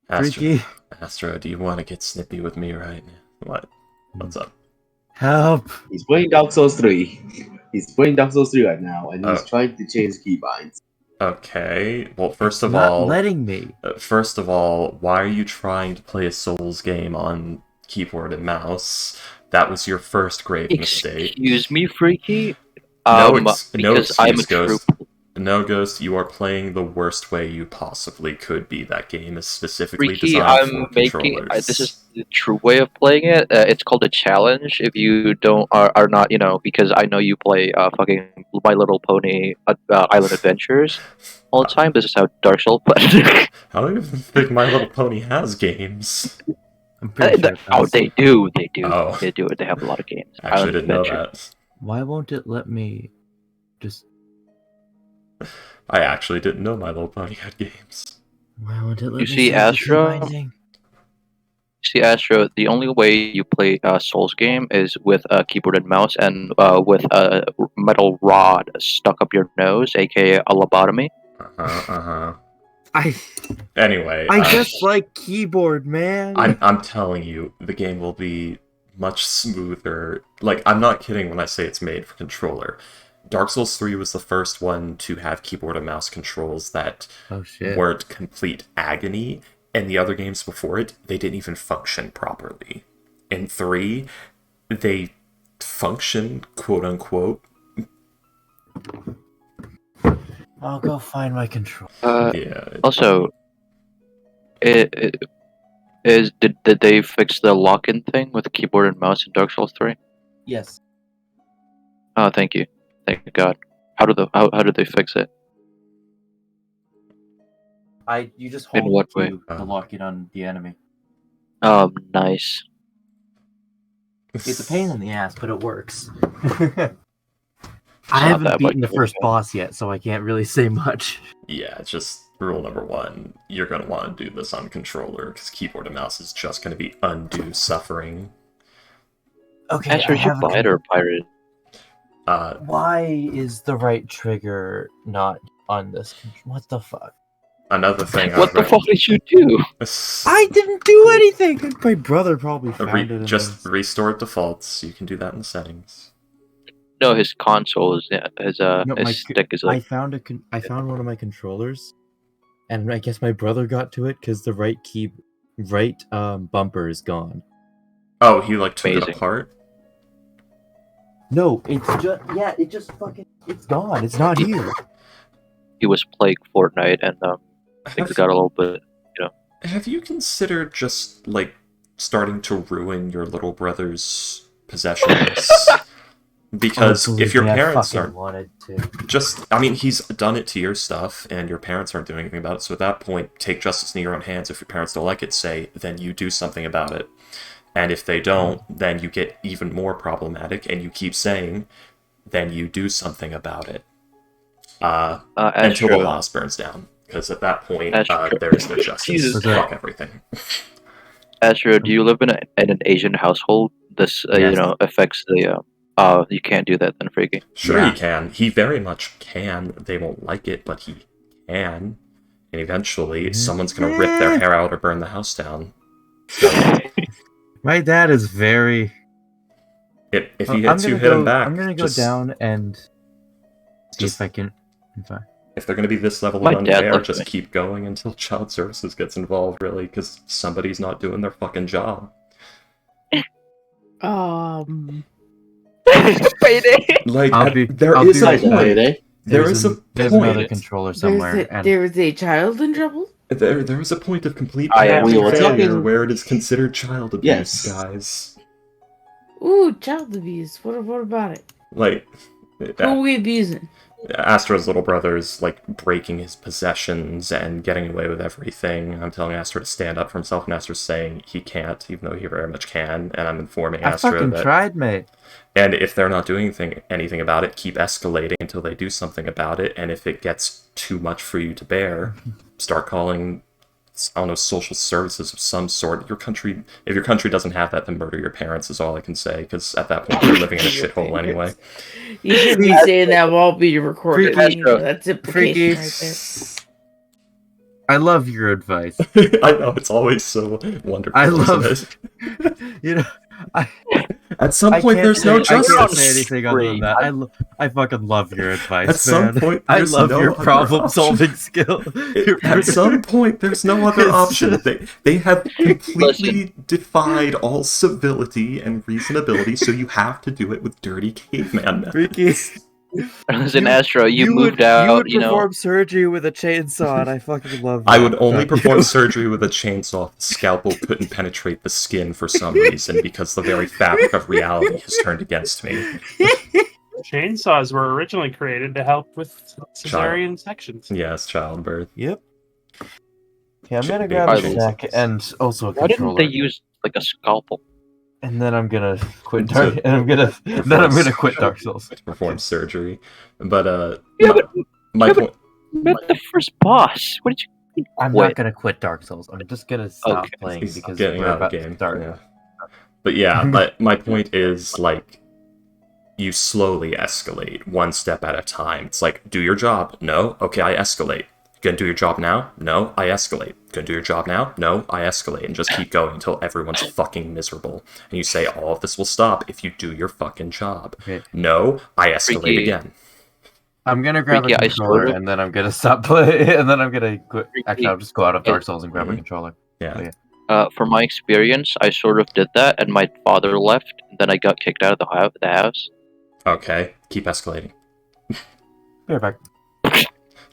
Astro, Freaky. Astro, do you want to get snippy with me right now? What? What's up? Help. He's playing Dark Souls 3. He's playing Dark Souls 3 right now, and he's Oh. trying to change keybinds. Okay. Well, first It's of not all, letting me. why are you trying to play a Souls game on keyboard and mouse? That was your first grave mistake. Excuse me, Freaky? No Because I'm a excuse, Ghost. troop. No, Ghost, you are playing the worst way you possibly could be. That game is specifically Freaky, designed I'm for making. controllers. This is the true way of playing it. It's called a challenge. If you are not, because I know you play fucking My Little Pony Island Adventures all the time. This is how Dark Souls plays. I don't even think My Little Pony has games. I'm pretty sure. Oh, they do. They do. Oh. They do. They have a lot of games. I actually Island didn't know Adventures. that. Why won't it let me just... I actually didn't know My Little Pony had games. Why won't it let You me see, set the Astro? keybinding? See, Astro, the only way you play a Souls game is with a keyboard and mouse and with a metal rod stuck up your nose, aka a lobotomy. Anyway, I just like keyboard, man. I'm telling you, the game will be much smoother. Like, I'm not kidding when I say it's made for controller. Dark Souls 3 was the first one to have keyboard and mouse controls that Oh shit. weren't complete agony, and the other games before it, they didn't even function properly. In 3, they function, quote-unquote. I'll go find my control. Yeah. Also, did they fix the lock-in thing with the keyboard and mouse in Dark Souls 3? Yes. Oh, thank you, thank God. How did they fix it? You just In hold what to way? to lock it on the enemy. Nice. It's a pain in the ass, but it works. I not haven't that beaten much the of a first pain. boss yet, so I can't really say much. Yeah, it's just rule number 1. You're going to want to do this on controller, because keyboard and mouse is just going to be undue suffering. Okay, Astro, I is you have a buy it or pirate? Why is the right trigger not on this? What the fuck? Another thing What the fuck did you do? I didn't do anything! My brother probably found it in Just this. restore defaults. You can do that in the settings. No, his console is No, his my stick is I like. found I found one of my controllers, and I guess my brother got to it because the right bumper is gone. Oh, he like took it Amazing. apart? No, it just fucking, it's gone. It's not here. He was playing Fortnite and things got a little bit. Have you considered just, like, starting to ruin your little brother's possessions? Because if your parents aren't... wanted to. I mean, he's done it to your stuff, and your parents aren't doing anything about it, so at that point, take justice in your own hands. If your parents don't like it, say, then you do something about it. And if they don't, then you get even more problematic, and you keep saying, then you do something about it. Until the house burns down. Because at that point, there is no justice. Jesus. Fuck everything. Astro, do you live in an Asian household? This Yes. affects the. You can't do that then, Freaky. Sure, Yeah. he can. He very much can. They won't like it, but he can. And eventually, someone's gonna rip their hair out or burn the house down. So, My dad is very. if he hits you, hit him back. I'm gonna go Just- down and see just- if I can. Fine. If they're going to be this level My of dad unfair, left just me. keep going until child services gets involved, really, because somebody's not doing their fucking job. Payday. Like, I'll be there right is a back. point. There There's is a There's another point. controller somewhere. and There was a child in trouble? There is a point of complete I am- parenting we were failure talking- where it is considered child abuse, Yes. guys. Ooh, child abuse. What about it? Like, Who are we abusing? Astro's little brother is, like, breaking his possessions and getting away with everything. I'm telling Astro to stand up for himself, and Astro's saying he can't, even though he very much can, and I'm informing I Astro fucking that... tried, mate. And if they're not doing anything about it, keep escalating until they do something about it, and if it gets too much for you to bear, start calling, I don't know, social services of some sort. If your country doesn't have that, then murder your parents is all I can say, because at that point, you're living in a shithole anyway. You should be saying that while being recorded. Freaky. That's implication right I love your advice. I know, it's always so wonderful, I love isn't it? I At some I point, can't there's say, no I can't justice. say anything other than that. I fucking love your advice, At some man. point, I there's love no your other problem-solving skill. At some point, there's no other option. They have completely defied all civility and reasonability, so you have to do it with dirty caveman methods. Ricky, Listen, Astro, you moved you out. would perform surgery with a chainsaw, and I fucking love that. I would only about perform you. surgery with a chainsaw if the scalpel couldn't penetrate the skin for some reason, because the very fabric of reality has turned against me. Chainsaws were originally created to help with cesarean sections. Yes, childbirth. Yep. Okay, I'm gonna Should be grab a able sack to. and also a Why didn't controller. they use like a scalpel? And then I'm gonna quit To Dark. And then I'm gonna quit Dark Souls. To perform surgery. But, Yeah, but my yeah, but- point... Met the first boss. What did you? I'm quit? not gonna quit Dark Souls. I'm just gonna stop Okay. playing He's because getting we're out of about the to game. start. Yeah. But yeah, my point is, like, you slowly escalate one step at a time. It's like, do your job. No? Okay, I escalate. Gonna do your job now? No, I escalate. Gonna do your job now? No, I escalate. And just keep going until everyone's fucking miserable. And you say, all of this will stop if you do your fucking job. Okay. No, I escalate Freaky. again. I'm gonna grab Freaky, a I controller sort of- and then I'm gonna stop playing. And then I'm gonna quit. Actually, I'll just go out of Dark Souls and grab a Mhm. controller. Yeah. From my experience, I sort of did that, and my father left. And then I got kicked out of the house. Okay, keep escalating. Be right back.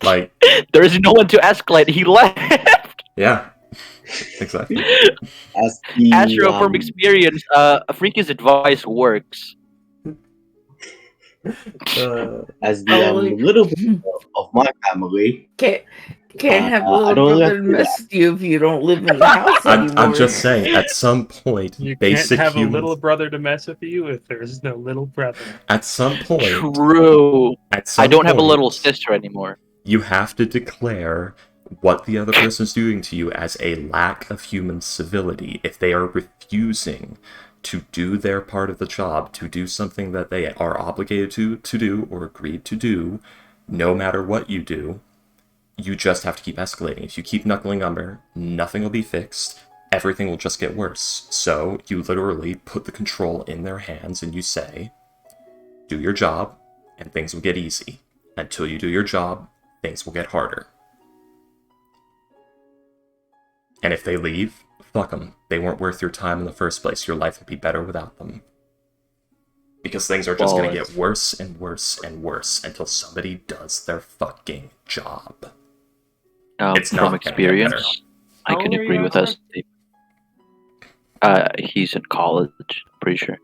Like, There is no one to escalate. He left. yeah. Exactly. As the, Astro, from experience, Freaky's advice works. as the little bit of my family, Can't have a I little don't brother have mess with you if you don't live in the house anymore. I'm just saying, at some point, You can't basic have humans... a little brother to mess with you if there's no little brother. At some point... True. At some I don't have a point, little sister anymore. You have to declare what the other person is doing to you as a lack of human civility. If they are refusing to do their part of the job, to do something that they are obligated to do or agreed to do, no matter what you do, you just have to keep escalating. If you keep knuckling under, nothing will be fixed. Everything will just get worse. So you literally put the control in their hands and you say, do your job and things will get easy. Until you do your job, things will get harder. And if they leave, fuck them. They weren't worth your time in the first place. Your life would be better without them. Because things are just going to get worse and worse and worse until somebody does their fucking job. It's not From gonna get experience, better. I How can old are agree you, with Astro? us. He's in college, pretty sure.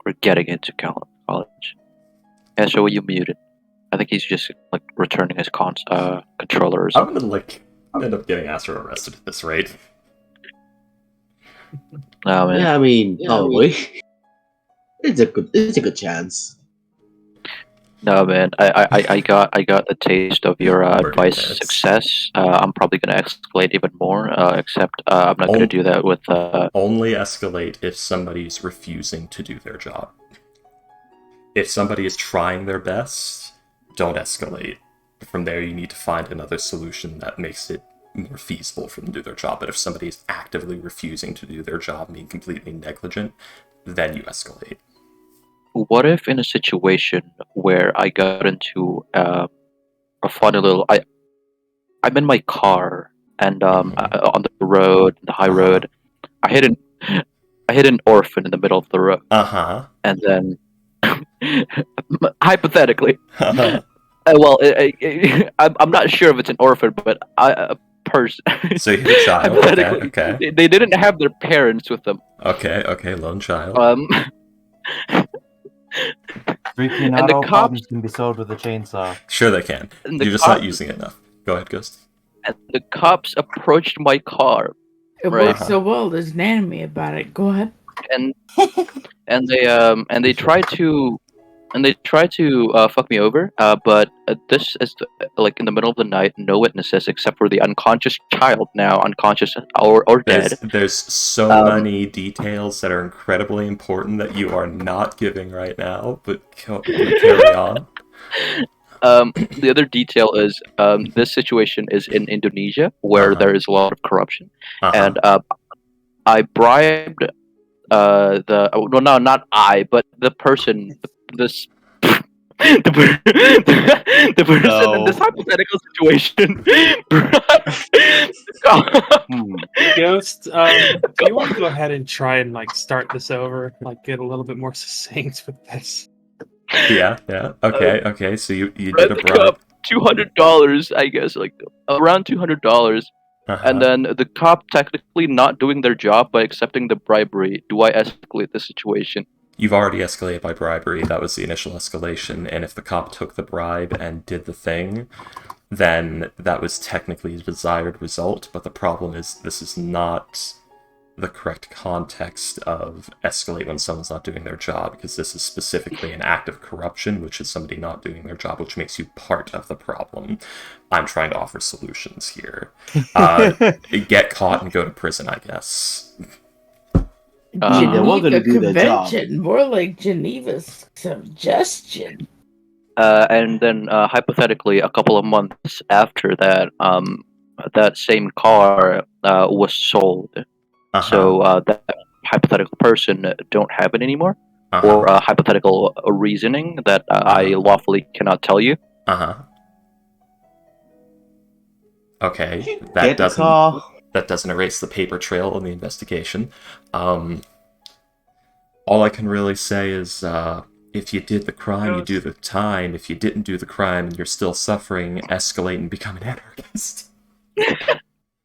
We're getting into college. Yeah, so you muted. I think he's just like returning his controller or I'm something. gonna end up getting Astro arrested at this rate. Oh, man. yeah, I mean, probably. It's a good chance. No, man. I got the taste of your advice Minutes. success. I'm probably gonna escalate even more. Except I'm not gonna do that with. Only escalate if somebody is refusing to do their job. If somebody is trying their best, don't escalate. From there, you need to find another solution that makes it more feasible for them to do their job. But if somebody is actively refusing to do their job, being completely negligent, then you escalate. What if in a situation where I got into a funny little, I'm in my car and on the road, the high road, I hit an orphan in the middle of the road, Uh-huh. and then hypothetically, Uh-huh. I'm not sure if it's an orphan, but a person. So you hit a child. Hypothetically, Okay. they didn't have their parents with them. Okay, lone child. Freaky, And not the all cops- problems can be solved with a chainsaw. Sure they can. and the You're just not using it enough. Go ahead, Ghost. And the cops approached my car, It Right. works so well. There's an anime about it. Go ahead. and they tried to fuck me over. But this is like in the middle of the night, no witnesses except for the unconscious child, now unconscious or dead. There's so many details that are incredibly important that you are not giving right now, but carry on. The other detail is this situation is in Indonesia, where Uh-huh. there is a lot of corruption, Uh-huh. and I bribed well, no, not I, but the person, this. The person in this No. hypothetical situation. Ghost, do you want to go ahead and try and like start this over? Like get a little bit more succinct with this. Yeah. Okay. So you did a Rent the bribe. cop $200, I guess, like around $200, Uh-huh. and then the cop technically not doing their job by accepting the bribery. Do I escalate the situation? You've already escalated by bribery. That was the initial escalation. And if the cop took the bribe and did the thing, then that was technically the desired result. But the problem is this is not the correct context of escalate when someone's not doing their job, because this is specifically an act of corruption, which is somebody not doing their job, which makes you part of the problem. I'm trying to offer solutions here. Get caught and go to prison, I guess. they weren't gonna do their job. Convention, more like Geneva's suggestion. And then hypothetically, a couple of months after that, that same car was sold. Uh-huh. So that hypothetical person don't have it anymore, Uh-huh. or hypothetical reasoning that I lawfully cannot tell you. Uh-huh. Okay, Get that the car. doesn't erase the paper trail in the investigation. All I can really say is, if you did the crime, you do the time. If you didn't do the crime and you're still suffering, escalate and become an anarchist.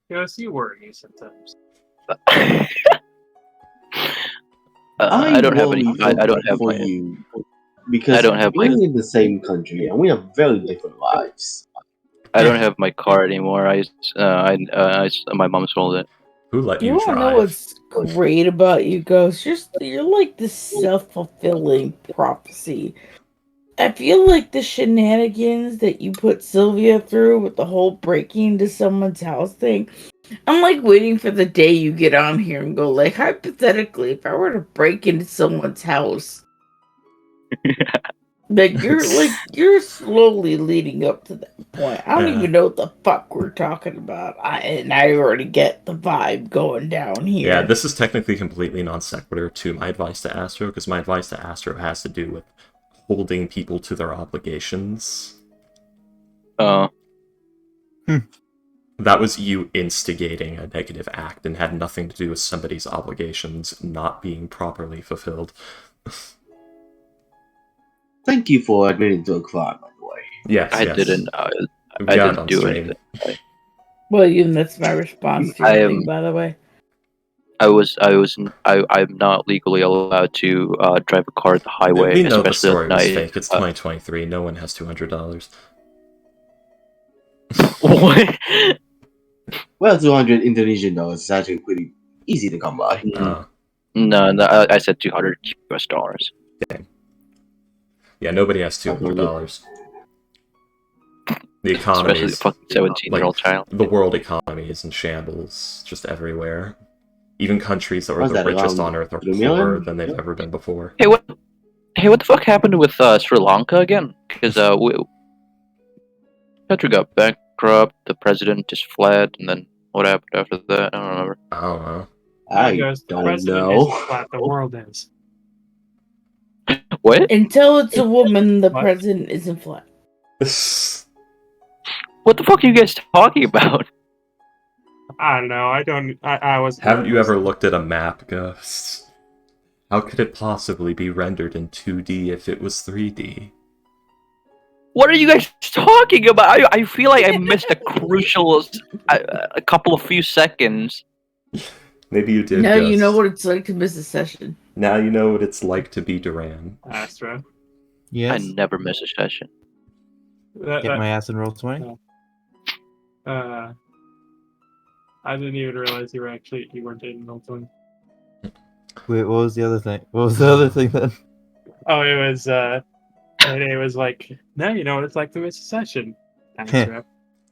Ghost, you worry sometimes. I don't have any. I don't have for my. you because I don't have we're my. in the same country and we have very different lives. I don't have my car anymore. My mom sold it. Who let You you wanna drive? know what's great about you, Ghost? You're like the self-fulfilling prophecy. I feel like the shenanigans that you put Sylvia through with the whole breaking into someone's house thing. I'm like waiting for the day you get on here and go like, hypothetically, if I were to break into someone's house, like you're slowly leading up to that point. I don't Yeah. even know what the fuck we're talking about. I already get the vibe going down here. Yeah, this is technically completely non sequitur to my advice to Astro, because my advice to Astro has to do with holding people to their obligations. That was you instigating a negative act and had nothing to do with somebody's obligations not being properly fulfilled. Thank you for admitting to a crime, by the way. Yes, I yes. didn't. We I got it didn't on do stream. anything. Well, that's my response to I your am- thing, by the way. I'm not legally allowed to drive a car at the highway, We know the especially story at was night. fake. It's 2023. No one has $200. What? Well, 200 Indonesian dollars is actually pretty easy to come by. No, I said $200 US. Yeah, nobody has $200. The economy Especially the is, fucking 17-year-old child. the world economy is in shambles, just everywhere. Even countries that were What's the that, richest around on Earth are 3 poorer million? than they've ever been before. Hey, what the fuck happened with Sri Lanka again? Because country got bankrupt, the president just fled, and then what happened after that? I don't remember. I don't know. I Ghost, the don't president know. isn't flat, the world is. What? Until it's a woman, the What? president isn't flat. What the fuck are you guys talking about? I don't know. I was. Haven't you ever looked at a map, Ghost? How could it possibly be rendered in 2D if it was 3D? What are you guys talking about? I feel like I missed a crucial, a couple of few seconds. Maybe you did, Now Ghost. you know what it's like to miss a session. Now you know what it's like to be Duran. Astro. Yes. I never miss a session. That- Get that- my ass in roll 20. I didn't even realize you weren't dating Milton. Wait, what was the other thing? What was the other thing then? Oh, it was like, now you know what it's like to miss a session. Astro.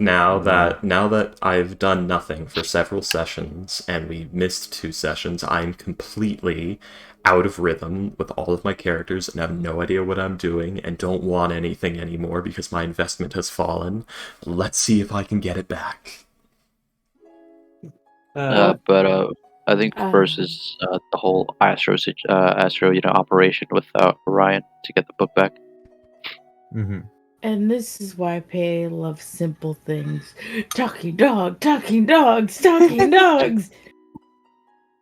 now that I've done nothing for several sessions and we missed 2 sessions, I'm completely out of rhythm with all of my characters and have no idea what I'm doing and don't want anything anymore because my investment has fallen. Let's see if I can get it back. But I think first Um, is the whole Astro operation with Orion to get the book back. Mm-hmm. And this is why Pay loves simple things. Talking dog, talking dogs, talking dogs.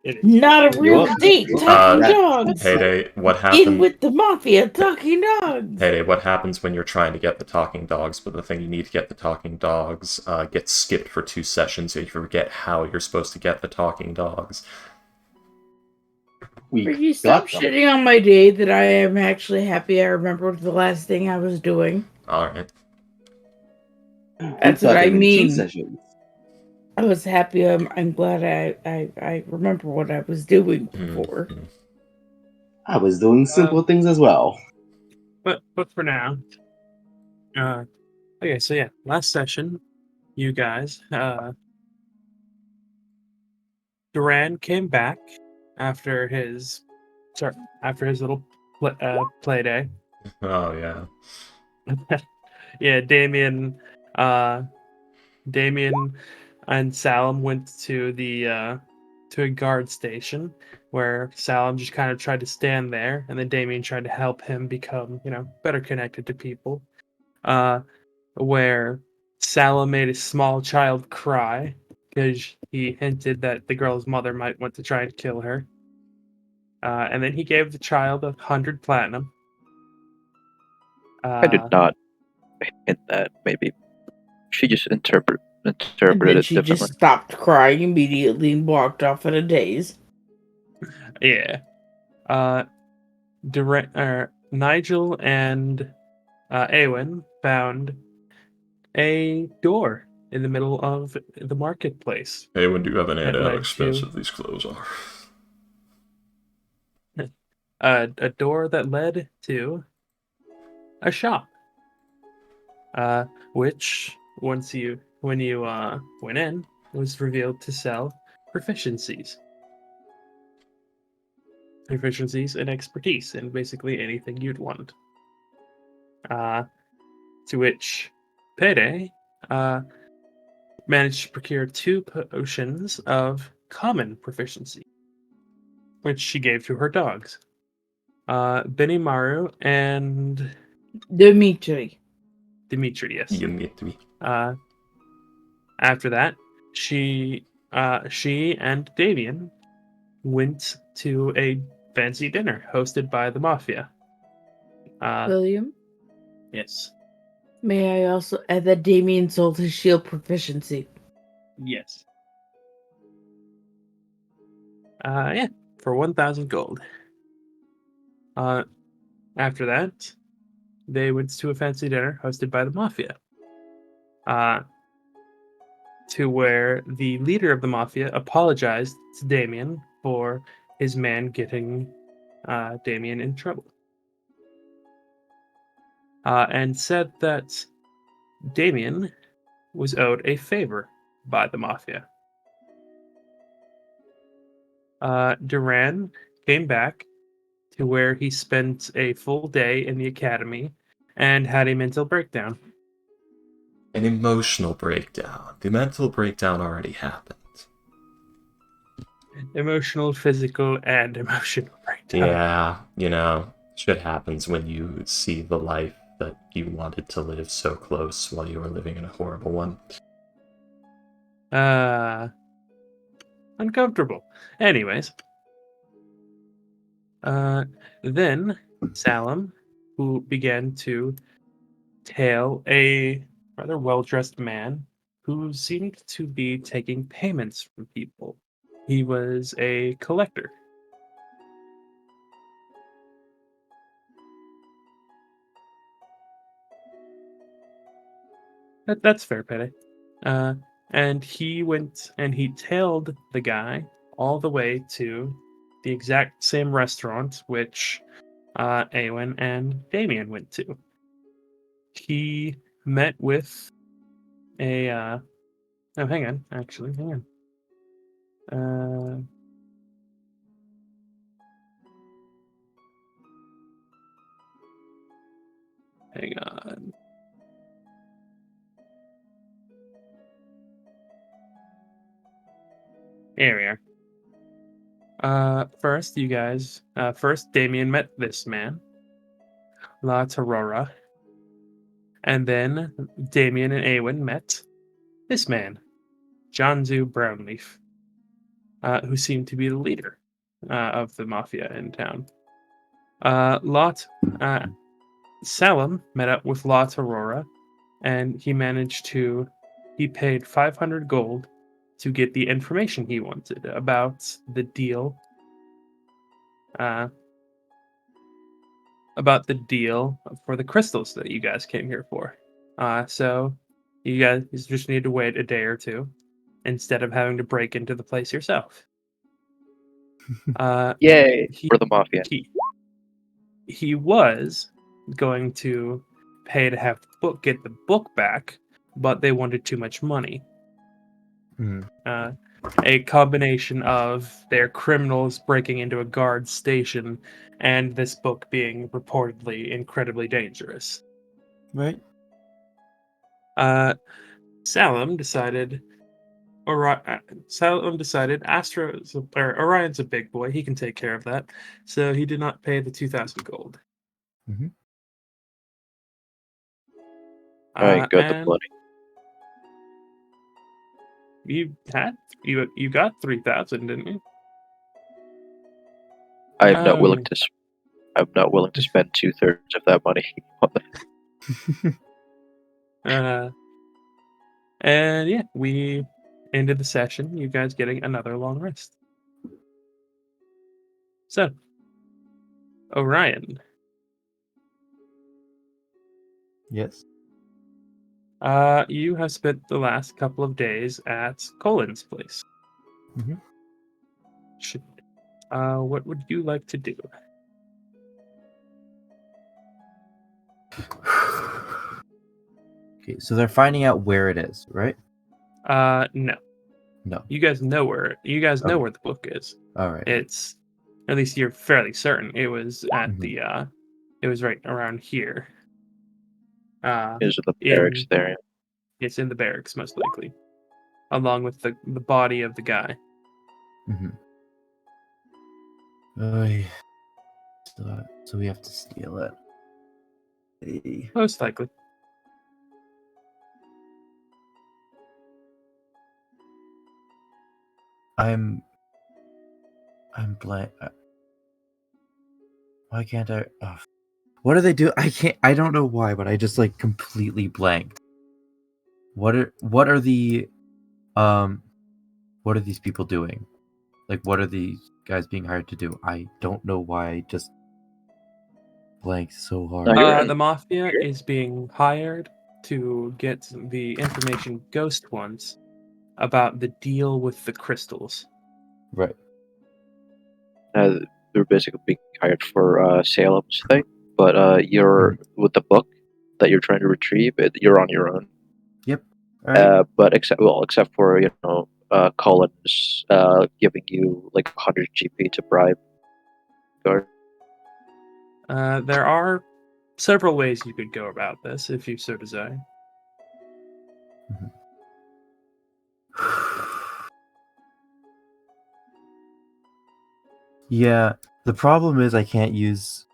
It is. Not a real Yup. date, talking That- dogs. Payday, what In happened? with the mafia, talking dogs. Payday, what happens when you're trying to get the talking dogs, but the thing you need to get the talking dogs gets skipped for 2 sessions, and you forget how you're supposed to get the talking dogs? We Ricky, stop got them. shitting on my day that I am actually happy I remembered the last thing I was doing. Alright. That's We got what I them in 2 mean. sessions. I was happy. I'm glad I remember what I was doing before. Mhm. I was doing simple things as well. But for now, okay. So yeah, last session, you guys, Duran came back after his little play day. Oh, yeah. Yeah, Damien and Salam went to the to a guard station where Salam just kind of tried to stand there, and then Damien tried to help him become, better connected to people. Where Salam made a small child cry because he hinted that the girl's mother might want to try and kill her. And then he gave the child 100 platinum. I did not hint that. Maybe she just And interpreted then it she differently. just stopped crying immediately and walked off in a daze. Yeah. Nigel and Awen found a door in the middle of the marketplace. Hey, when do you have any That idea how led expensive to these clothes are? a door that led to a shop. Which when you went in, was revealed to sell proficiencies. Proficiencies and expertise in basically anything you'd want. To which Payday managed to procure 2 potions of common proficiency, which she gave to her dogs. Benimaru and Dimitri. Demetrius. You meet me. After that, she and Davian went to a fancy dinner hosted by the Mafia. William, Yes. may I also add that Damien sold his shield proficiency? Yes. Yeah, for 1,000 gold. After that, they went to a fancy dinner hosted by the Mafia. To where the leader of the Mafia apologized to Damien for his man getting Damien in trouble. And said that Damien was owed a favor by the Mafia. Duran came back to where he spent a full day in the academy and had a mental breakdown. An emotional breakdown. The mental breakdown already happened. Emotional, physical, and emotional breakdown. Yeah, shit happens when you see the life that you wanted to live so close while you were living in a horrible one. Uncomfortable. Anyways. Then Salam, who began to tail a rather well-dressed man who seemed to be taking payments from people. He was a collector. That's fair, Petty. And he went and he tailed the guy all the way to the exact same restaurant which Awen and Damien went to. He met with Oh, hang on. Actually, hang on. Hang on. Here we are. First Damien met this man, La Torora, and then Damien and Awen met this man, Janzu Brownleaf, who seemed to be the leader of the mafia in town. Salam met up with La Torora, and he paid 500 gold to get the information he wanted about the deal. About the deal for the crystals that you guys came here for. So you guys just need to wait a day or two instead of having to break into the place yourself. Yay He, for the mafia. he was going to pay to have get the book back, but they wanted too much money. A combination of their criminals breaking into a guard station and this book being reportedly incredibly dangerous. Right. Salam decided Orion's a big boy, he can take care of that, so he did not pay the 2,000 gold. Mm-hmm. I got the And money. you got 3,000, didn't you? I'm not willing Oh. to. I'm not willing to spend 2/3 of that money. And yeah, we ended the session, you guys getting another long rest. So, Orion, Yes. you have spent the last couple of days at Colin's place. Mhm. What would you like to do? Okay, so they're finding out where it is, right? No. No. You guys know where Okay. where the book is. All right. It's, at least you're fairly certain it was at Mhm. it was right around here. Is the barracks there? It's in the barracks, most likely, along with the body of the guy. Mm-hmm. So we have to steal it. Hey. Most likely. I'm blank. Why can't I? Oh. What do they do? I can't. I don't know why, but I just like completely blanked. What are the what are these people doing? Like, what are these guys being hired to do? I don't know why. I just blanked so hard. The mafia is being hired to get the information Ghost wants about the deal with the crystals. Right. They're basically being hired for Salem's thing, but you're with the book that you're trying to retrieve. You're on your own. Yep. All right. But except for Collins giving you like 100 GP to bribe guard. There are several ways you could go about this if you so desire. Yeah, the problem is I can't use.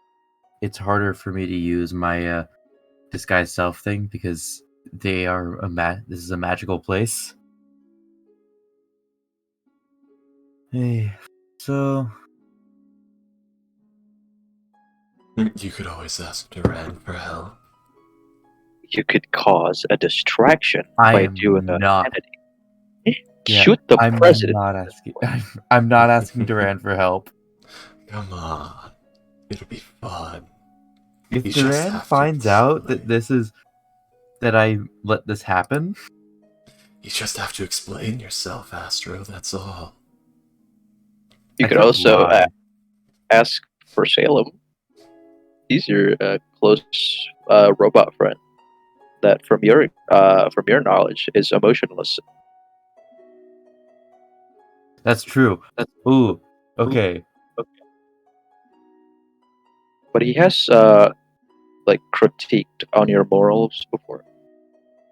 It's harder for me to use my disguise self thing because they are this is a magical place. Hey, so You could always ask Duran for help. You could cause a distraction I by am doing a not. Kennedy. Yeah, Shoot the I'm president. not asking. I'm not asking Duran for help. Come on. It'll be fun. If You just Duran have to finds out that explain. that I let this happen, You just have to explain yourself, Astro, that's all. You I could could also lie. ask for Salem. He's your close robot friend. that, from your knowledge, is emotionless. That's true. Ooh, okay. But he has like critiqued on your morals before.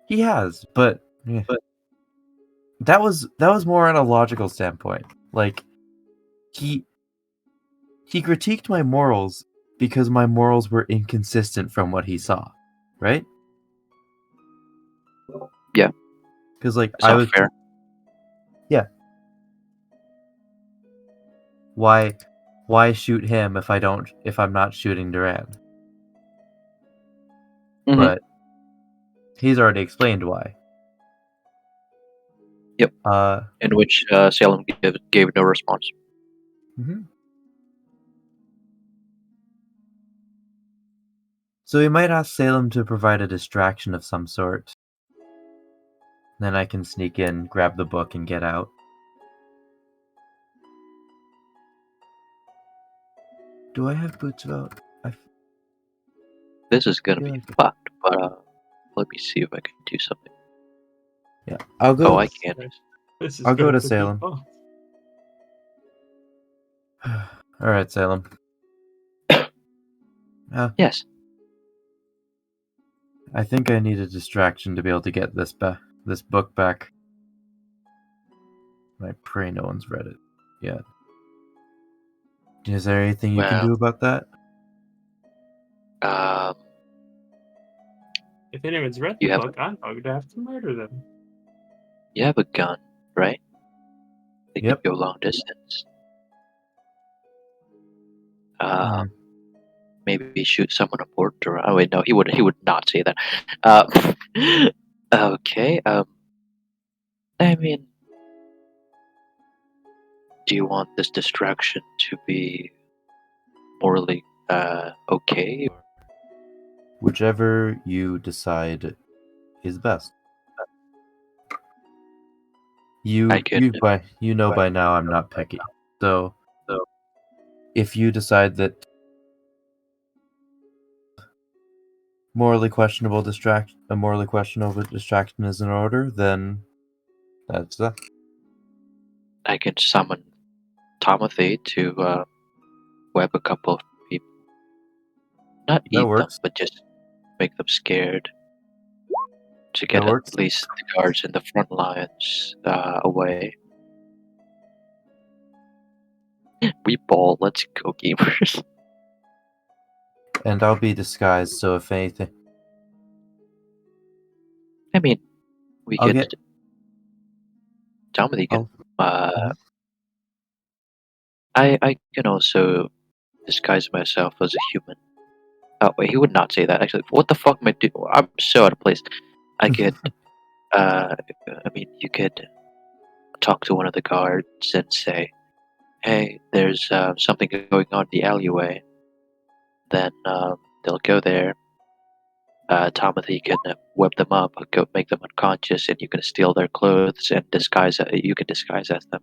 He has, but that was more on a logical standpoint. Like he critiqued my morals because my morals were inconsistent from what he saw, right? Yeah. Because like It's I not was fair. why shoot him if I'm not shooting Duran? Mhm. But he's already explained why. Yep. Uh In which Salem gave no response. mhm. So we might ask Salem to provide a distraction of some sort. Then I can sneak in, grab the book, and get out. Do I have boots of out? This is gonna feel be like- fucked, but let me see if I can do something. Yeah, I'll go. Oh, I can't. This is I'll go going to be Salem. fun. All right, Salem. Yes. I think I need a distraction to be able to get this book back. I pray no one's read it yet. Is there anything you can Well, do about that? If anyone's read You the have- book, I'm going to have to murder them. you have a gun, right? They Yep. can go long distance. Mhm. Maybe shoot someone aboard. Oh wait, no, he would not say that. Okay. I mean, do you want this distraction to be morally okay? Whichever you decide is best. I could- You know by now I'm not picky. So if you decide that a morally questionable distraction is in order, then that's that. I can summon Timothy to web a couple of people. Not That eat works. them, but just make them scared. To That get works. at least the guards in the front lines away. We ball. Let's go, gamers. And I'll be disguised, so if anything, I mean, we I'll could. get. Timothy can. Mhm. I can also disguise myself as a human. Oh wait, he would not say that. Actually, what the fuck am I doing? I'm so out of place. I could. I mean, you could talk to one of the guards and say, "Hey, there's something going on in the alleyway." Then they'll go there. Timothy can web them up, go make them unconscious, and you can steal their clothes and disguise. You can disguise as them.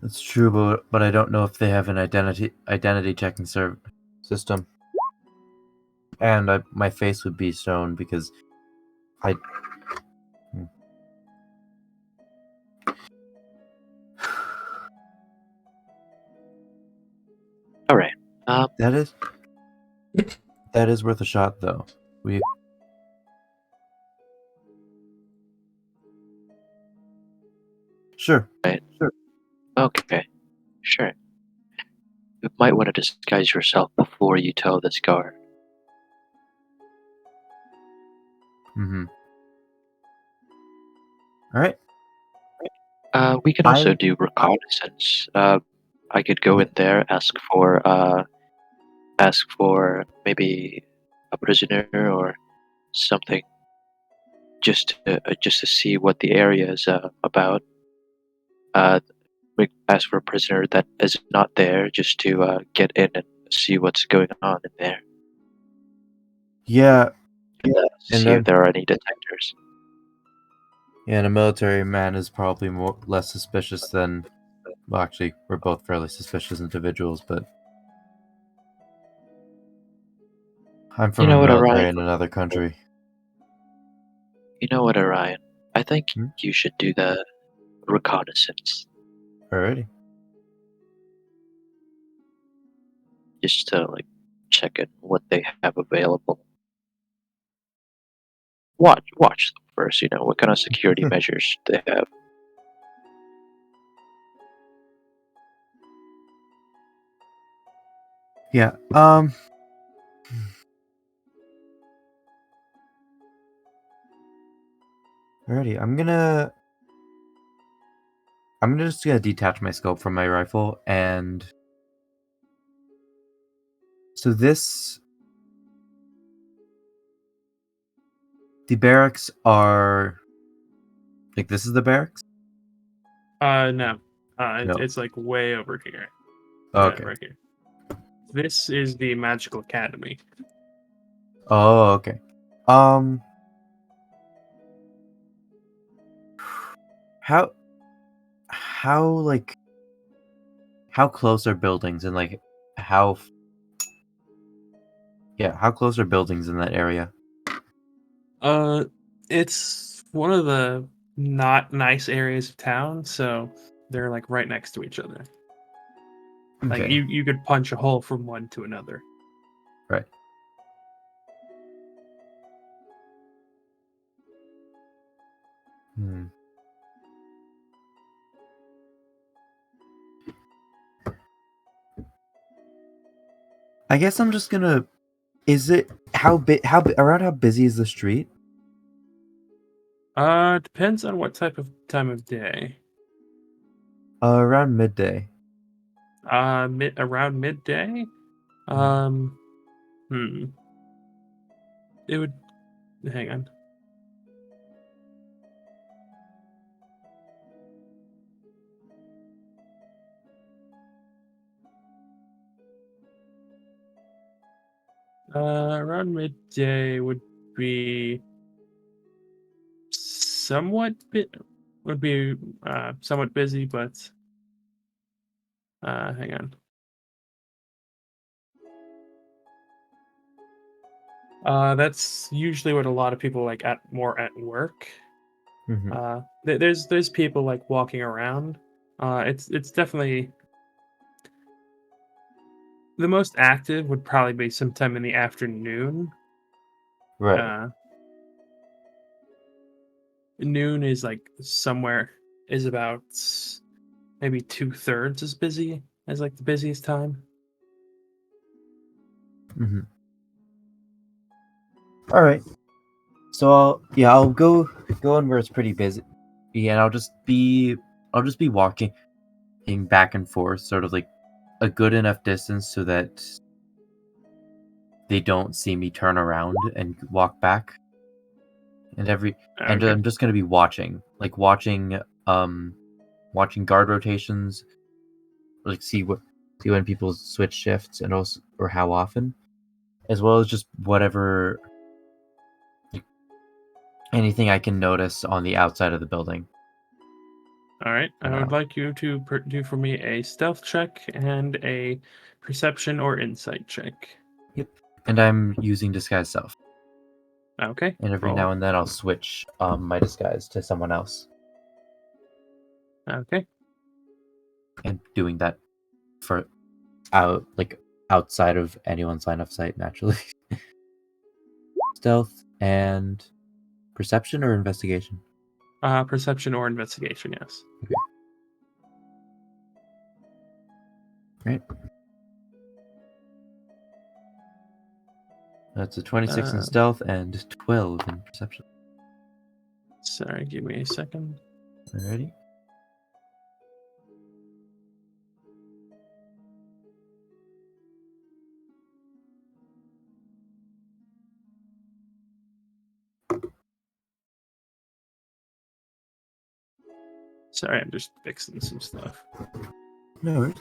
That's true, but I don't know if they have an identity checking system. And my face would be shown because I. All right. That is worth a shot, though. Sure. Okay. Sure. You might want to disguise yourself before you tell this guard. Mm-hmm. All right. We can also do reconnaissance. I could go in there, ask for maybe a prisoner or something, just to see what the area is about. We ask for a prisoner that is not there, just to get in and see what's going on in there. Yeah. And And see if there are any detectors. And a military man is probably less suspicious than. Well, actually, we're both fairly suspicious individuals, but I'm from You the know what, military Orion? in another country. You know what, Orion? I think Hmm? you should do the reconnaissance Alrighty. just to like check in what they have available. Watch them first. You know what kind of security measures they have. Yeah. Alrighty. I'm just gonna detach my scope from my rifle, and so the barracks are like this is the barracks. No. No. It's like way over here. Okay. Right here. This is the Magical Academy. Oh, okay. How like how close are buildings and like how how close are buildings in that area? It's one of the not nice areas of town, so they're like right next to each other. Like Okay. you could punch a hole from one to another. Right. Hmm. I guess I'm just gonna. Is it how big? Around how busy is the street? Depends on what type of time of day. Around midday. Around midday. Um, hmm. It would. Hang on. Around midday would be somewhat bit would be somewhat busy, but hang on. That's usually what a lot of people like at more at work. Mm-hmm. There's people like walking around. It's definitely the most active would probably be sometime in the afternoon. Right. Noon is like somewhere is about maybe 2/3 as busy as like the busiest time. Mm-hmm. All right. So I'll go in where it's pretty busy. Yeah, and I'll just be walking back and forth, sort of like a good enough distance so that they don't see me turn around and walk back. And Okay. I'm just gonna be watching, like watching guard rotations, like see when people switch shifts and also or how often, as well as just whatever like, anything I can notice on the outside of the building. All right. For I would now. like you to do for me a stealth check and a perception or insight check. Yep. And I'm using disguise self, Okay. and every Roll. now and then I'll switch my disguise to someone else, Okay. and doing that for outside of anyone's line of sight naturally. Stealth and perception or investigation. Perception or investigation. Yes. Okay. Right. That's a 26 in Uh, stealth and 12 in perception. Sorry. Give me a second. Alrighty. Sorry, I'm just fixing some stuff. No worries.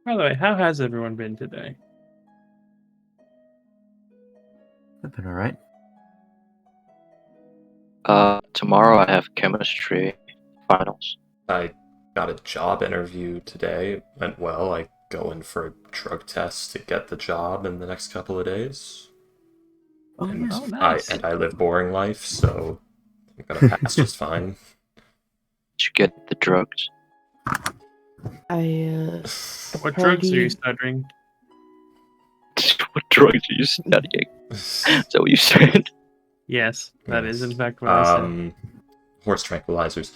By the way, how has everyone been today? I've been alright. Tomorrow I have chemistry finals. I got a job interview today. It went well. I go in for a drug test to get the job in the next couple of days. Oh, And yeah. Oh, nice. I live boring life, so I'm gonna pass just fine. Did you get the drugs? I What drugs are you partied. studying? What drugs are you studying? Is that what you said? Yes, that is in Yes. fact what I said. Horse tranquilizers.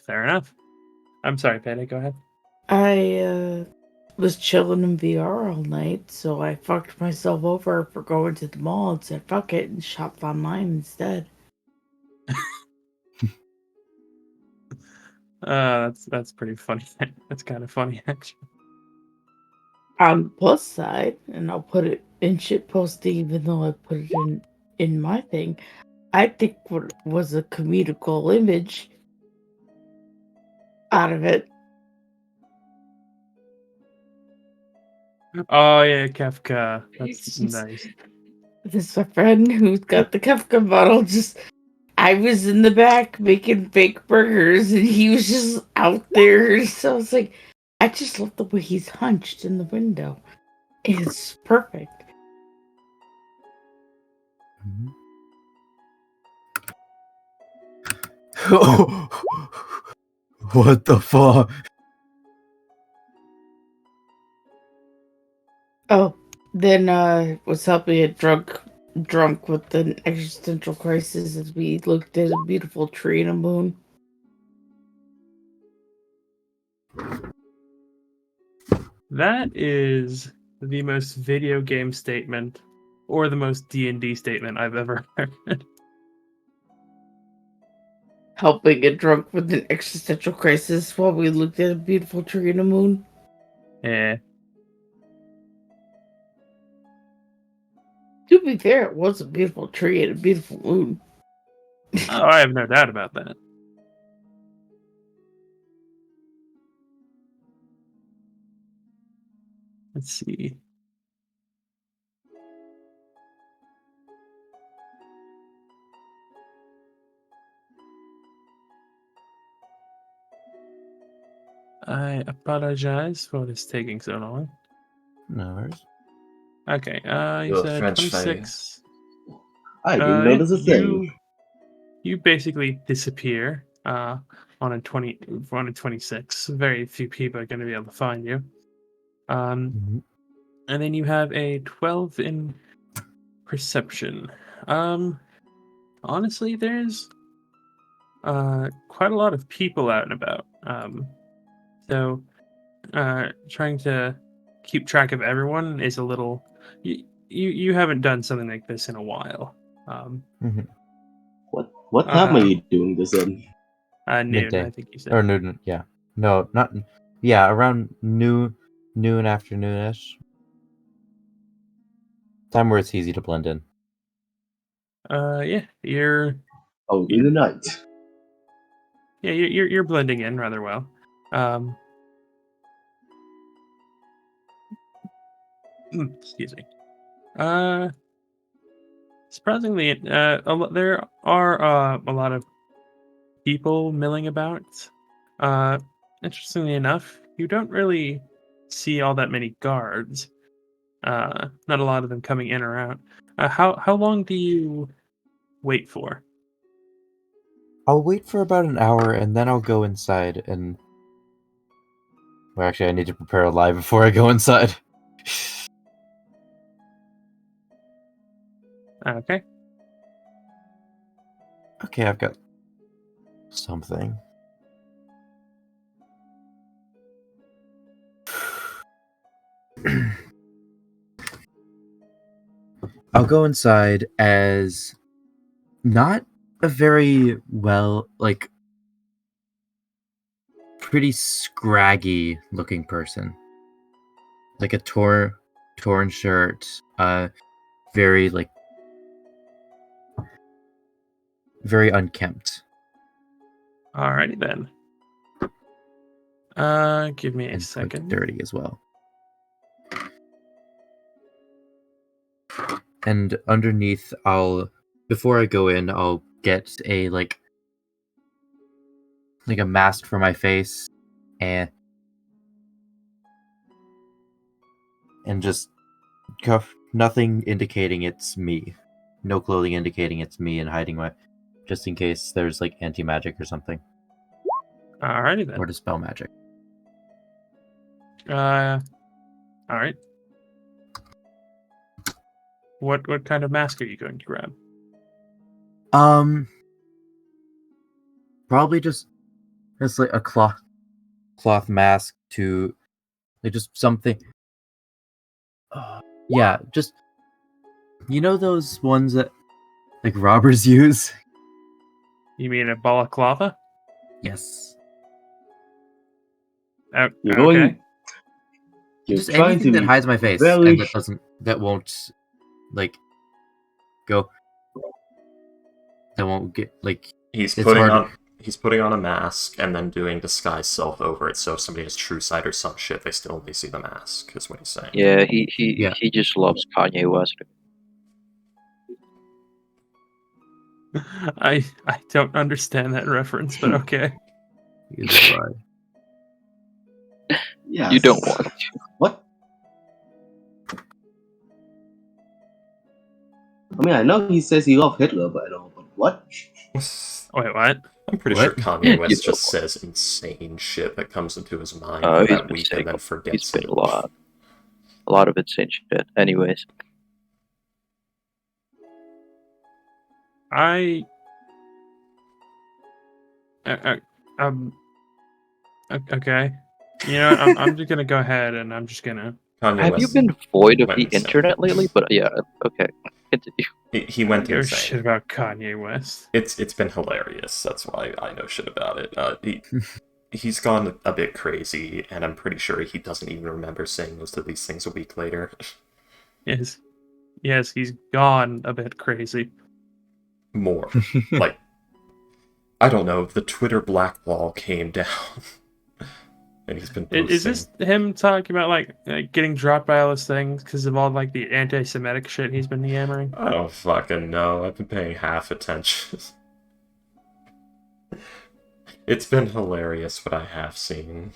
Fair enough. I'm sorry, Payday, go ahead. I was chilling in VR all night, so I fucked myself over for going to the mall and said fuck it and shopped online instead. That's pretty funny. That's kind of funny, actually. On the plus side, and I'll put it in shit posting even though I put it in my thing, I think what was a comedical image out of it. Oh yeah, Kefka. That's nice. This is my friend who's got the Kefka bottle. Just I was in the back making fake burgers, and he was just out there. So I was like, I just love the way he's hunched in the window. It's perfect. What the fuck? Oh, then was helping a drunk with an existential crisis as we looked at a beautiful tree and a moon. That is the most video game statement, or the most D&D statement I've ever heard. Helping a drunk with an existential crisis while we looked at a beautiful tree and a moon. Yeah. To be fair, it was a beautiful tree and a beautiful moon. Oh, I have no doubt about that. Let's see. I apologize for this taking so long. No worries. Okay, you Your said French 26. I didn't know this was a thing. You basically disappear on a 26. Very few people are going to be able to find you. Mhm. And then you have a 12 in perception. Honestly, there's quite a lot of people out and about. So trying to keep track of everyone is a little. You haven't done something like this in a while. What time are you doing this in? Noon, Midday. I think you said. Or noon, yeah. No, not. Yeah, around noon, afternoonish. Time where it's easy to blend in. Yeah, you're Oh, in the night. yeah you're blending in rather well. Excuse me. Surprisingly, there are a lot of people milling about. Interestingly enough, you don't really see all that many guards. Not a lot of them coming in or out. How long do you wait for? I'll wait for about an hour and then I'll go inside and. Well, actually, I need to prepare a lie before I go inside. Okay. Okay, I've got something. I'll go inside as not a very pretty scraggy looking person. Like a torn shirt, very very unkempt. Alrighty then. Give me a and click second. 30 as well. And underneath, before I go in, I'll get a like a mask for my face, and just nothing indicating it's me, no clothing indicating it's me, and hiding just in case there's like anti-magic or something, Alrighty then. or dispel magic. All right. What kind of mask are you going to grab? Probably just like a cloth mask to like just something. Yeah, just those ones that like robbers use. You mean a balaclava? Yes. You're Okay. going. You're Just trying anything to that be hides my face very. and that won't like go. That won't get like. He's It's hard. he's putting on a mask and then doing disguise self over it, so if somebody has true sight or some shit, they still only see the mask, is what he's saying. Yeah, Yeah. he just loves Kanye West. I don't understand that reference, but okay. Is right. Yes. You don't want to. What? I mean, I know he says he loves Hitler, but I don't know. But what? Wait, what? I'm pretty What? sure Kanye West You just says insane shit that comes into his mind Oh, for he's that been week saying and then he's forgets been it. a lot of insane shit. Anyways, I um okay. You know what? I'm just gonna go ahead and I'm just gonna. Kanye have you West been void of went the insane. internet lately? But yeah, okay, continue. He went Give a shit insane. about Kanye West. It's been hilarious. That's why I know shit about it. He's gone a bit crazy, and I'm pretty sure he doesn't even remember saying most of these things a week later. Yes, he's gone a bit crazy. More. Like, I don't know, the Twitter black wall came down. And he's been posting. Is this him talking about like getting dropped by all his things because of all like the anti-Semitic shit he's been yammering? I don't fucking know. I've been paying half attention. It's been hilarious what I have seen.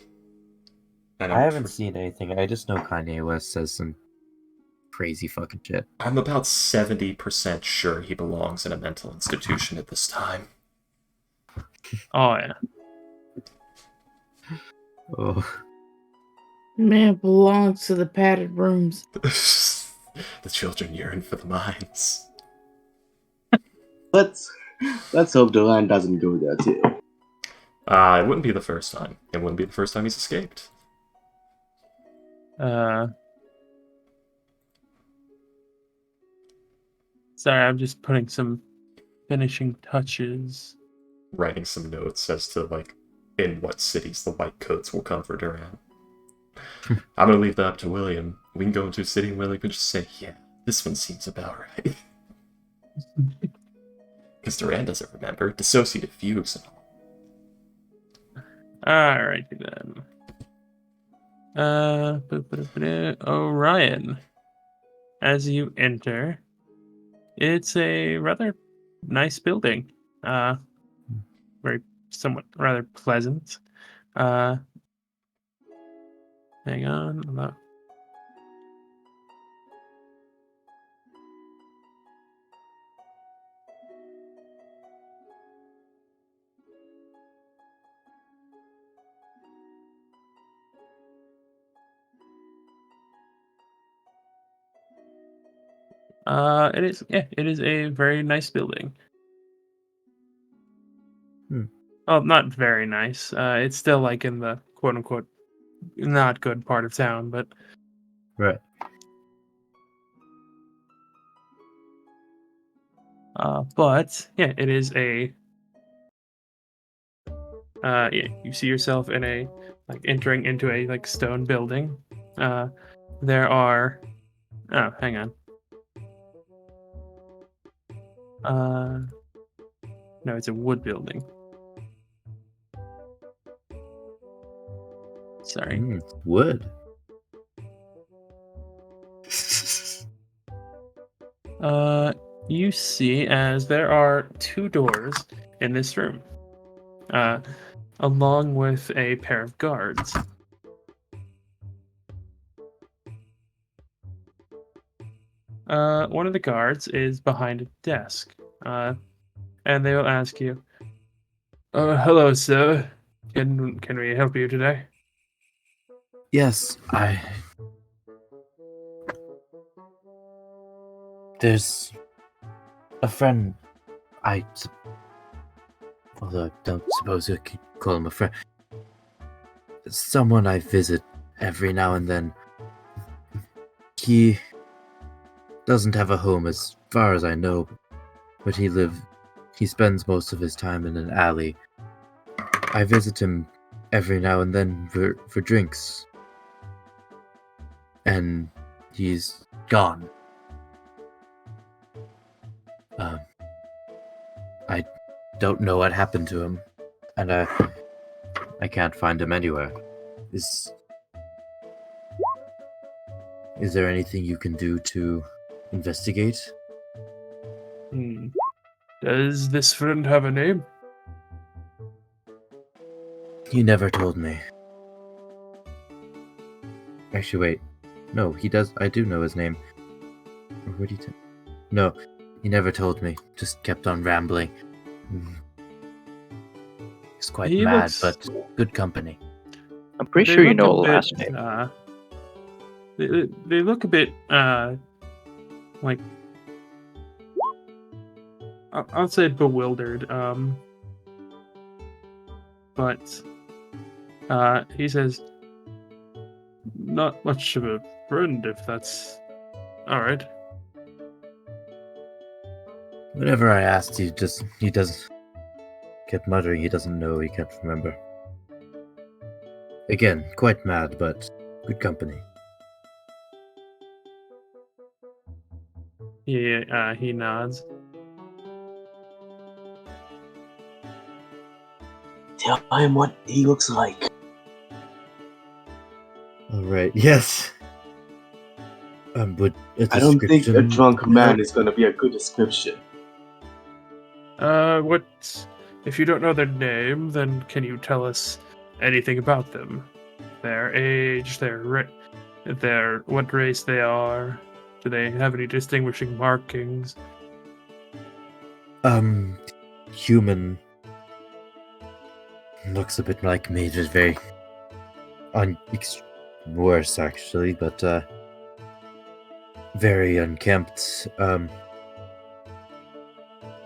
And I haven't seen anything. I just know Kanye West says some crazy fucking shit. I'm about 70% sure he belongs in a mental institution at this time. Oh yeah. Oh. Man belongs to the padded rooms. The children yearn for the mines. Let's hope Duran doesn't go there too. It wouldn't be the first time. It wouldn't be the first time he's escaped. Sorry, I'm just putting some finishing touches. Writing some notes as to, like, in what cities the white coats will come for Duran. I'm gonna leave that up to William. We can go into a city and William can just say, yeah, this one seems about right. Because Duran doesn't remember. Dissociative fugues and all. Alrighty then. Orion. As you enter, it's a rather nice building. Very somewhat rather pleasant. Hang on. It is a very nice building. Well, not very nice. It's still like in the quote unquote not good part of town, but Right. but yeah, it is a yeah, you see yourself in a like entering into a like stone building. There are hang on. No, it's a wood building. Sorry. Wood. You see as there are 2 doors in this room, along with a pair of guards. One of the guards is behind a desk, and they will ask you, hello, sir. Can we help you today? Yes, There's a friend. Although I don't suppose I could call him a friend. Someone I visit every now and then. He doesn't have a home as far as I know, but he spends most of his time in an alley. I visit him every now and then for drinks. And he's gone. I don't know what happened to him, and I can't find him anywhere. Is there anything you can do to investigate? Does this friend have a name? He never told me. Actually, wait. No, he does. I do know his name. Or would he tell? No, he never told me. Just kept on rambling. He's quite He mad, looks- but good company. I'm pretty They sure you look know a the last bit, name. They look a bit, like, I'll say bewildered, but, he says, not much of a friend, if that's alright. Whenever I asked, he doesn't kept muttering. He doesn't know. He can't remember. Again, quite mad, but good company. He nods. Tell him what he looks like. All right. Yes. But I don't think a drunk man is gonna be a good description. What, if you don't know their name, then can you tell us anything about them? Their age, what race they are? Do they have any distinguishing markings? Human. Looks a bit like me, just very worse actually, but very unkempt.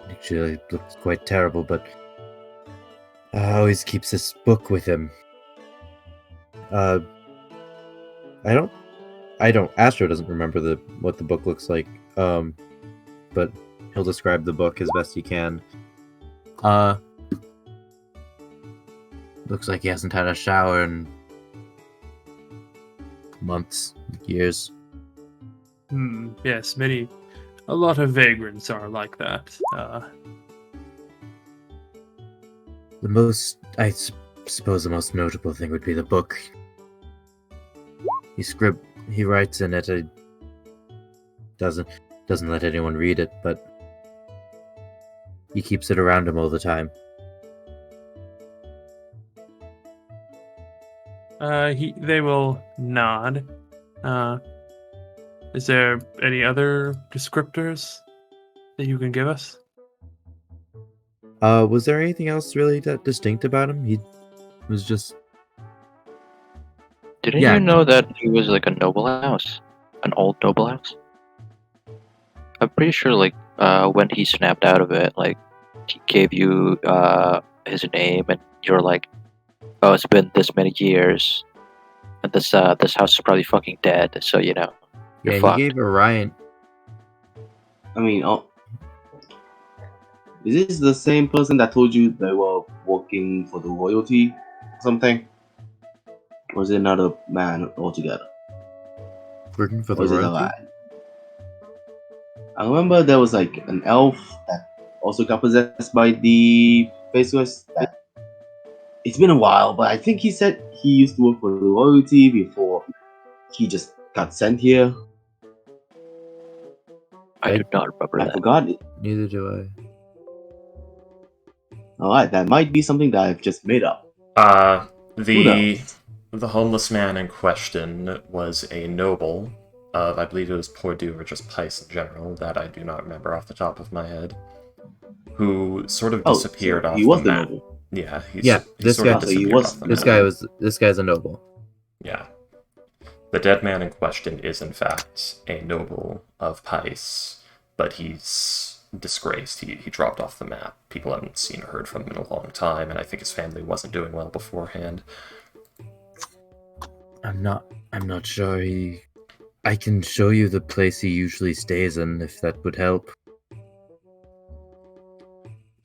Actually looks quite terrible, but always keeps this book with him. I don't. Astro doesn't remember what the book looks like. But he'll describe the book as best he can. Looks like he hasn't had a shower in months, years. Yes, a lot of vagrants are like that. I suppose the most notable thing would be the book. He writes in it. Doesn't let anyone read it, but he keeps it around him all the time. They will nod. Is there any other descriptors that you can give us? Was there anything else really that distinct about him? He was just... Didn't Yeah. you know that he was like a noble house? An old noble house? I'm pretty sure like when he snapped out of it, like he gave you his name and you're like, oh, it's been this many years and this house is probably fucking dead, so you know. You're Yeah, fucked. he gave Orion... I mean, is this the same person that told you they were working for the royalty or something? Or is it another man altogether? Working for Or the is it a royalty? lie? I remember there was like an elf that also got possessed by the faceless. It's been a while, but I think he said he used to work for the royalty before he just got sent here. I do not remember I that. forgot it. Neither do I. Alright, that might be something that I've just made up. Who The knows? the homeless man in question was a noble of, I believe it was Poitou or just Pice in general, that I do not remember off the top of my head, who sort of Oh, disappeared so off he was the the map. noble. Yeah, he This sort of guy. So he disappeared was off the This map. This guy's a noble. Yeah. The dead man in question is, in fact, a noble of Pice, but he's disgraced. He dropped off the map. People haven't seen or heard from him in a long time, and I think his family wasn't doing well beforehand. I'm not sure I can show you the place he usually stays in if that would help.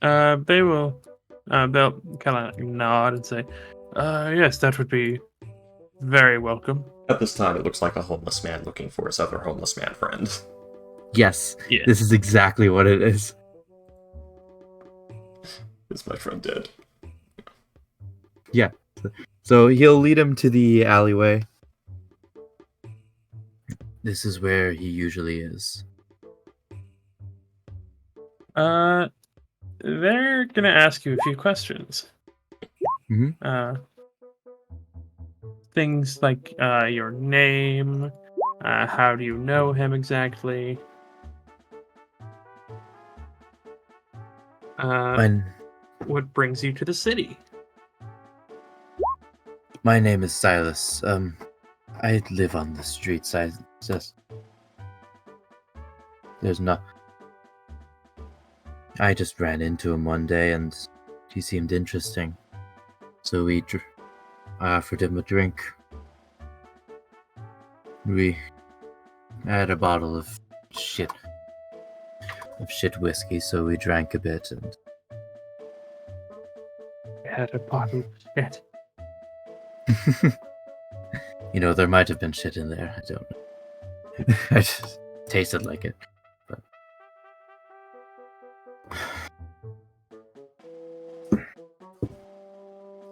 They will. They'll kind of nod and say, "Yes, that would be very welcome." At this time, it looks like a homeless man looking for his other homeless man friend. Yes, Yeah. this is exactly what it is. Is my friend dead? So he'll lead him to the alleyway. This is where he usually is. They're gonna ask you a few questions. Mhm. Things like your name, how do you know him exactly? My What brings you to the city? my name is Silas. I live on the streets. I just ran into him one day and he seemed interesting. So I offered him a drink. I had a bottle of shit whiskey, so we drank a bit and Had a bottle of shit. you know, there might have been shit in there. I don't know. I just tasted like it. But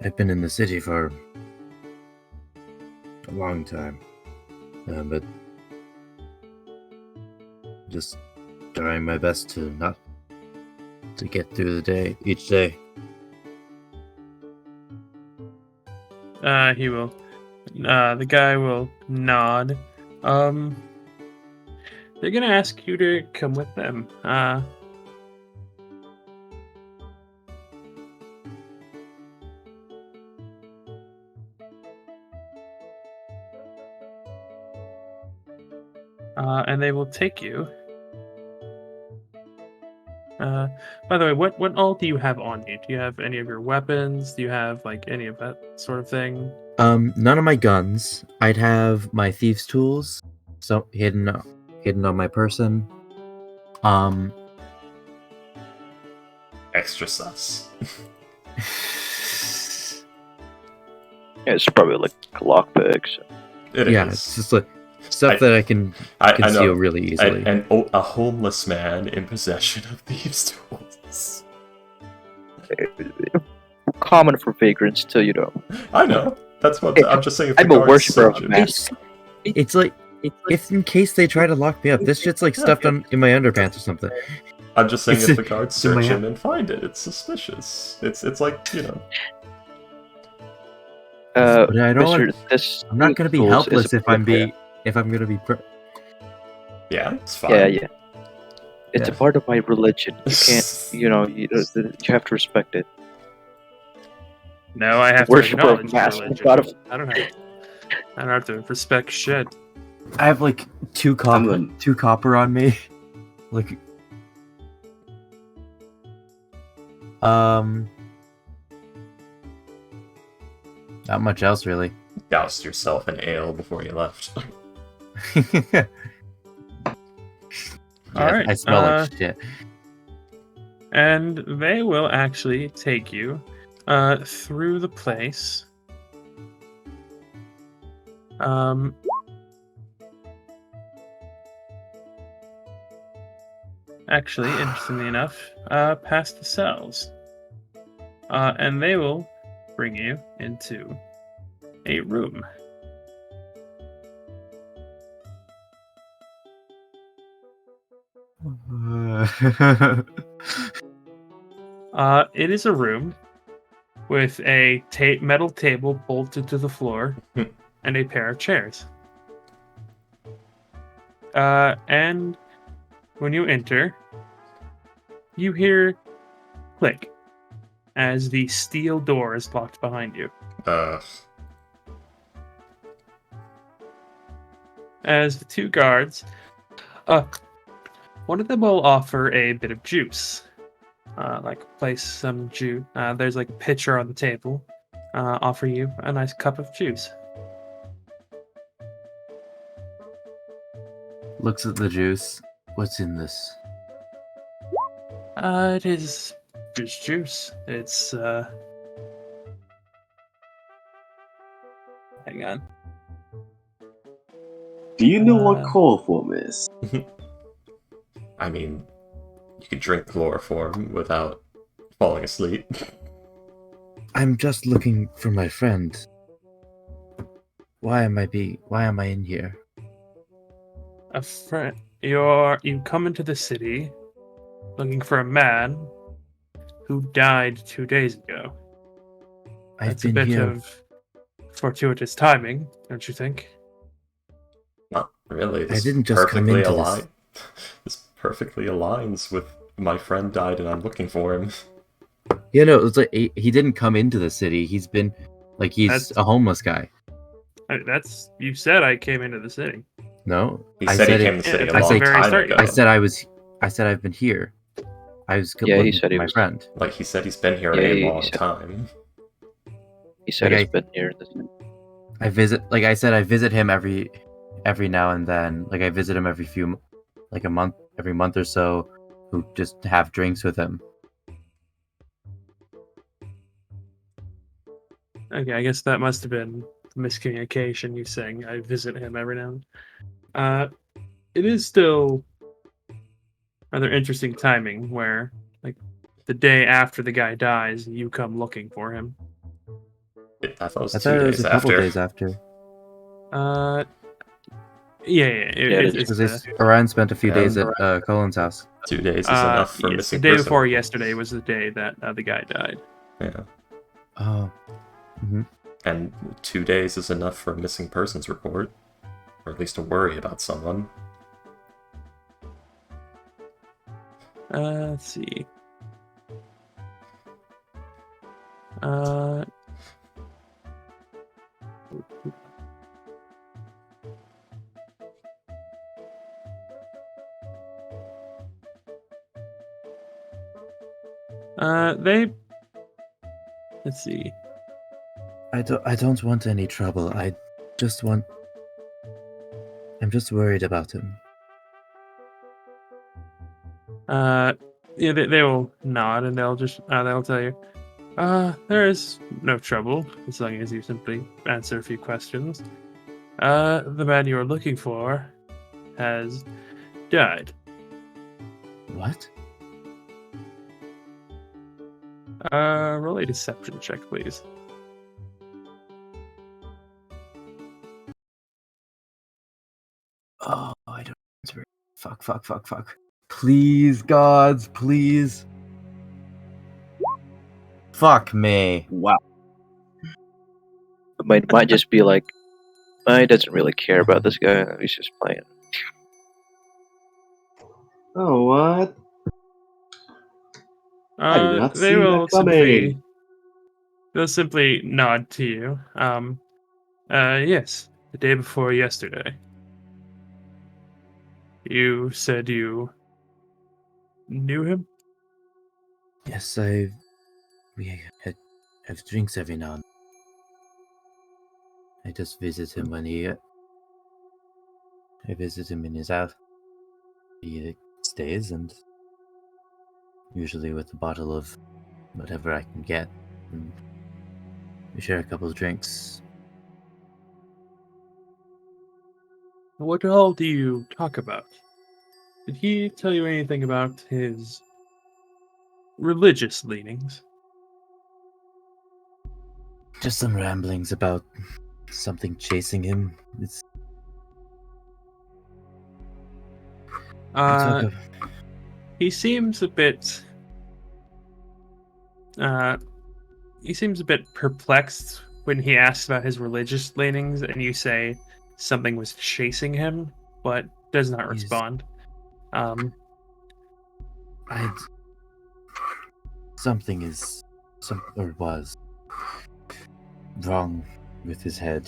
I've been in the city for a long time, but just trying my best to get through each day. He will. The guy will nod. They're gonna ask you to come with them. And they will take you. By the way, what all do you have on you? Do you have any of your weapons? Do you have like any of that sort of thing? None of my guns. I'd have my thieves' tools, so hidden on my person. Extra sus. Yeah, it's probably like lockpicks. It yeah, is. it's just like stuff that I can I conceal know. really easily. A homeless man in possession of thieves' tools. Common for vagrants till you know. I know. That's what I'm just saying. If I'm the a guards worshiper of search a him- mask. It's like if in case they try to lock me up, this shit's like stuffed in my underpants or something. I'm just saying, It's- if the guards it's in my search hand. him and find it, it's suspicious. It's like, you know. But I don't Mister, want- this I'm not gonna be tools is helpless if I'm appropriate. gonna be. Yeah, it's fine. Yeah. It's a Yeah. part of my religion. You can't, you have to respect it. No, I have to Worshipper of acknowledge mass. religion. God of- I don't have to respect shit. I have like two copper on me. Like, not much else really. Doused yourself in ale before you left. Yeah, Alright, I smell like shit. And they will actually take you through the place. Actually, interestingly enough, past the cells. And they will bring you into a room. It is a room with a metal table bolted to the floor and a pair of chairs. And when you enter, you hear click as the steel door is locked behind you. As the two guards, one of them will offer a bit of juice. Place some juice. There's like a pitcher on the table. Offer you a nice cup of juice. Looks at the juice. What's in this? It is just juice. It's hang on. Do you know what chloroform is? I mean, you could drink chloroform without falling asleep. I'm just looking for my friend. Why am I in here? A friend. You come into the city looking for a man who died 2 days ago. That's a bit of fortuitous timing, don't you think? Not really. I didn't just come into this. This perfectly aligns with my friend died and I'm looking for him. Yeah, no, it's like he didn't come into the city. He's been he's a homeless guy. You said I came into the city. No, He said he came to the city a long time ago. I said I've been here. I was he said my friend. Like he said he's been here a long time. He said he's been here. I visit him every now and then. Like I visit him every month or so, who just have drinks with him. Okay, I guess that must have been miscommunication. You saying I visit him every now and then. It is still rather interesting timing where, like, the day after the guy dies, you come looking for him. I thought it was I thought it was a couple days after. It's Orion spent a few days at Colin's house. 2 days is enough for missing the day person. before yesterday was the day that the guy died. Yeah. Oh. Mm-hmm. And 2 days is enough for a missing persons report. Or at least to worry about someone. Let's see. Let's see. I don't want any trouble. I'm just worried about him. They will nod and they'll tell you, there is no trouble as long as you simply answer a few questions. The man you are looking for has died. What? Roll a deception check, please. Oh, I don't answer it. Fuck. Please, gods, please. Fuck me. Wow. It might just be like, he doesn't really care about this guy. He's just playing. Oh, what? I did not see that coming. They'll simply nod to you. Yes, the day before yesterday. You said you knew him? Yes, we have drinks every now and then. I just visit him when I visit him in his house. He stays, and usually with a bottle of whatever I can get. And we share a couple of drinks. What all do you talk about? Did he tell you anything about his religious leanings? Just some ramblings about something chasing him. It's He seems a bit. He seems a bit perplexed when he asks about his religious leanings, and you say something was chasing him, but does not He's- respond. Something was wrong with his head.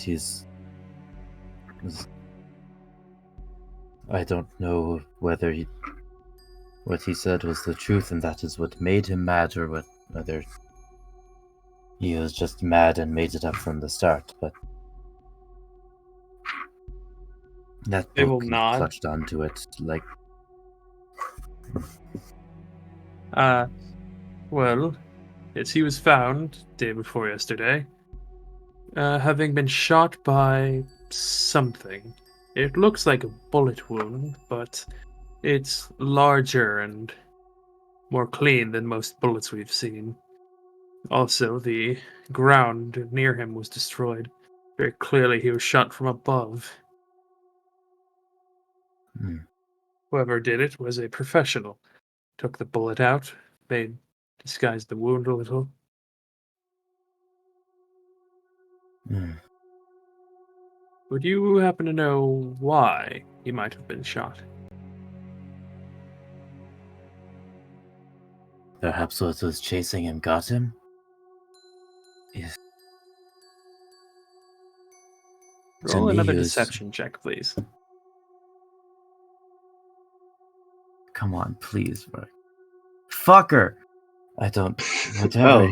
I don't know whether what he said was the truth, and that is what made him mad, or whether he was just mad and made it up from the start. But that They will book nod. clutched onto it like. Well, yes, he was found day before yesterday, having been shot by something. It looks like a bullet wound, but it's larger and more clean than most bullets we've seen. Also, the ground near him was destroyed. Very clearly, he was shot from above. Hmm. Whoever did it was a professional. Took the bullet out, disguised the wound a little. Hmm. Would you happen to know why he might have been shot? Perhaps what was chasing him got him? Yes. To Roll me, another he was- deception check, please. Come on, please, bro. Fucker! I don't. Whatever.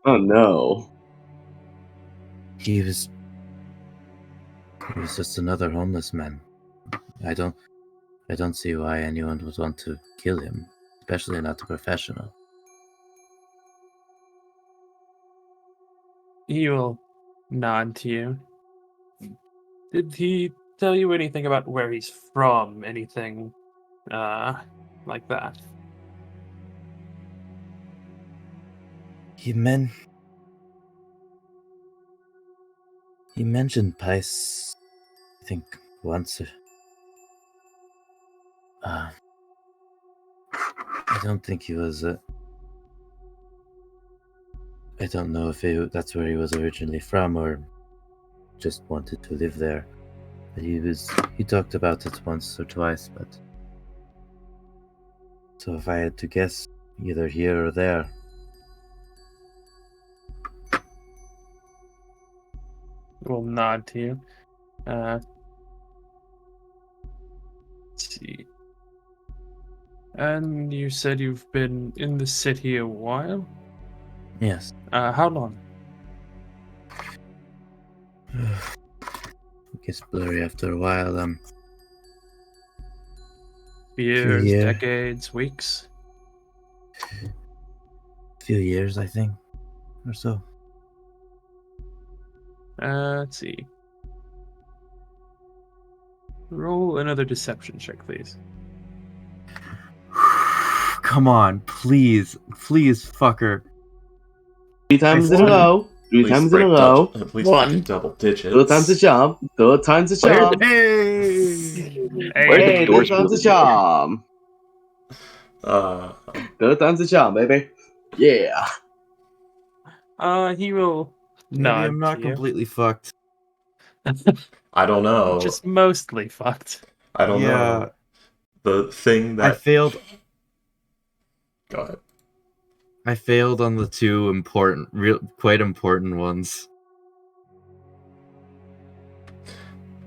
Oh no. He was just another homeless man. I don't see why anyone would want to kill him, especially not a professional. He will nod to you. Did he tell you anything about where he's from? Anything, like that? He mentioned Pice, I think, once. I don't think he was. I don't know if that's where he was originally from or just wanted to live there. But he talked about it once or twice, but. So if I had to guess, either here or there. Will nod to you. Let's see. And you said you've been in the city a while? Yes. How long? It gets blurry after a while. Years, year. decades, weeks? Few years, I think, or so. Let's see. Roll another deception check, please. Come on, please, fucker. 3 times in a One. row. 3 times in a row. At least One. double digits. 3rd time's a charm. 3rd time's a Where's charm. Where's the Hey, doors 3rd time's a moving? charm. Uh, 3rd time's a charm, baby. Yeah. He will Maybe nod I'm not to you. completely fucked. I don't know. Just mostly fucked. I don't know. The thing that I failed. Go ahead. I failed on the two quite important ones.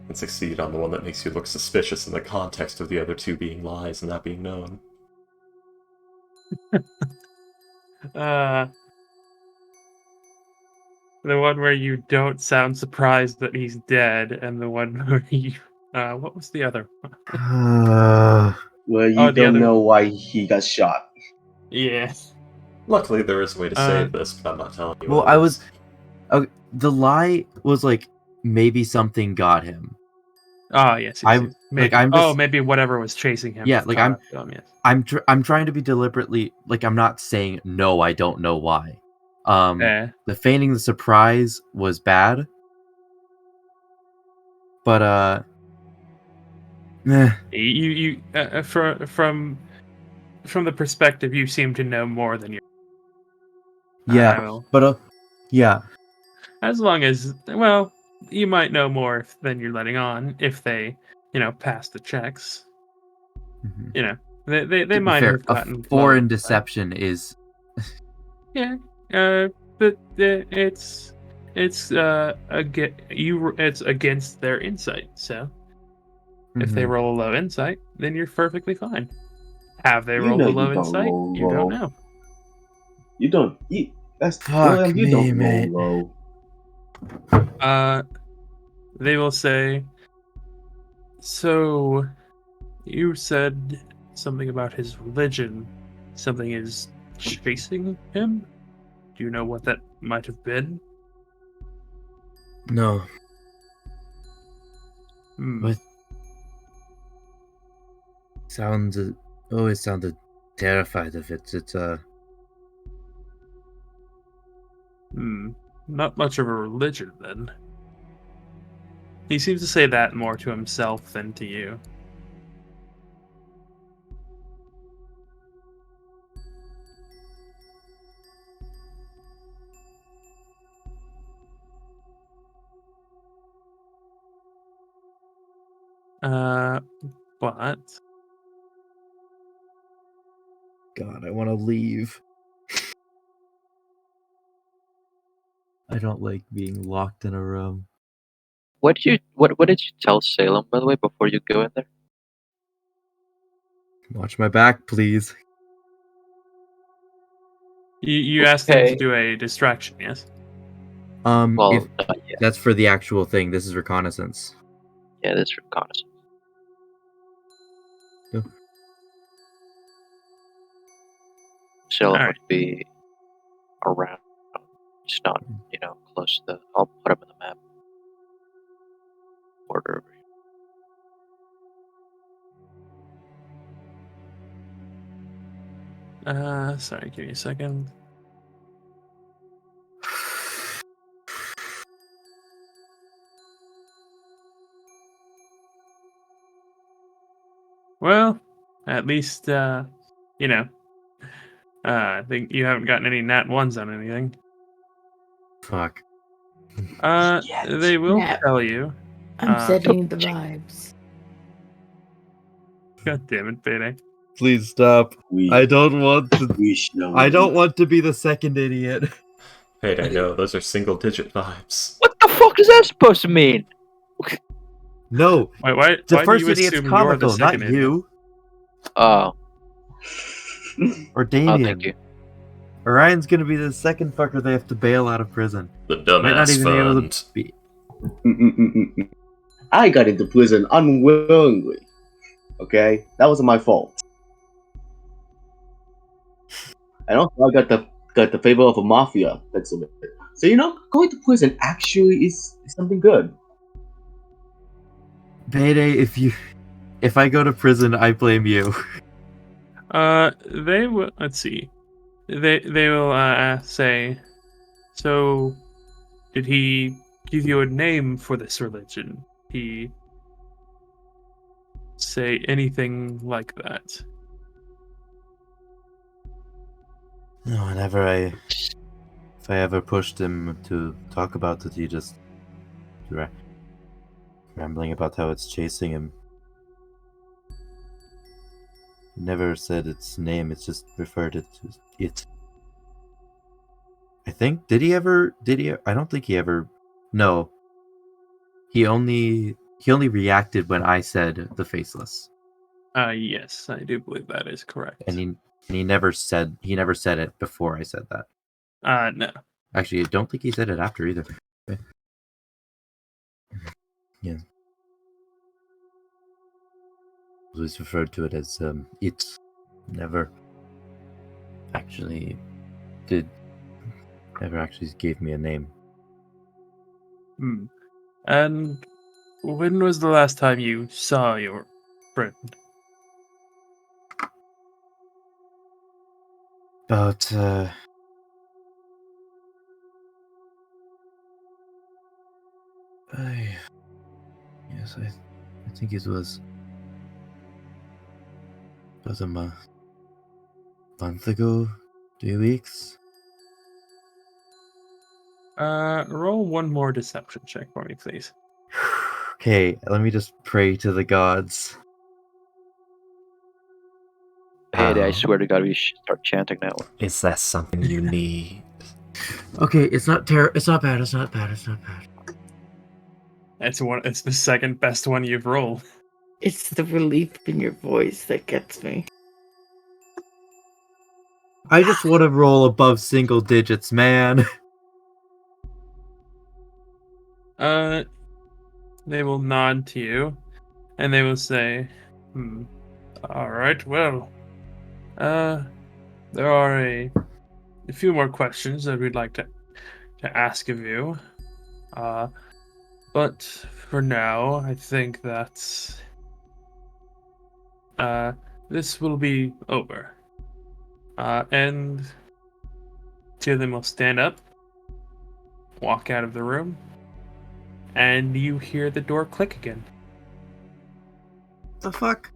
And succeed on the one that makes you look suspicious in the context of the other two being lies and that being known. The one where you don't sound surprised that he's dead, and the one where you. What was the other one? Where you Oh, the don't other- know why he got shot. Yeah. Luckily, there is a way to save this, but I'm not telling you. Well, what I it was. is. Okay, the lie was like maybe something got him. Oh, yes. I'm- Maybe, I'm just- maybe whatever was chasing him. Yeah, like, caught I'm- up to him, yes. I'm trying to be deliberately like I'm not saying no. I don't know why. The feigning the surprise was bad, but from the perspective, you seem to know more than you. yeah, Well, but yeah, as long as, well, you might know more than you're letting on if they, pass the checks. mhm. They To be might fair, have a gotten foreign close, but- deception is Yeah, but it's it's against their insight. So if they Mhm. roll a low insight, then you're perfectly fine. Have they You rolled know a you low don't insight? roll You don't low. know. You don't. That's Fuck William. You me, don't mate. roll low. They will say. So, you said something about his religion. Something is chasing him. Do you know what that might have been? No. Hmm. What always sounded terrified of it. It's Not much of a religion then. He seems to say that more to himself than to you. But God, I want to leave. I don't like being locked in a room. What did you tell Salem, by the way, before you go in there? Watch my back, please. you asked him to Okay. do a distraction, yes? Well, If not yet. that's for the actual thing, this is reconnaissance. Yeah, that's reconnaissance. Yeah. Salem Alright. would be around. Just not, close to the. I'll put him in the map. Order over here. Sorry, give me a second. Well, at least, I think you haven't gotten any nat ones on anything. Fuck. They will Nat. tell you. I'm setting the vibes. God damn it, Payday. Please stop. We I don't want to. we shall. I don't want to be the second idiot. Hey, I know those are single-digit vibes. What the fuck is that supposed to mean? No, Why the do first you idiot's assume you're the comical, not second idiot? you Oh, or oh, Damien. thank you. Orion's gonna be the second fucker they have to bail out of prison. The Might not dumbass even be able fund. to be. I got into prison unwillingly. Okay, that wasn't my fault. And also, I got the favor of a mafia that's of it. So going to prison actually is something good. Payday, if I go to prison, I blame you. They will. Let's see. They will say. So, did he give you a name for this religion? He say anything like that? No, if I ever pushed him to talk about it, he just rambling about how it's chasing him. He never said its name. It's just referred it to it. I think. Did he ever? I don't think he ever. No. He only reacted when I said the faceless, Yes, I do believe that is correct. and he never said it before I said that. No. Actually, I don't think he said it after either. Yeah. Always referred to it as it. Never actually gave me a name. And when was the last time you saw your friend? About Yes, I think it was a month ago, 2 weeks. Roll one more deception check for me, please. Okay, let me just pray to the gods. Hey, I swear to God, we should start chanting now. Is that something you need? Okay, it's not bad. It's not bad. It's the second best one you've rolled. It's the relief in your voice that gets me. I just want to roll above single digits, man. They will nod to you, and they will say, all right, well, there are a few more questions that we'd like to ask of you. But for now, I think that this will be over. And two of them will stand up, walk out of the room, and you hear the door click again. The fuck?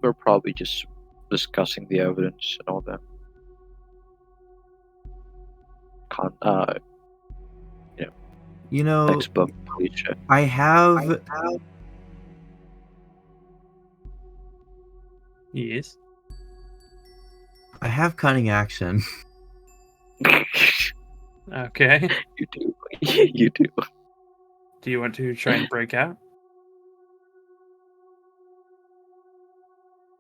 We're probably just discussing the evidence and all that. You know, Textbook cliche. I have Yes. cunning action. Okay. You do. You do. Do you want to try and break out?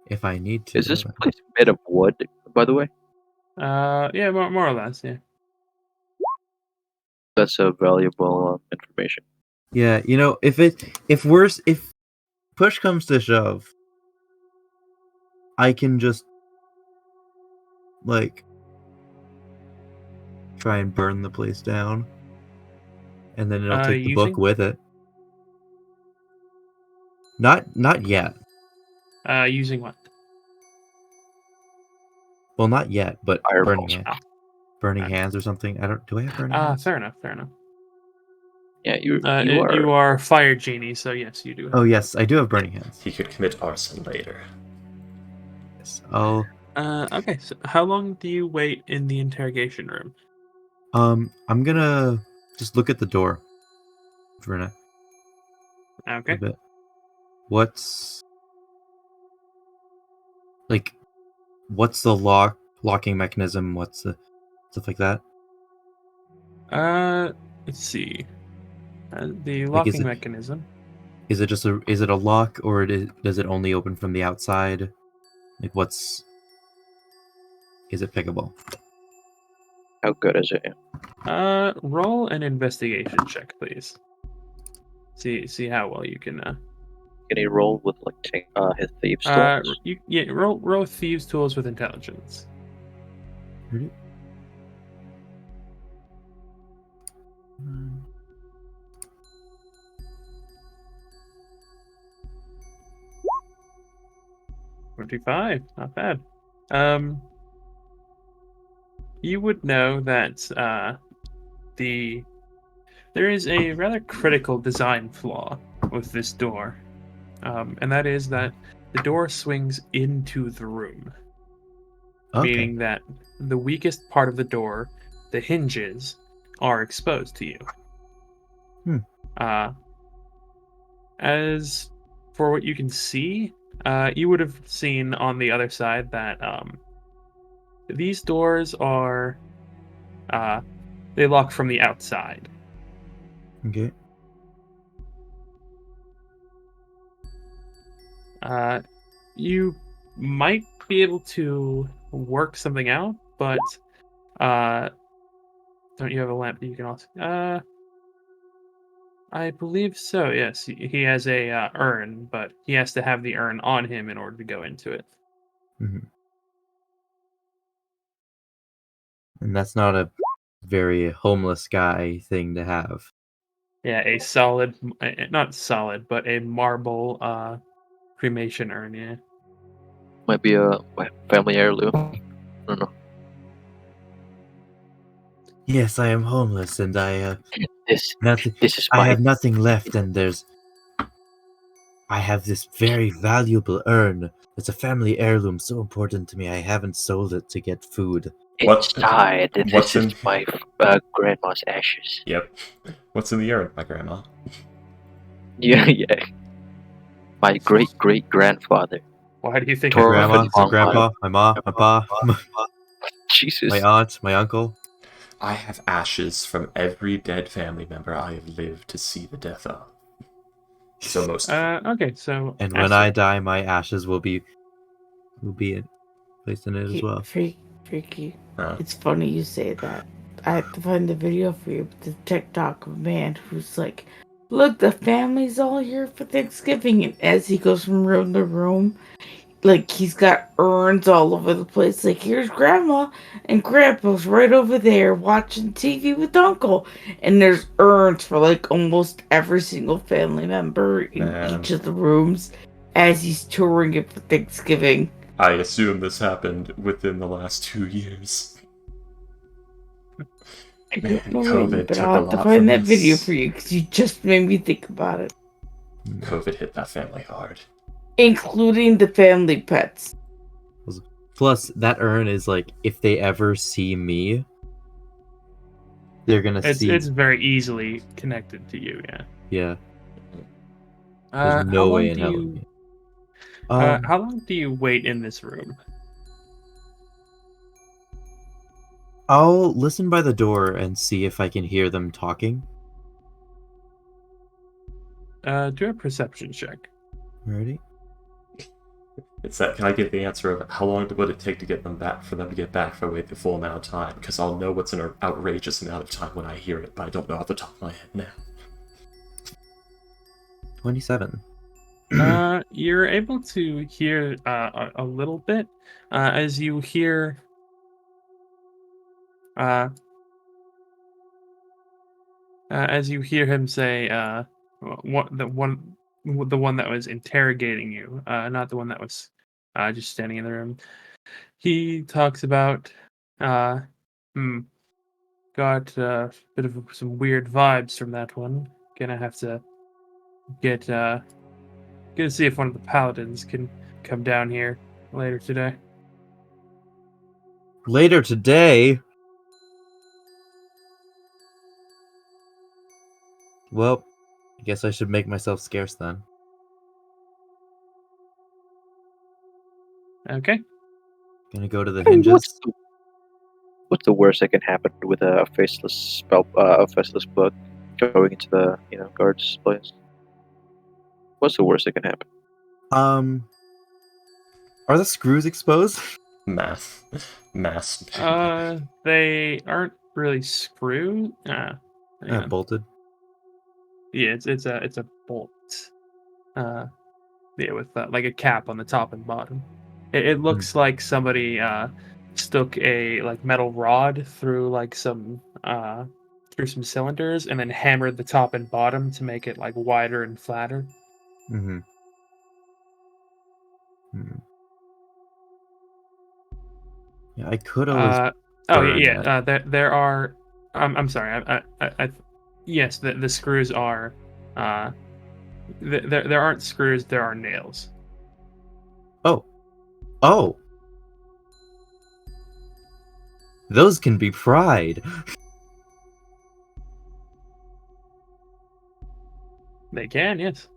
If I need to. Is this place made of wood, by the way? Yeah, more or less, yeah. That's a valuable information. Yeah, you know, if push comes to shove, I can just like try and burn the place down, and then it'll take the book using- with it. Not yet. Using what? Well, not yet, but Fireballs. burning hands or something. Do I have burning hands? Fair enough. Yeah, you You are fire genie, so yes, you do. Oh yes, I do have burning hands. He could commit arson later. Yes. Oh, Okay, so how long do you wait in the interrogation room? I'm gonna just look at the door for a Okay. bit. What's the locking mechanism? What's the stuff like that? Let's see. The Like, locking mechanism. Is it a lock, or does it only open from the outside? Like, is it pickable? How good is it? Roll an investigation check, please. See how well you can. Can he roll with his thieves tools? Roll thieves tools with intelligence. Ready? 25, not bad. You would know that there is a rather critical design flaw with this door, and that is that the door swings into the room, meaning that the weakest part of the door, the hinges, are exposed to you. As for what you can see, you would have seen on the other side that these doors are they lock from the outside. Okay. You might be able to work something out, but don't you have a lamp that you can also? I believe so. Yes, he has a urn, but he has to have the urn on him in order to go into it. Mm-hmm. And that's not a very homeless guy thing to have. Yeah, a solid, not solid, but a marble cremation urn. Yeah. Might be a family heirloom. I don't know. Yes, I am homeless, and I have This nothing. this is I my have nothing left, and I have this very valuable urn. It's a family heirloom, so important to me. I haven't sold it to get food. inside. What's This in? is my grandma's ashes. Yep. What's in the urn, my grandma? Yeah, yeah. My great grandfather. Why do you think My I Torvald left grandma, it my so grandpa, my mom, my pa, Jesus. my aunt, my uncle. I have ashes from every dead family member I have lived to see the death of. So most. Okay, so And when I die, my ashes will be placed in it as well. Freaky. Uh, It's funny you say that. I have to find the video for you. The TikTok of a man who's like, "Look, the family's all here for Thanksgiving," and as he goes from room to room, like he's got urns all over the place. Like, here's grandma and grandpa's right over there watching TV with uncle, and there's urns for like almost every single family member in Man. each of the rooms as he's touring it for Thanksgiving. I assume this happened within the last 2 years. I Man, don't know COVID when, but took I'll a have to lot find from that video us. for you because you just made me think about it, COVID hit that family hard. including the family pets. Plus, that urn is like, if they ever see me, they're gonna see. it's very easily connected to you. Yeah. Yeah, How there's no way long in do hell. you? Um, How long do you wait in this room? I'll listen by the door and see if I can hear them talking. Do a perception check. Ready? It's that. Can I give the answer of how long would it take to get them back for them to get back if I wait the full amount of time? Because I'll know what's an outrageous amount of time when I hear it, but I don't know off the top of my head now. 27. You're able to hear a little bit as you hear him say the one that was interrogating you, not the one that was just standing in the room. He talks about got a bit of some weird vibes from that one. Gonna have to get gonna see if one of the paladins can come down here later today. Later today. Well, I guess I should make myself scarce then. Okay. Gonna go to the Hey, hinges. what's the worst that can happen with a faceless spell, a faceless book going into the guard's place? What's the worst that can happen? Are the screws exposed? Math. They aren't really screwed. Hang on. Bolted. Yeah, it's a bolt. Yeah, with like a cap on the top and bottom. It looks like somebody stuck a like metal rod through like some cylinders and then hammered the top and bottom to make it like wider and flatter. Mm-hmm. Yeah, I could always. Oh burn yeah. There are. I'm sorry. Yes, the screws are. There aren't screws. There are nails. Oh! Those can be pried! They can, yes.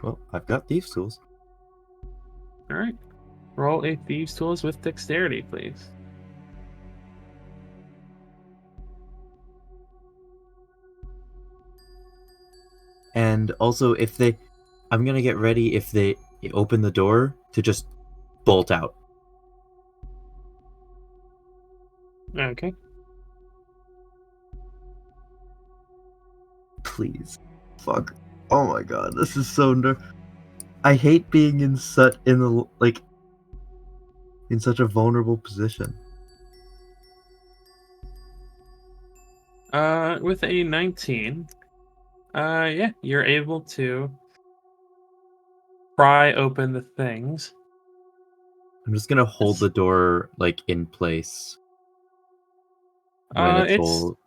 Well, I've got thieves' tools. All right. Roll a thieves' tools with dexterity, please. And also, I'm gonna get ready if they open the door to just bolt out. Okay. Please. Fuck. Oh my god, this is so I hate being in such a vulnerable position. With a 19, yeah, you're able to pry open the things. I'm just gonna hold the door like in place when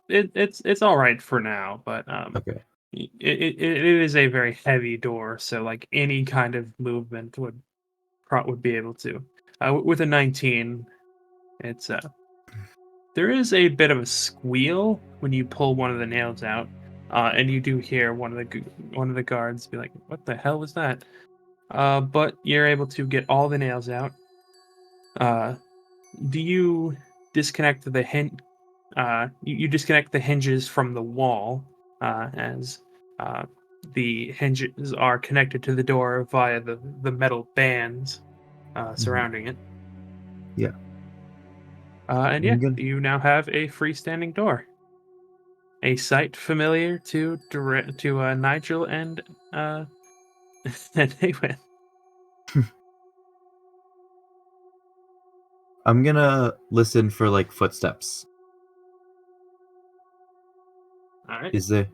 It's all right for now, but okay. it is a very heavy door, so like any kind of movement would be able to. With a 19, it's there is a bit of a squeal when you pull one of the nails out, and you do hear one of the guards be like, "What the hell was that?" But you're able to get all the nails out. Do you disconnect the you disconnect the hinges from the wall, as the hinges are connected to the door via the metal bands surrounding it. Yeah. And I'm gonna- you now have a freestanding door. A sight familiar to Nigel and and Awen. I'm gonna listen for like footsteps. All right. Is there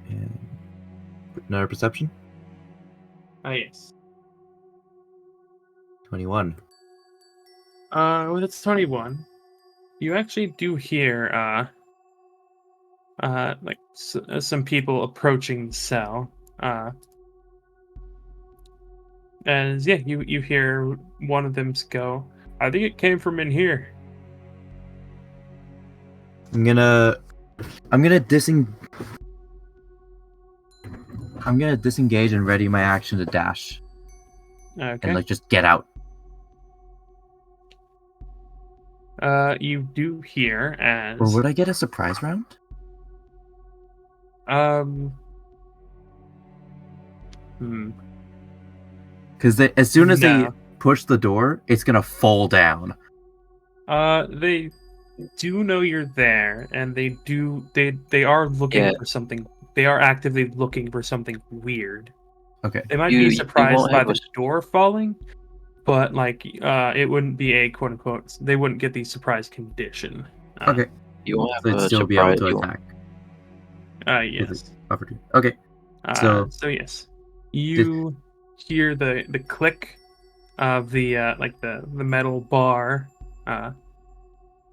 and another perception? Yes. 21. With its 21, you actually do hear like some people approaching the cell. As you hear one of them go, "I think it came from in here." I'm gonna disengage and ready my action to dash Okay. and like just get out. You do hear as Or would I get a surprise round? Because as soon as they No. push the door, it's gonna fall down. They do know you're there, and they are looking for something. They are actively looking for something weird. Okay. They might You be surprised won't by have the a- door falling, but like it wouldn't be a quote unquote. They wouldn't get the surprise condition. Okay. You won't have So it'd a still be able surprise. to You won't- attack. Yes. Opportunity. Okay. So So- yes, you hear the click of the like the metal bar.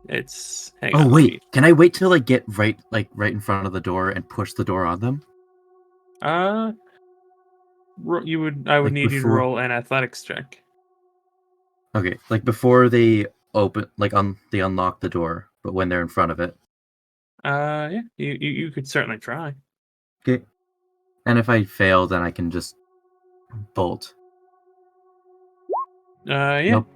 It's hang Oh on, let wait, me- can I wait till I get right in front of the door and push the door on them? I would Like need you to before- roll an athletics check. Okay, like before they open, they unlock the door, but when they're in front of it. Yeah, you could certainly try. Okay. And if I fail, then I can just bolt. Yeah. Nope.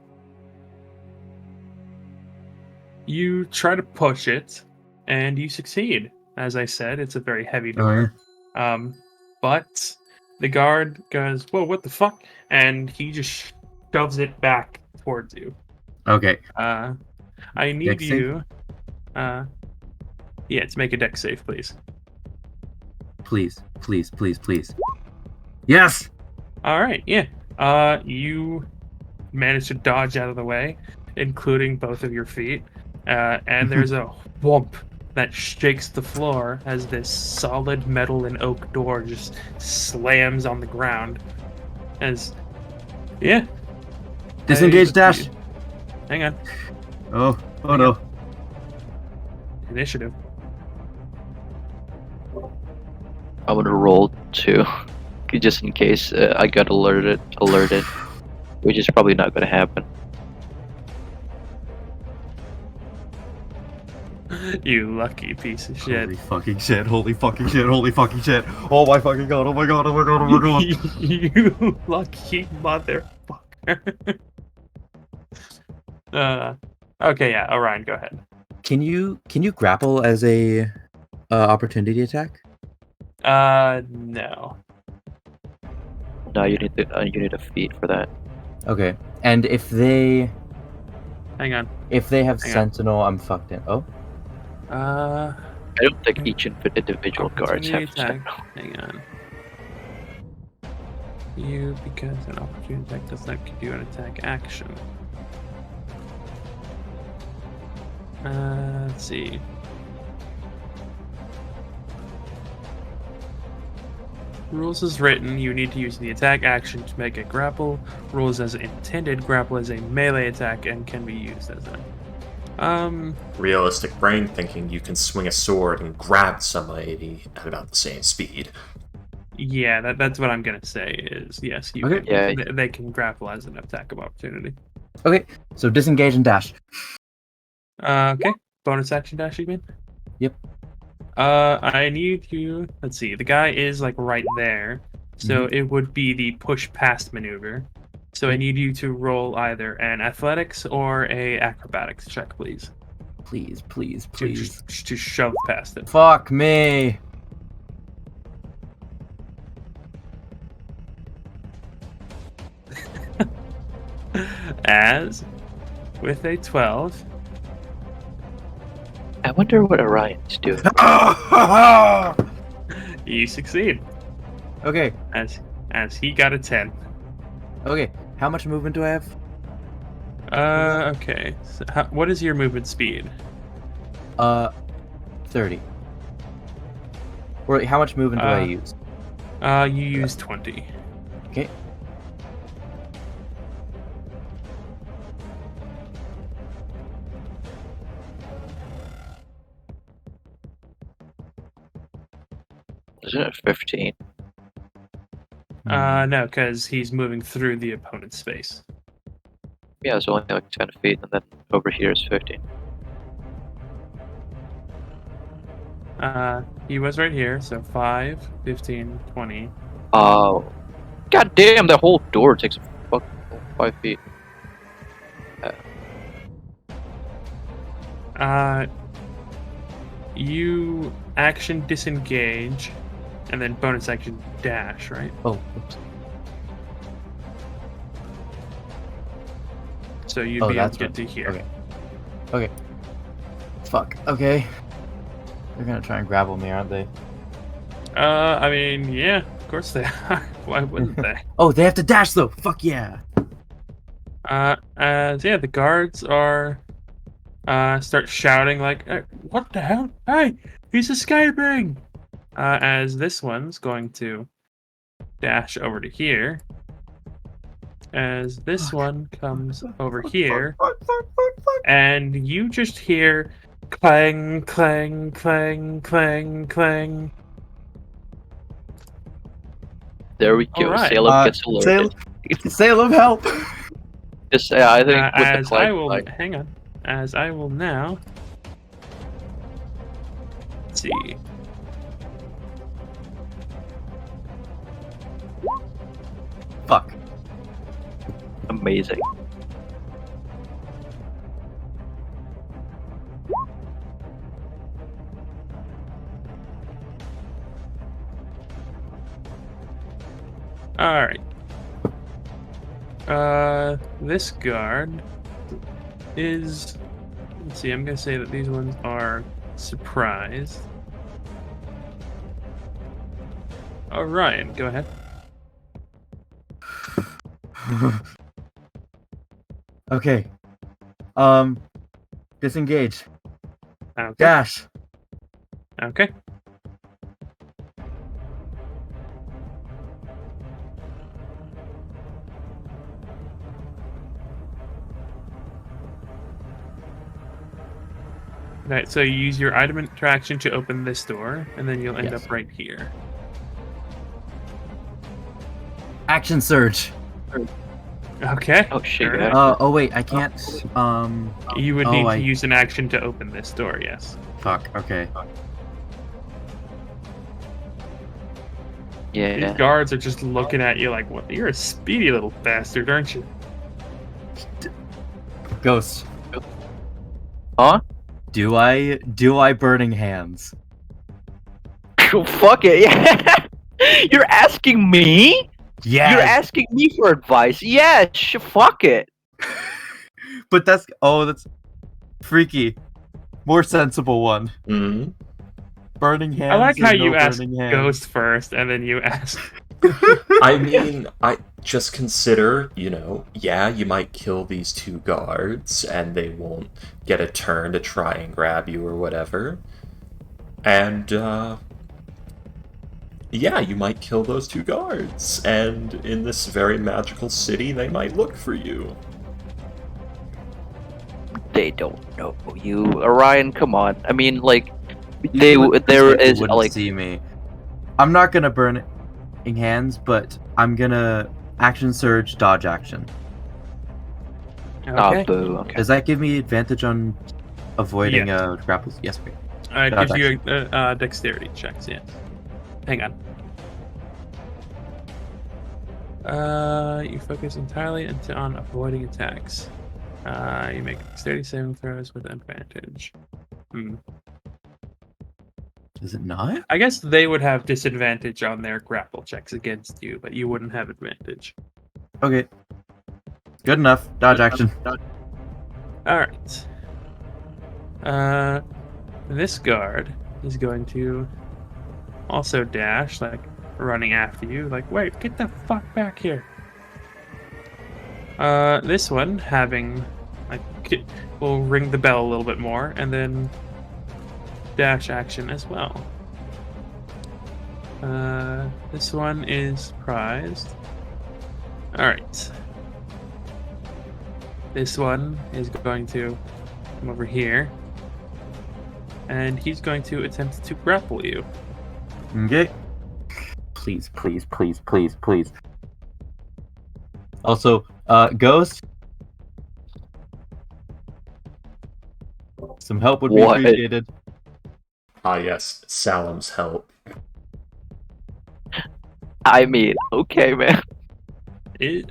You try to push it, and you succeed. As I said, it's a very heavy door. But the guard goes, "Whoa, what the fuck?" And he just shoves it back towards you. Okay. I need Dex save? you. Yeah, to make a dex save, please. Please, please, please, please. Yes. All right, yeah. You manage to dodge out of the way, including both of your feet. And there's a whomp that shakes the floor as this solid metal and oak door just slams on the ground. Disengage dash. Hang on. Oh no. Initiative. I'm gonna roll too, just in case I got alerted, which is probably not gonna happen. You lucky piece of shit. Holy fucking shit, holy fucking shit, holy fucking shit. Oh my fucking god, oh my god, oh my god, oh my god. You lucky motherfucker. Okay, yeah, Orion, go ahead. Can you grapple as a opportunity attack? No. No, you need a feat for that. Okay. And if they Hang on. have Hang on. Sentinel, I'm fucked in. Oh. I don't think each individual guards have Opportunity attack. sentinel. Hang on. You, because an opportunity attack does not give you an attack action. Let's see. Rules as written, you need to use the attack action to make a grapple. Rules as intended, grapple is a melee attack and can be used as a... Realistic brain thinking, you can swing a sword and grab somebody at about the same speed. Yeah, that's what I'm gonna say is, yes, you Okay. can, Yeah. they can grapple as an attack of opportunity. Okay, so disengage and dash. Okay, bonus action dash, you mean? Yep. I need you. Let's see. The guy is like right there, so it would be the push past maneuver. So I Okay. need you to roll either an athletics or a acrobatics check, please, Please, please, to please. to shove past it. Fuck me. As with a 12, I wonder what Orion's doing. you succeed. Okay, As he got a 10. okay. How much movement do I have? Okay. So what is your movement speed? 30. Or how much movement do I Uh, use? You use 20. Okay. Isn't it 15? No, because he's moving through the opponent's space. Yeah, it's only like 10 feet, and then over here is 15. He was right here, so 5, 15, 20. Oh. God damn, that whole door takes a fucking 5 feet. You action disengage, and then bonus action dash, right? Oh, oops. So you'd Oh, be able that's to get what- to here. Okay. Okay. Fuck. Okay. They're gonna try and grapple me, aren't they? I mean, yeah, of course they are. Why wouldn't they? Oh, they have to dash though. Fuck yeah. As yeah, the guards are start shouting like, "What the hell? Hey, he's escaping!" As this one's going to dash over to here. As this one comes over here, and you just hear clang, clang, clang, clang, clang. There we go. Alright. Salem gets alerted. Salem, help! Just, I think with the As I clang, will like, hang on. As I will now. Let's see. Fuck. amazing. Alright. This guard is... Let's see, I'm gonna say that these ones are surprised. Ryan, go ahead. Okay. Disengage. Okay. Dash. Okay. Right, so you use your item interaction to open this door, and then you'll end Yes. up right here. Action surge. Okay. Oh shit! Alright. Yeah. Oh wait, I can't. You would Oh, need I- to use an action to open this door, yes. Fuck. Okay. Yeah. These guards are just looking at you like, "What? You're a speedy little bastard, aren't you?" Ghost. Huh? Do I burning hands? Fuck it. Yeah. You're asking me? Yeah. You're asking me for advice? Yeah. Fuck it. But that's freaky. More sensible one. Mhm. Burning hands. I like how or you no ask burning hands? Ghost first, and then you ask. I mean, I just consider, yeah, you might kill these two guards, and they won't get a turn to try and grab you or whatever. And, Yeah, you might kill those 2 guards, and in this very magical city, they might look for you. They don't know you, Orion. Come on. I mean, like, You would there think they is wouldn't like, see me. I'm not gonna burn in hands, but I'm gonna action surge, dodge action. Okay. boo. Okay. Does that give me advantage on avoiding Yes. grapples? Yes, great. It Dodge gives you a dexterity checks, yeah. Hang on. You focus entirely on avoiding attacks. You make dexterity saving throws with advantage. Is it not? I guess they would have disadvantage on their grapple checks against you, but you wouldn't have advantage. Okay. Good enough. Dodge action. Alright. This guard is going to also dash, like, running after you. Like, wait, get the fuck back here. This one, having, like, will ring the bell a little bit more, and then dash action as well. This one is prized. Alright. This one is going to come over here. And he's going to attempt to grapple you. Okay. Please, please, please, please, please. Also, Ghost. Some help would be What? appreciated. Ah, yes, Salem's help. I mean, okay, man.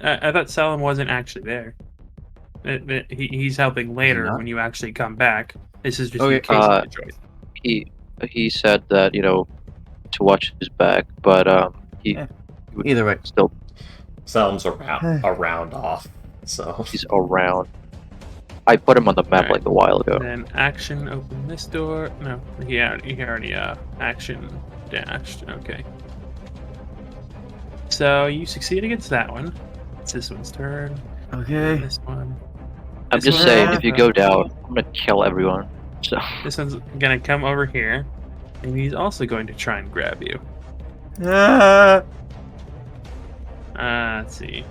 I thought Salim wasn't actually there. He's helping later not? when you actually come back. This is just Okay, in case of the choice. He said that, you know, to watch his back, but he Yeah. would Either way. still Salem's around off, so... he's around. I put him on the map Alright. like a while ago. And then action open this door. No, he already action dashed. Okay. So you succeed against that one. It's this one's turn. Okay. This one. I'm This just one- saying, if you go down, I'm gonna kill everyone. So This one's gonna come over here, and he's also going to try and grab you. Ah! Let's see.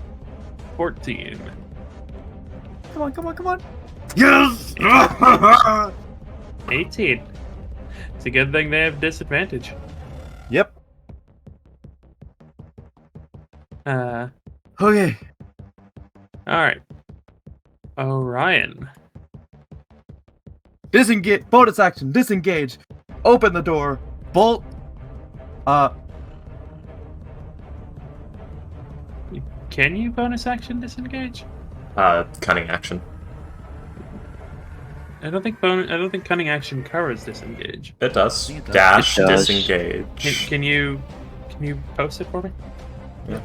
14. Come on, come on, come on. Yes! 18. It's a good thing they have disadvantage. Yep. Okay. Alright. Orion. Disengage. Bonus action. Disengage. Open the door. Bolt. Can you bonus action disengage? Cunning action. I don't think cunning action covers disengage. It does. think it does. Dash, It does. disengage. Can you post it for me? Yeah.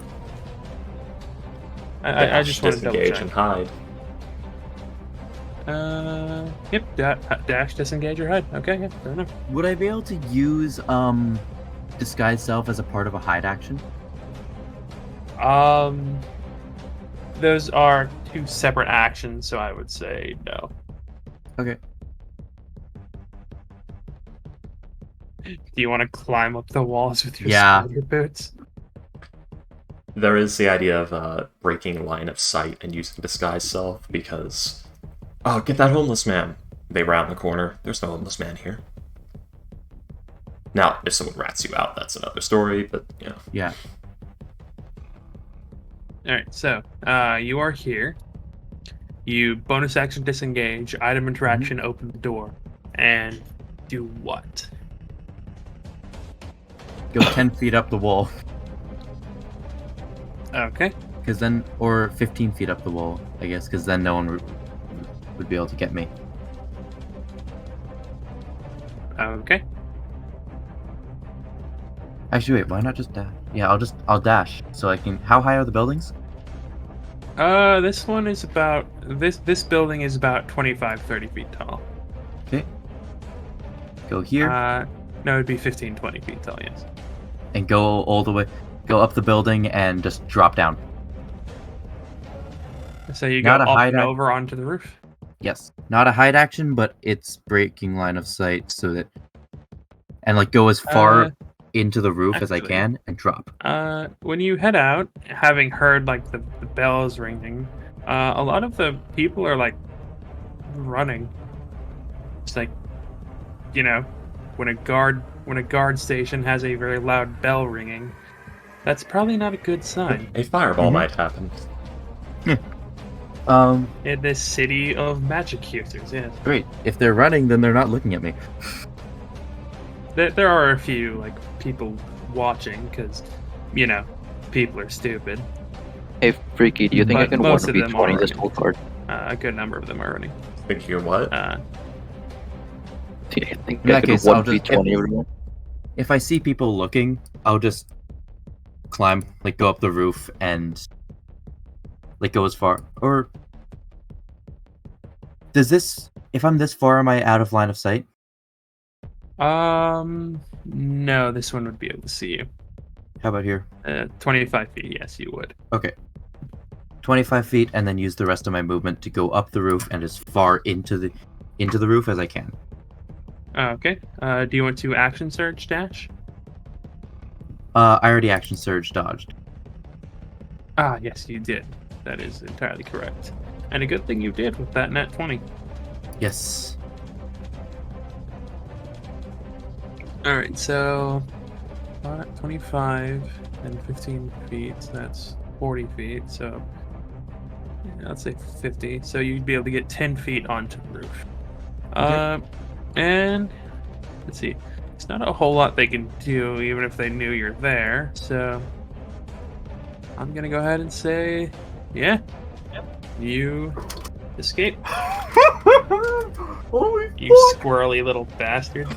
I Dash, just want to double disengage, check. and hide. Yep. Dash, disengage, or hide. Okay, yeah, fair enough. Would I be able to use disguise self as a part of a hide action? Those are two separate actions, so I would say no. Okay. Do you want to climb up the walls with your Yeah. spider boots? There is the idea of breaking line of sight and using disguise self because, oh, get that homeless man. They round the corner. There's no homeless man here. Now, if someone rats you out, that's another story. But you know, Yeah. All right, so you are here. You bonus action disengage, item interaction, open the door, and do what? Go 10 feet up the wall. Okay. Because then, or 15 feet up the wall, I guess, because then no one would be able to get me. Okay. Actually, wait, why not just dash? Yeah, I'll dash. So I can, how high are the buildings? This one is about this building is about 25-30 feet tall. Okay. Go here, No, it'd be 15-20 feet tall, yes. and go all the way, go up the building and just drop down. So you go Not a up hide and act- over onto the roof. Yes. Not a hide action, but it's breaking line of sight so that, and like go as far into the roof as I Actually- can and drop. When you head out, having heard like the bells ringing, a lot of the people are like running. It's like, you know, when a guard station has a very loud bell ringing, that's probably not a good sign. A fireball Mhm. might happen. In this city of magic users, yes. Great. If they're running, then they're not looking at me. There are a few like people watching because, you know, people are stupid. Hey, Freaky, do you think I But can most of them 1v20 are this running. whole card? A good number of them are running. Thinking of what? Do you think In I that could case, I'll just- 1v20 everyone? If I see people looking, I'll just climb, like go up the roof and like go as far. Or does this? If I'm this far, am I out of line of sight? No, this one would be able to see you. How about here? 25 feet, yes, you would. Okay. 25 feet, and then use the rest of my movement to go up the roof and as far into the roof as I can. Okay. Do you want to action surge dash? I already action surge dodged. Ah, yes, you did. That is entirely correct. And a good thing you did with that nat 20. Yes. All right, so 25 and 15 feet. That's 40 feet. So yeah, let's say 50. So you'd be able to get 10 feet onto the roof. And let's see. It's not a whole lot they can do, even if they knew you're there. So I'm gonna go ahead and say, yeah, you escape. Holy You squirrely little bastard.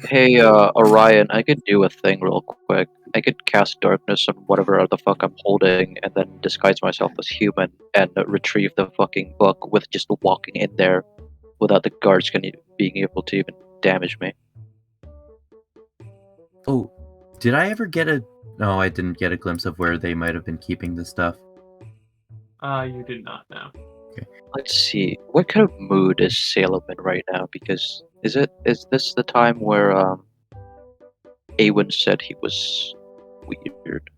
Hey, Orion, I could do a thing real quick. I could cast darkness on whatever the fuck I'm holding, and then disguise myself as human and retrieve the fucking book with just walking in there without the guards being able to even damage me. Oh, did I ever get a? No, I didn't get a glimpse of where they might have been keeping the stuff. You did not know. Let's see. What kind of mood is Salem in right now? Because is this the time where Awen said he was weird?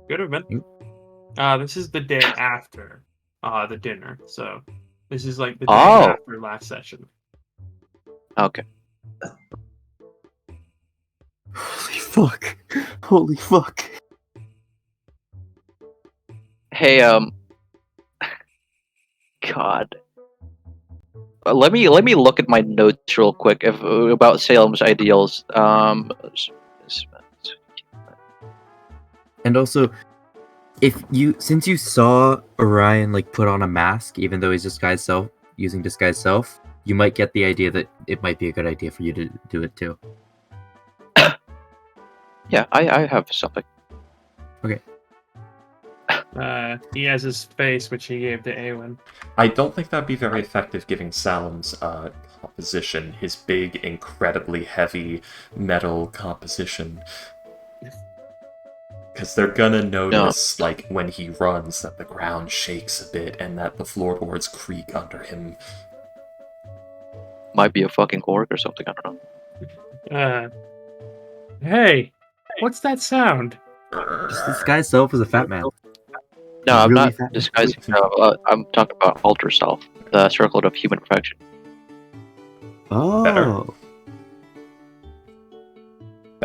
Could have been. This is the day after the dinner, so this is like the day Oh. after last session. Okay. Holy fuck! Holy fuck! Hey, God. Let me look at my notes real quick about Salem's ideals. And also, since you saw Orion like put on a mask, even though he's using disguise self, you might get the idea that it might be a good idea for you to do it too. Yeah, I have something. He has his face, which he gave to Awen. I don't think that'd be very effective giving Salem's composition, his big, incredibly heavy metal composition. Because they're gonna notice, like, when he runs, that the ground shakes a bit and that the floorboards creak under him. Might be a fucking orc or something. I don't know. Hey, what's that sound? Just disguise self as a fat man. No, I'm Really not fat. disguising. I'm talking about alter self, the circlet of human perfection. Oh. Better.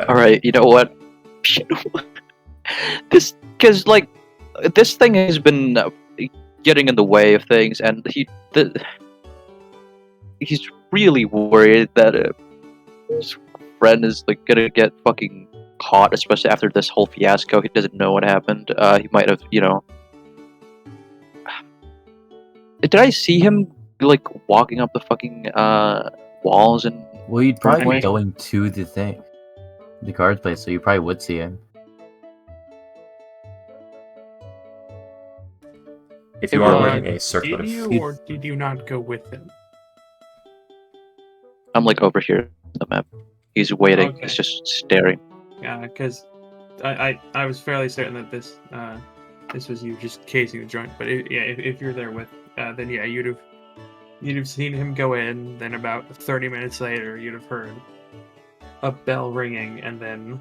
All right, you know what? This thing has been getting in the way of things, and he's really worried that his friend is like gonna get fucking caught, especially after this whole fiasco. He doesn't know what happened. He might have, Did I see him like walking up the fucking walls and? Well, you'd probably Right. be going to the guard place, so you probably would see him. If you are Uh, wearing a circlet Did of... you or did you not go with him? I'm like over here on the map. He's waiting. Okay. He's just staring. Yeah, because I was fairly certain that this was you just casing the joint. But if you're there with, then yeah, you'd have You'd have seen him go in, then about 30 minutes later, you'd have heard a bell ringing, and then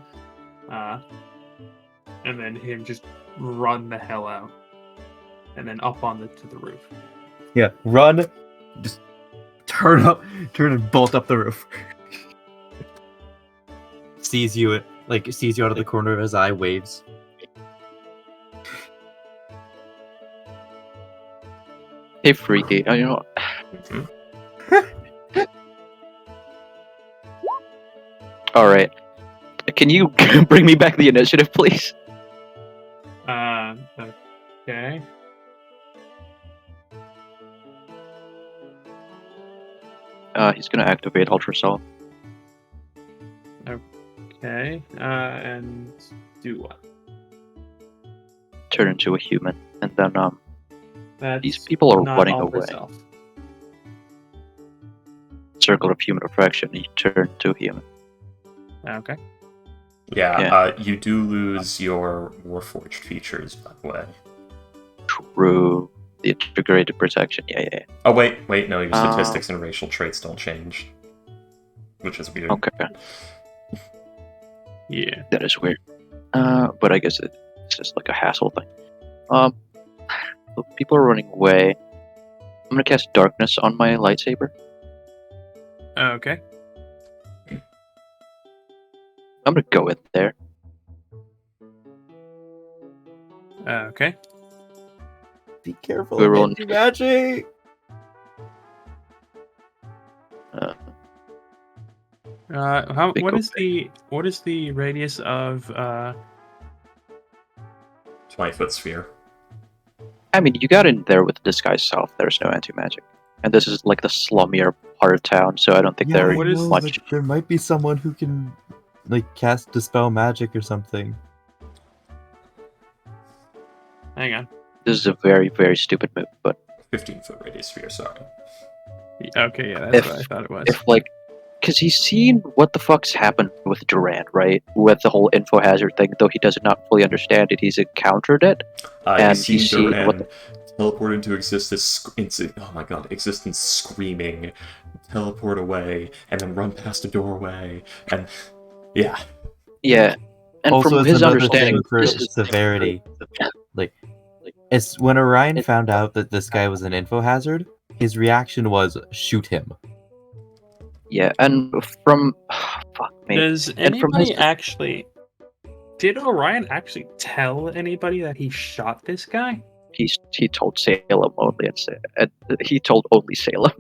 him just run the hell out, and then up to the roof. Yeah, run, just turn and bolt up the roof. sees you out of the corner of his eye, waves. Hey, freaky. You know. All right. Can you bring me back the initiative, please? Okay. He's gonna activate Ultrasoul. Okay. And do what? Turn into a human, and then That's these people are not running all away. herself. Circle of human affection. You turn to a human. Okay. Yeah, you do lose your Warforged features, by the way. True. The integrated protection. Yeah. Oh, wait, no, your statistics and racial traits don't change. Which is weird. Okay. Yeah. That is weird. But I guess it's just like a hassle thing. Look, people are running away. I'm gonna cast darkness on my lightsaber. Okay. I'm gonna go in there. Okay. Be careful We're of rolling. anti-magic! Big What is the radius of 20-foot sphere. I mean, you got in there with disguise self. There's no anti-magic, and this is like the slummier part of town, so I don't think there what is is- much. Like, there might be someone who can, cast Dispel Magic or something. hang on. This is a very, very stupid move, but 15-foot radius sphere, sorry. Okay, yeah, that's what I thought it was. because he's seen what the fuck's happened with Durant, right? With the whole info hazard thing, though he does not fully understand it, he's encountered it. And you he's see seen Duran teleport into existence, existence screaming, teleport away, and then run past a doorway, and yeah. Yeah, and Also, from it's his another understanding, thing for this is severity. It's when Orion found out that this guy was an info hazard, his reaction was shoot him. yeah, and from fuck me. Does And from anybody his- actually? Did Orion actually tell anybody that he shot this guy? He told Salem only, and he told only Salem.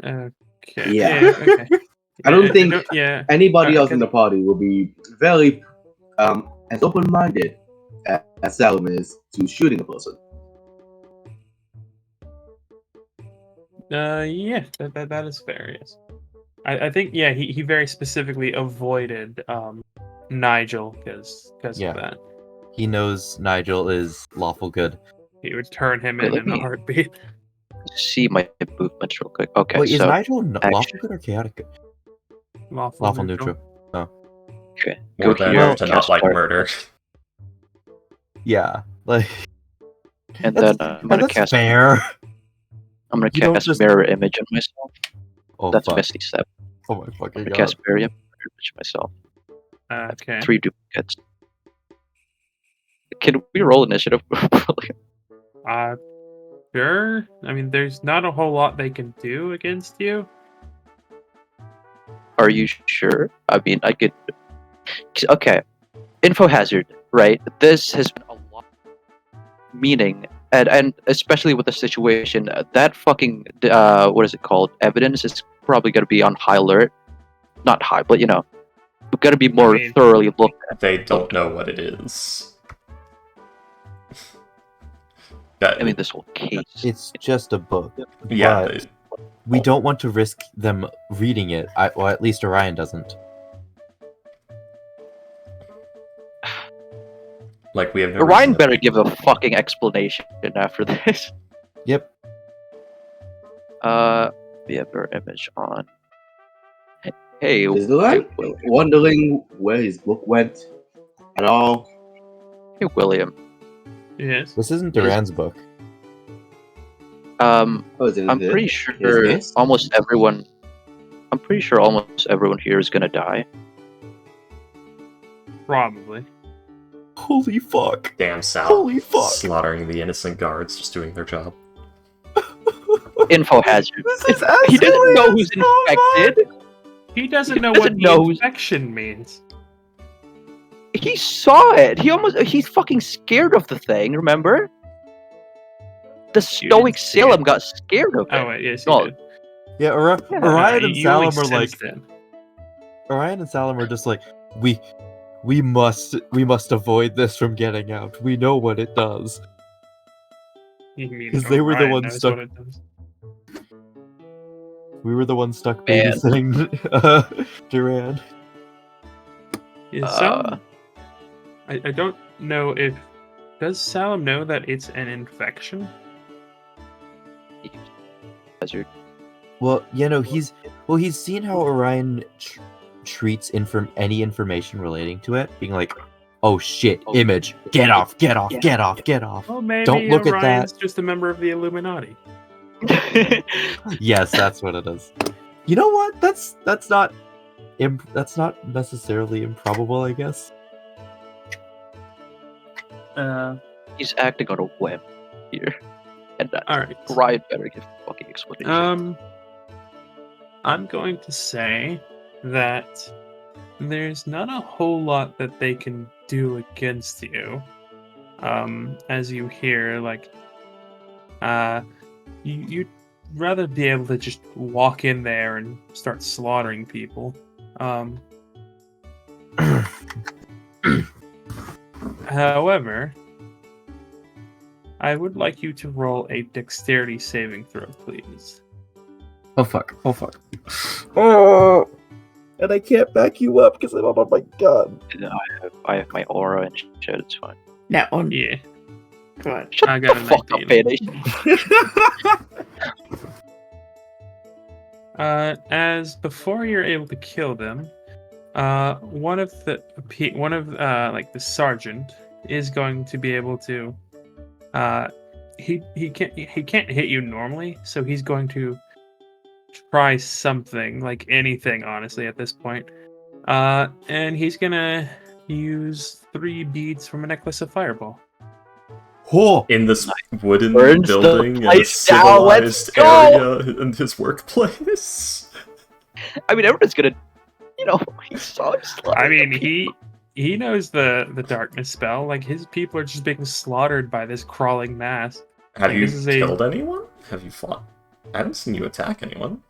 Okay. Yeah. Okay. I don't think Yeah. anybody else in okay. the party will be very as open-minded as Salem is to shooting a person. Yeah. That is fair. Yes. I think he very specifically avoided Nigel because Yeah. of that. He knows Nigel is lawful good. He would turn him Wait, in let in a me- heartbeat. See my movements real quick. Okay, Wait, is so Nigel lawful actually- good or chaotic good? Lawful, Lawful neutral. okay, More go than here. to not cast like dark, murder. Yeah, like and that's, then I'm gonna that's cast. fair. I'm gonna You don't cast just- mirror image on myself. Oh That's fuck! Misty Step. Oh my I'm fucking gonna god! cast mirror image myself. Okay. 3 duplicates. Can we roll initiative? Sure. I mean, there's not a whole lot they can do against you. Are you sure? I mean, I could. Okay, info hazard, right? This has been a lot. Meaning, and especially with the situation, that fucking what is it called? Evidence is probably going to be on high alert. Not high, but we've got to be more mean- thoroughly looked at. They don't know what it is. I mean, this whole case. It's just a book. yeah, but we don't want to risk them reading it. Well, at least Orion doesn't. like we have no Orion reason to- better give a fucking explanation after this. Yep. We have our image on. Hey, Is Durant wondering where his book went at all? hey, William. Yes. This isn't Duran's book. Oh, is it I'm hit? pretty Is sure it missed? almost everyone. I'm pretty sure almost everyone here is gonna die. Probably. Holy fuck! Damn Sal. Holy fuck! Slaughtering the innocent guards, just doing their job. Info hazard. This is He doesn't know escalating who's so infected. He doesn't know doesn't what know the who's- infection means. He saw it. He's fucking scared of the thing, remember? The stoic see it. Salem got scared of it. Oh wait, yes, he No. did. Yeah, Yeah, Orion and You only Salem are like, sensed it. Orion and Salem are just like, we must avoid this from getting out. We know what it does. You mean 'Cause they were the Orion ones knows stuck- what it does. We were the ones stuck Man. babysitting Duran. Yeah, I don't know if does Salem know that it's an infection? Hazard. Well, he's seen how Orion treats any information relating to it, being like, "Oh shit, image, get off." Well, maybe Don't look at that. Orion's just a member of the Illuminati. Yes, that's what it is. You know what? That's not necessarily improbable, I guess. He's acting on a whim here. And that All right. Ryan better give fucking explanation. I'm going to say that there's not a whole lot that they can do against you. As you hear, like, you'd rather be able to just walk in there and start slaughtering people. However, I would like you to roll a dexterity saving throw, please. Oh fuck. Oh, and I can't back you up because I'm up on my gun. I have my aura and shit, it's fine. That one. Yeah, Come on. Shut I got the a fuck up, 19. Fanish. As before you're able to kill them, one of the sergeant is going to be able to. He can't hit you normally, so he's going to try something, like anything, honestly, at this point. And he's gonna use 3 beads from a necklace of fireball. Oh, In this wooden Burns the building in a place down, let's civilized go! area in his workplace. I mean, everyone's gonna, he saw him slaughter I mean, the people. he knows the darkness spell. Like, his people are just being slaughtered by this crawling mass. Have Like, you this is a- killed anyone? Have you fought? I haven't seen you attack anyone.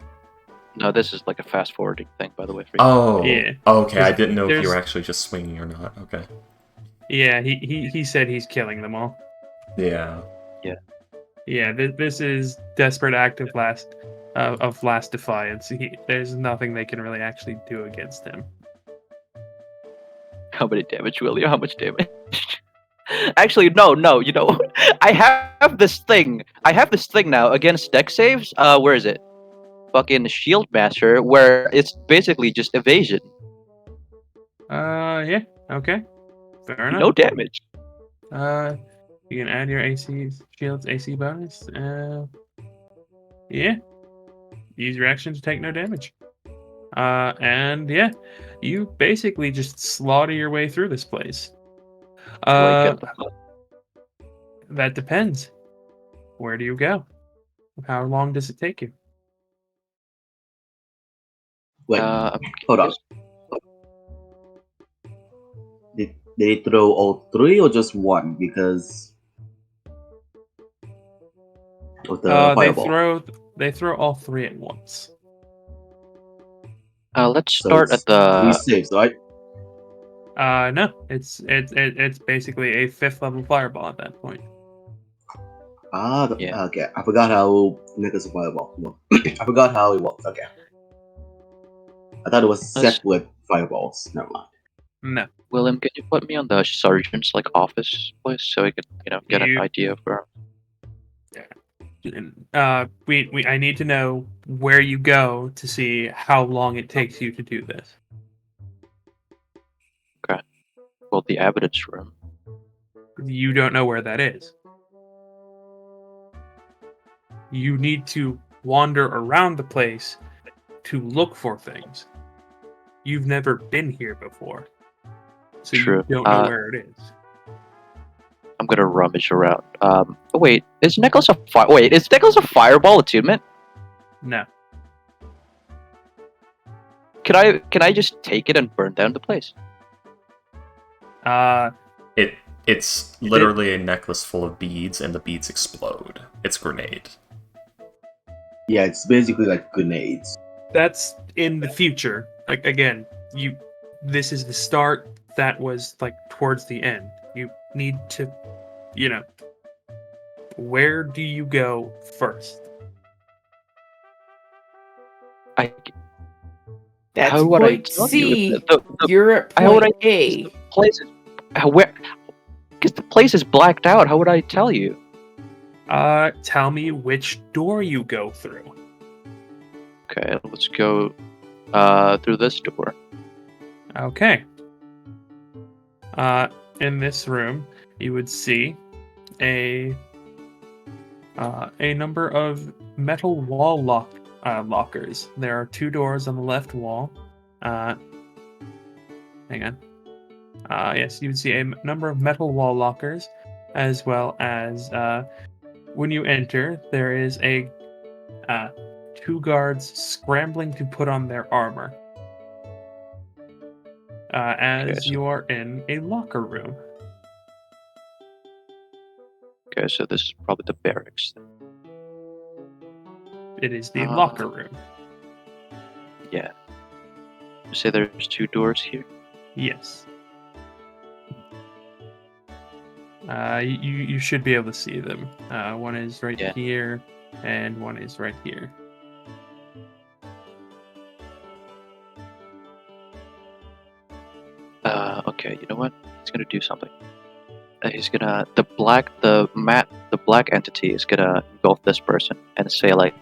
No, this is like a fast forwarding thing, by the way. For you. Oh, Yeah. okay. I There's- didn't know if you were there's- actually just swinging or not. Okay. Yeah, he said he's killing them all. Yeah. Yeah, this is desperate act of last defiance. There's nothing they can really actually do against him. How many damage, William? How much damage? Actually, no. I have this thing. I have this thing now against deck saves. Where is it? Fucking Shield Master, where it's basically just evasion. Yeah, okay. Fair enough. No damage. You can add your shield's AC bonus. Yeah. Use your action to take no damage. And yeah, you basically just slaughter your way through this place. Like That depends. Where do you go? How long does it take you? Wait, I'm hold on. Did they throw all 3 or just 1? Because of the fireball. They throw all 3 at once. Let's So start it's at 3 the. saves, right? No, it's basically a 5th level fireball at that point. Yeah. Okay. I forgot how Necklace of Fireball. No. I forgot how it works. Okay. I thought it was Let's- set with fireballs. Never mind. No. William, can you put me on the sergeant's office, please, so we can get an You- idea of where. I need to know where you go to see how long it takes you to do this. Well, the evidence room. You don't know where that is. you need to wander around the place to look for things. You've never been here before, so True. you don't know where it is. I'm gonna rummage around. Wait, is Nicholas a fireball attunement? No. Can I just take it and burn down the place? It's literally a necklace full of beads, and the beads explode. It's a grenade. Yeah, it's basically like grenades. That's in the future. Like again, this is the start. That was like towards the end. You need to, where do you go first? That's How would I point tell C. you? You're at How would point I- A. The place is where? Because the place is blacked out. How would I tell you? Tell me which door you go through. Okay, let's go through this door. Okay. In this room, you would see a number of metal wall lockers. There are 2 doors on the left wall. Hang on. Yes, you would see a number of metal wall lockers, as well as when you enter, there is a 2 guards scrambling to put on their armor. As you are in a locker room. Okay, so this is probably the barracks. It is the locker room. Yeah. You say there's 2 doors here? Yes. You should be able to see them. One is right here, and one is right here. Okay, you know what? He's gonna do something. He's gonna the black entity is gonna engulf this person and say like,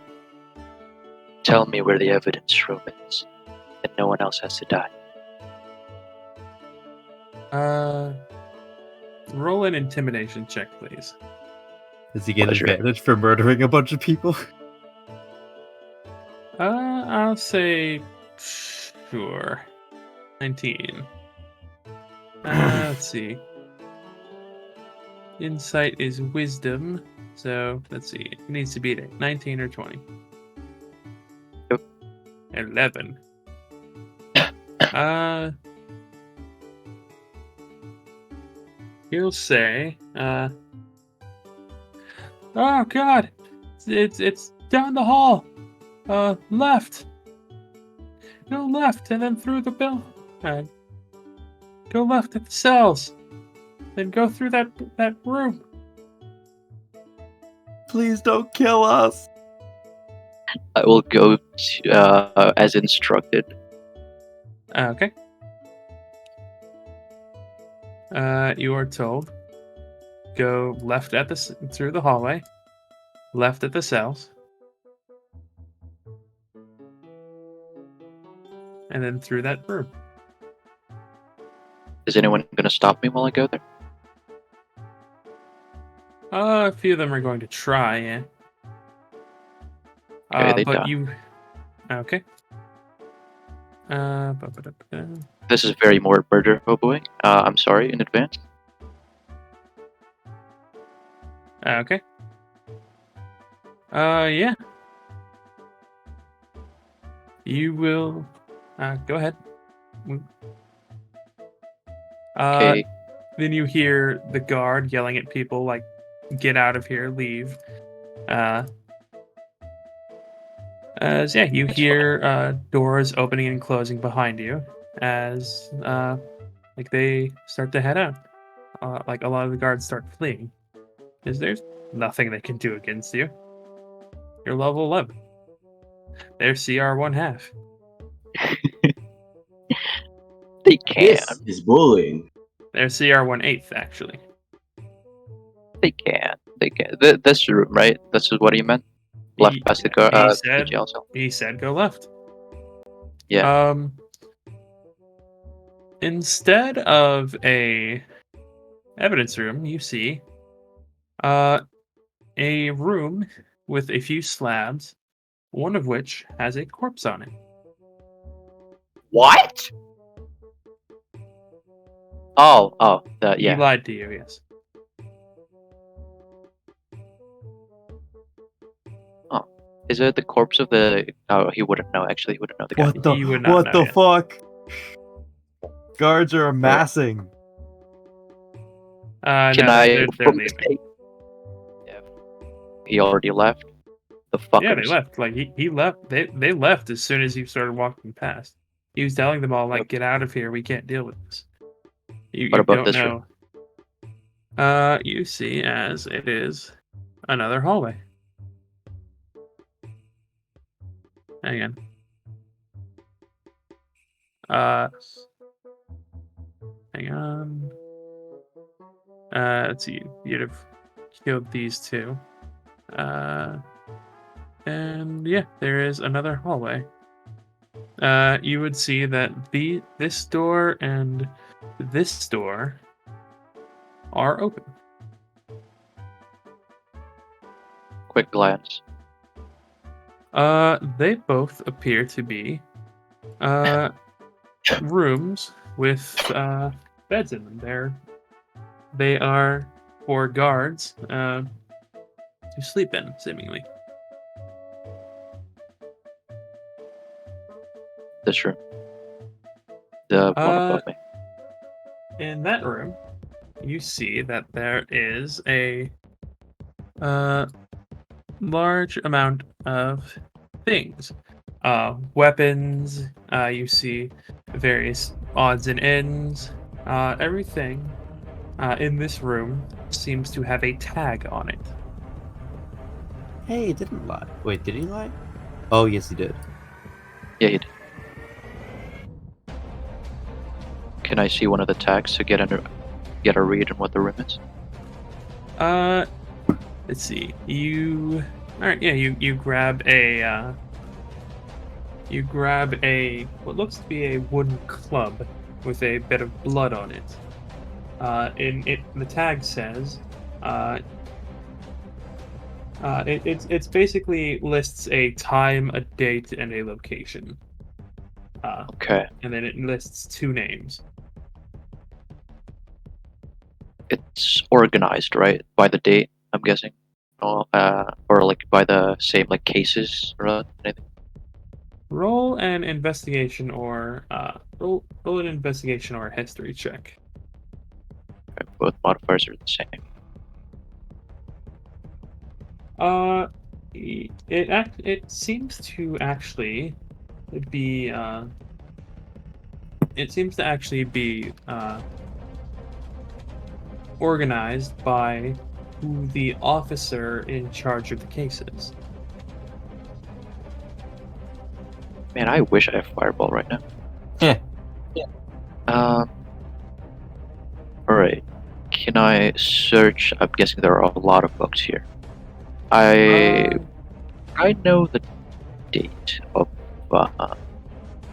"Tell me where the evidence room is, and no one else has to die." Roll an intimidation check, please. Does he get Pleasure. advantage for murdering a bunch of people? I'll say sure. 19. Let's see. Insight is wisdom, so let's see. It needs to be 19 or 20. Yep. 11. He'll say, oh god, it's down the hall, left. Go left, and then through the bill. Go left at the cells. Then go through that room. Please don't kill us. I will go to, as instructed. Okay. You are told, go left at through the hallway, left at the cells, and then through that room. Is anyone gonna stop me while I go there? A few of them are going to try, yeah. Okay, they but die. you... Okay. This is very more murder, oh boy. I'm sorry in advance. Okay. Yeah. You will... go ahead. Okay. Then you hear the guard yelling at people like, get out of here, leave. You hear doors opening and closing behind you as they start to head out. Like a lot of the guards start fleeing. Because there's nothing they can do against you. You're level 11. They're CR 1/2. They can. This is bullying. They're CR 1/8, actually. They can. They can. This room, right? This is what he meant. Left past the car. The jail cell. He said go left. Yeah. Instead of a evidence room, you see a room with a few slabs, one of which has a corpse on it. What? Oh, He yeah. lied to you, yes. Oh, is it the corpse of the? Oh, he wouldn't know. Actually, he wouldn't know the guy. What the He would not what know the yet. fuck? Guards are amassing. No, Can I? they're From leaving. mistake? Yeah. He already left. The Yeah, they fuckers. left. Like he left. They left as soon as you started walking past. He was telling them all like, Yep. "Get out of here. We can't deal with this." You What about don't this know. You see, as it is another hallway. Hang on. Hang on. Let's see. You'd have killed these two. And yeah, there is another hallway. You would see that this door and this door are open. Quick glance. They both appear to be rooms with beds in them. They are for guards to sleep in, seemingly. This room. The one above me. In that room, you see that there is a large amount of things. Weapons, you see various odds and ends. Everything in this room seems to have a tag on it. Hey, he didn't lie. Wait, did he lie? Oh, yes, he did. Yeah, he did. Can I see one of the tags to get a read on what the room is? Let's see. You grab a what looks to be a wooden club with a bit of blood on it. The tag says, it's basically lists a time, a date, and a location. Okay. And then it lists two names. It's organized, right? By the date, I'm guessing. Or like by the same like cases or anything. Roll an investigation or roll an investigation or a history check. Okay, both modifiers are the same. It seems to actually be organized by who the officer in charge of the case is. Man, I wish I had Fireball right now. Yeah. Alright. Can I search? I'm guessing there are a lot of books here. I know the date of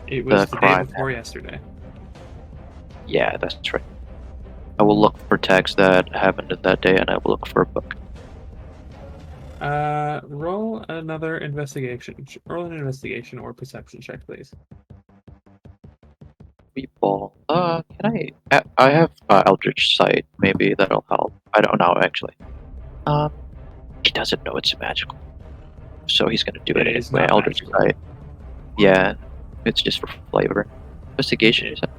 It was the the day crime. before yesterday. Yeah, that's right. I will look for tags that happened in that day, and I will look for a book. Roll another investigation. Roll an investigation or perception check, please. Meatball. Can I have Eldritch Sight. Maybe that'll help. I don't know actually. He doesn't know it's magical, so he's gonna do it It is anyway. not Eldritch magical. Sight. Yeah, it's just for flavor. Investigation. You said?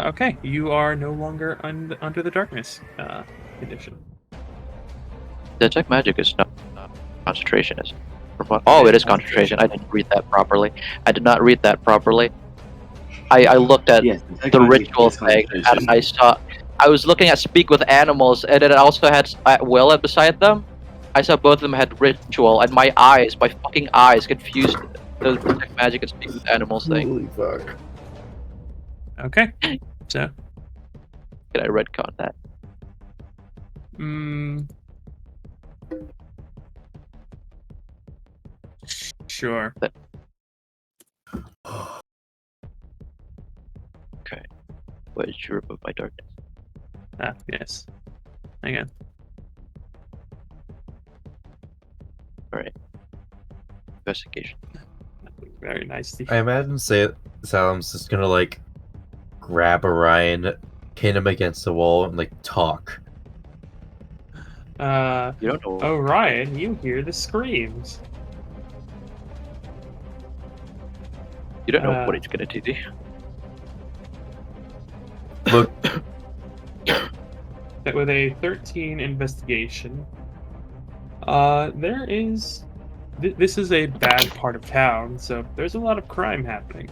Okay, you are no longer under the darkness condition. Detect magic is not concentration, is it? Oh, it is concentration. I didn't read that properly. I did not read that properly. I looked at Yes, the ritual thing, and I was looking at speak with animals, and it also had Willa beside them. I saw both of them had ritual, and my fucking eyes, confused the detect magic and speak with animals thing. Holy fuck. Okay, so Can I retcon that? Sure. Okay. What is your of my darkness? Yes. Hang on. investigation. Very nicely. I imagine Salem's just gonna like grab Orion, pin him against the wall, and like talk. You don't know. Orion, you hear the screams. You don't know what it's gonna do. Look, That with a 13 investigation, there is. This is a bad part of town, so there's a lot of crime happening.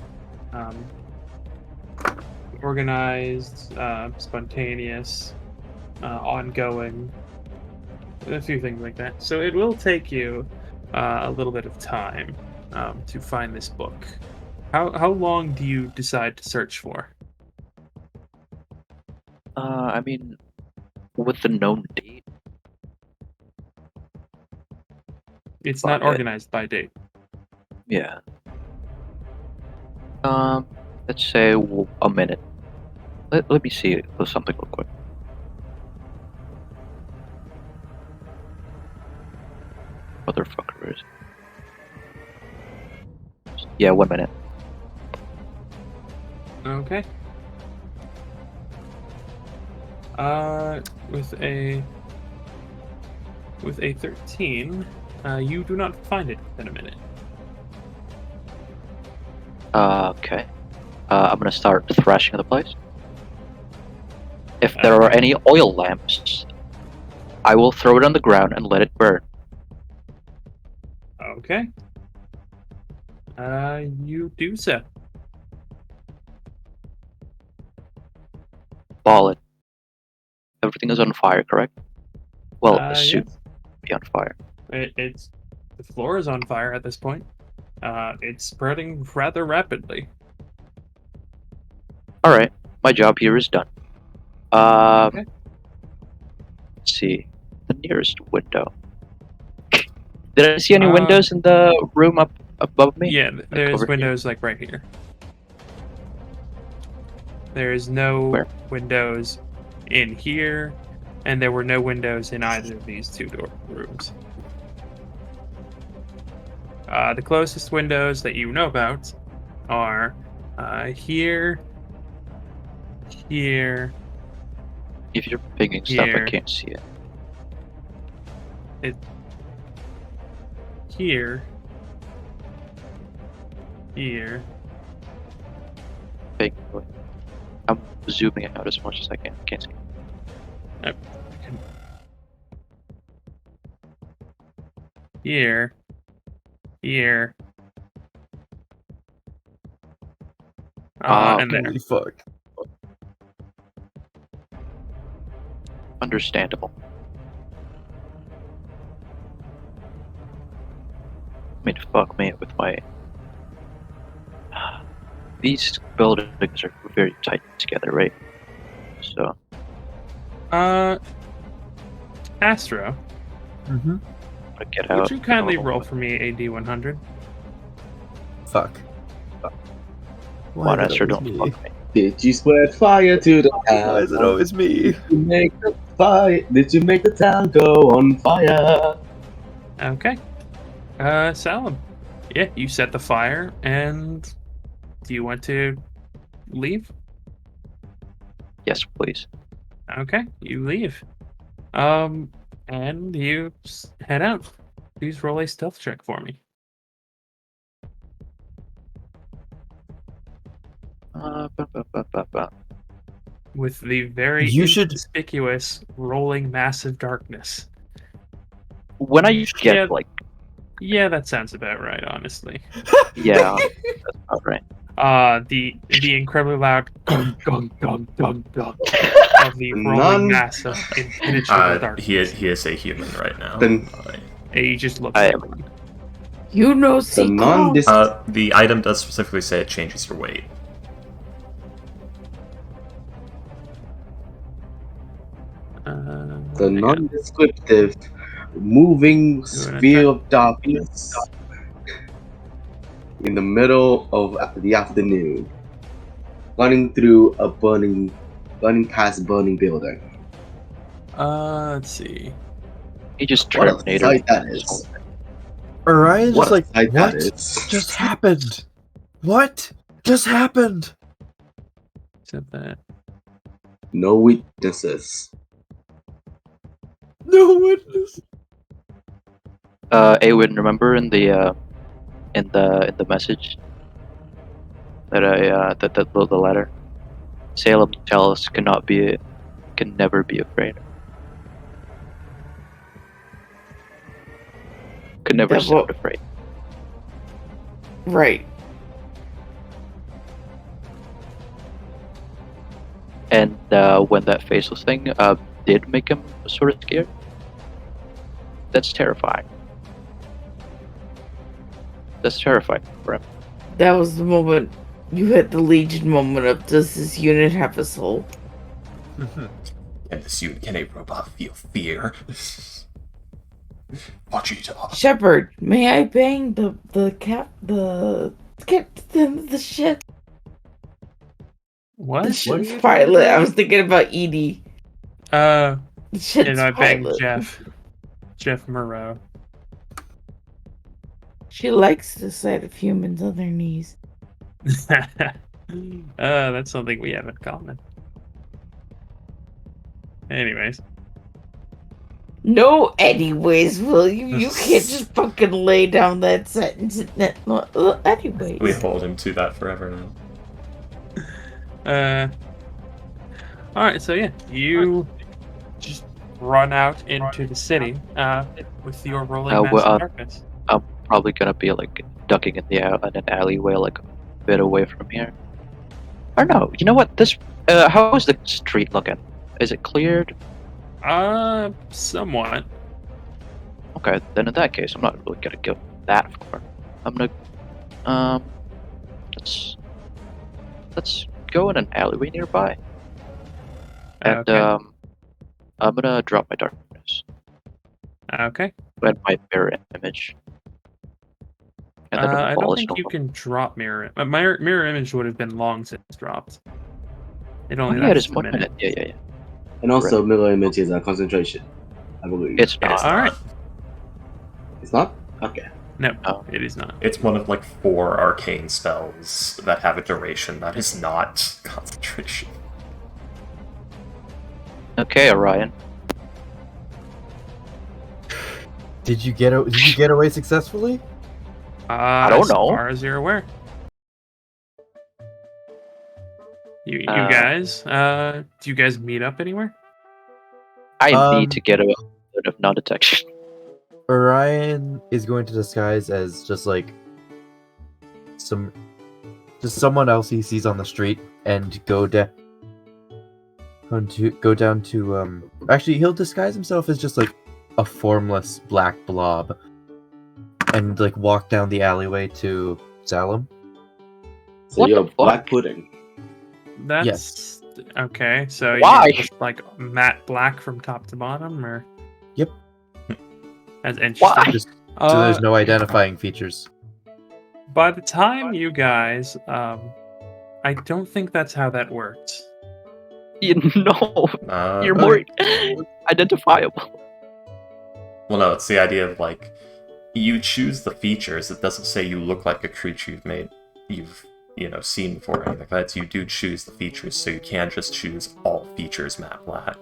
Organized, spontaneous, ongoing, a few things like that. So it will take you a little bit of time to find this book. How long do you decide to search for? I mean, with the known date. It's not Okay. organized by date. Yeah. Let's say a minute. Let me see something real quick. Motherfucker is. Yeah, 1 minute. Okay. With a 13, you do not find it within a minute. Okay. I'm gonna start thrashing the place. If there are any oil lamps, I will throw it on the ground and let it burn. Okay. You do so. Ball it. Everything is on fire, correct? Well, assume Yes. be on fire. It's the floor is on fire at this point. It's spreading rather rapidly. Alright, my job here is done. Okay. Let's see. The nearest window. Did I see any windows in the room up above me? Yeah, there's over here? windows like right here. There is no Where? windows in here, and there were no windows in either of these two rooms. The closest windows that you know about are here, here, If you're pinging stuff, Here. I can't see it. here, here. Ping. I'm zooming out as much as I can. Can't see. Here, here, and there. holy fuck. Understandable. I mean, fuck me with my. These buildings are very tight together, right? So. Astro, Mm-hmm. I get out. would you kindly roll for me a D100? Fuck. Come on, is it Esther, always don't me? fuck me. Did you spread fire to the town? Why is it always me? Did you make the fire? Did you make the town go on fire? Okay. Salim. Yeah, you set the fire, and do you want to leave? Yes, please. Okay, you leave. And you head out. Please roll a stealth check for me. With the very You should- inconspicuous rolling massive darkness. When I get Yeah. like, Yeah, that sounds about right, honestly. yeah, that's about right. The incredibly loud gong gong gong gong gong of the rolling None- mass of impenetrable darkness. He is a human right now. Then- He just looks I like am. one. You know, The see, non-dis- The item does specifically say it changes your weight. the non-descriptive moving sphere of darkness in the middle of the afternoon, running past a burning building. Let's see. He just What a terminated. sight that this is. whole thing. Orion's What just like, a sight what that is. just happened? What just happened? Except that. No witnesses. No witness. Awen, remember in the message that the letter, Salem Chalice can never be afraid. Could never Yeah, sound afraid. Right. And when that faceless thing did make him sort of scared, that's terrifying. That's terrifying for him. That was the moment you hit the Legion moment of, does this unit have a soul? Can a robot feel fear? Vegeta. Shepard, may I bang the ship? What? The ship's pilot. I was thinking about Edie. The ship's And I banged pilot. Jeff Moreau. She likes the sight of humans on their knees. That's something we have in common. Anyways. No, anyways, will you? You can't just fucking lay down that sentence. Anyways. We hold him to that forever now. Alright, so yeah, you just run out into the city with your rolling mass of darkness. I'm probably gonna be like ducking in an alleyway, like a bit away from here. Or no, you know what? How is the street looking? Is it cleared? Somewhat. Okay, then in that case, I'm not really gonna go that far. I'm gonna, let's go in an alleyway nearby. And, Okay. I'm gonna drop my darkness. Okay. And my mirror image. And then I don't abolish think you normal. can drop mirror. Mirror image would have been long since dropped. It Oh only yeah, it lasts is a 1 minute. minute. Yeah. And also, mirror image is a concentration, I believe. It's It not. is All right. not. It's not? Okay. No, Oh. it is not. It's one of like 4 arcane spells that have a duration that is not concentration. Okay, Orion. Did you get away successfully? I don't as know. far as you're aware. You guys, do you guys meet up anywhere? I need to get a bit of non-detection. Orion is going to disguise as just like someone else he sees on the street and go down to actually he'll disguise himself as just like a formless black blob and like walk down the alleyway to Salem. So What you're the fuck? black pudding. That's Yes. okay. So Why? you're just like matte black from top to bottom, or Yep. That's interesting. Why? Just so there's no identifying features. By the time you guys, I don't think that's how that works. You know, you're Okay. more identifiable. Well, no, it's the idea of like you choose the features. It doesn't say you look like a creature you've seen before or anything like that. You do choose the features, so you can't just choose all features matte black.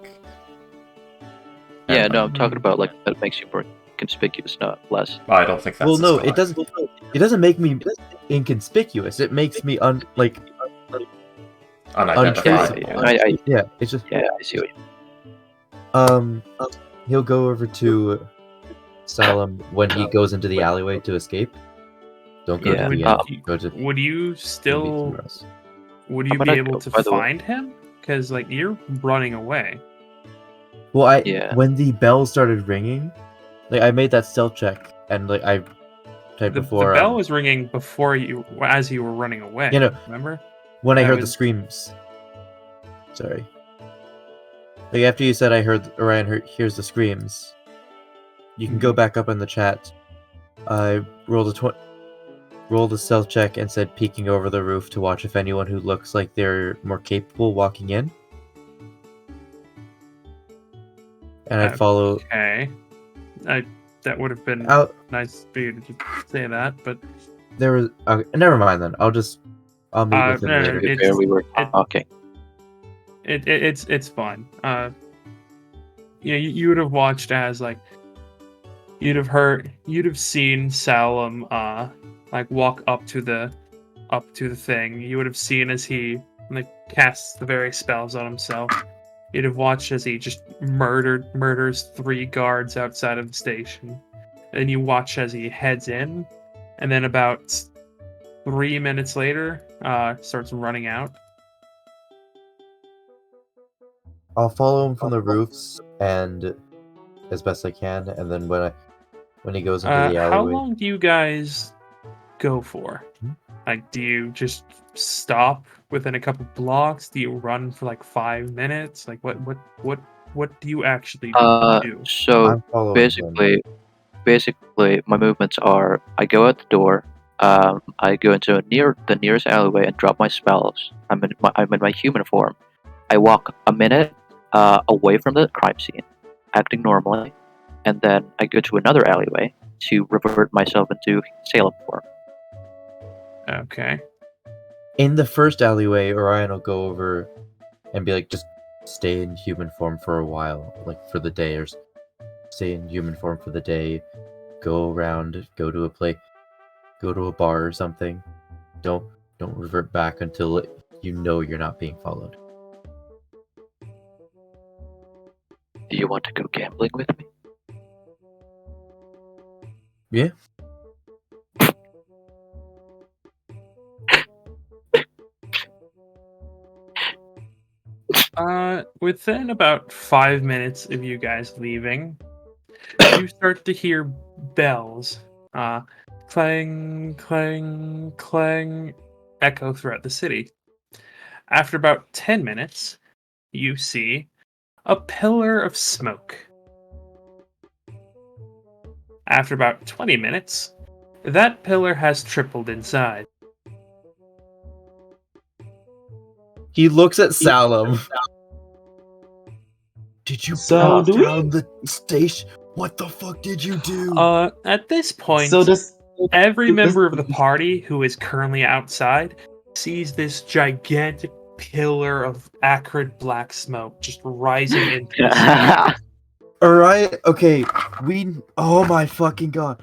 Yeah, And, no, I'm talking about like that makes you more conspicuous, not less. I don't think that's Well, a no, spell. it doesn't. It doesn't make me inconspicuous. It makes me Unidentifiable. I Yeah, it's just I see what you he'll go over to Salem when he goes into the alleyway to escape. Don't go Yeah, to the end. Go to Would you still? somewhere else. Would you I'm be gonna able go, to by the way. find him? Because like you're running away. Well, Yeah. when the bell started ringing, like I made that stealth check and like I typed The before bell was ringing before as you were running away. You know, remember? when I that heard the was- screams. Sorry. Like after you said Orion hears the screams, you can go back up in the chat. I rolled a stealth check and said peeking over the roof to watch if anyone who looks like they're more capable walking in. And I'd follow. Okay. that would have been I'll, nice for you to just say that, but there was. Okay, never mind then. I'll meet with him no, later. it's- Where we were it- talking. it's fine. You would have watched as like you'd have seen Salem like walk up to the thing. You would have seen as he like casts the various spells on himself. You'd have watched as he just murders 3 guards outside of the station. Then you watch as he heads in, and then about 3 minutes later, starts running out. I'll follow him from the roofs and as best I can, and then when he goes into the How alleyway. long do you guys go for? Hmm? Like, do you just stop within a couple blocks? Do you run for like 5 minutes? Like, what do you actually do? So I'm following him. basically, my movements are: I go out the door, I go into the nearest alleyway and drop my spells. I'm in my human form. I walk a minute away from the crime scene, acting normally, and then I go to another alleyway to revert myself into Salem form. Okay. In the first alleyway, Orion will go over and be like, just stay in human form for a while, like for the day, or stay in human form for the day. Go around, go to a bar or something. Don't revert back until you know you're not being followed. Do you want to go gambling with me? Yeah. Within about 5 minutes of you guys leaving, you start to hear bells, clang, clang, clang, echo throughout the city. After about 10 minutes, you see a pillar of smoke. After about 20 minutes, that pillar has tripled in size. He looks at Salem. Did you So burn do we- down the station? What the fuck did you do? At this point, So does every this- member of the party who is currently outside sees this gigantic pillar of acrid black smoke just rising into the sky Alright, okay, oh my fucking god.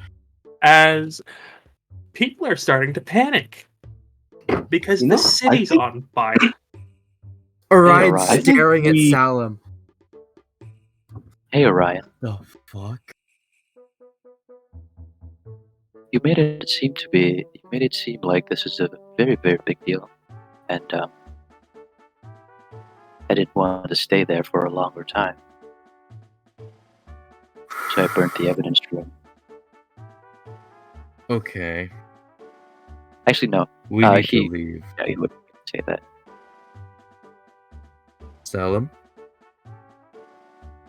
as people are starting to panic because You the know, I city's think- on fire. Orion's Orion. I think staring at we- Salem. Hey, Orion. The fuck? You made it seem like this is a very, very big deal, and I didn't want to stay there for a longer time, so I burnt the evidence room. Okay. Actually, no. We need he- to leave. Yeah, you wouldn't say that. Salem?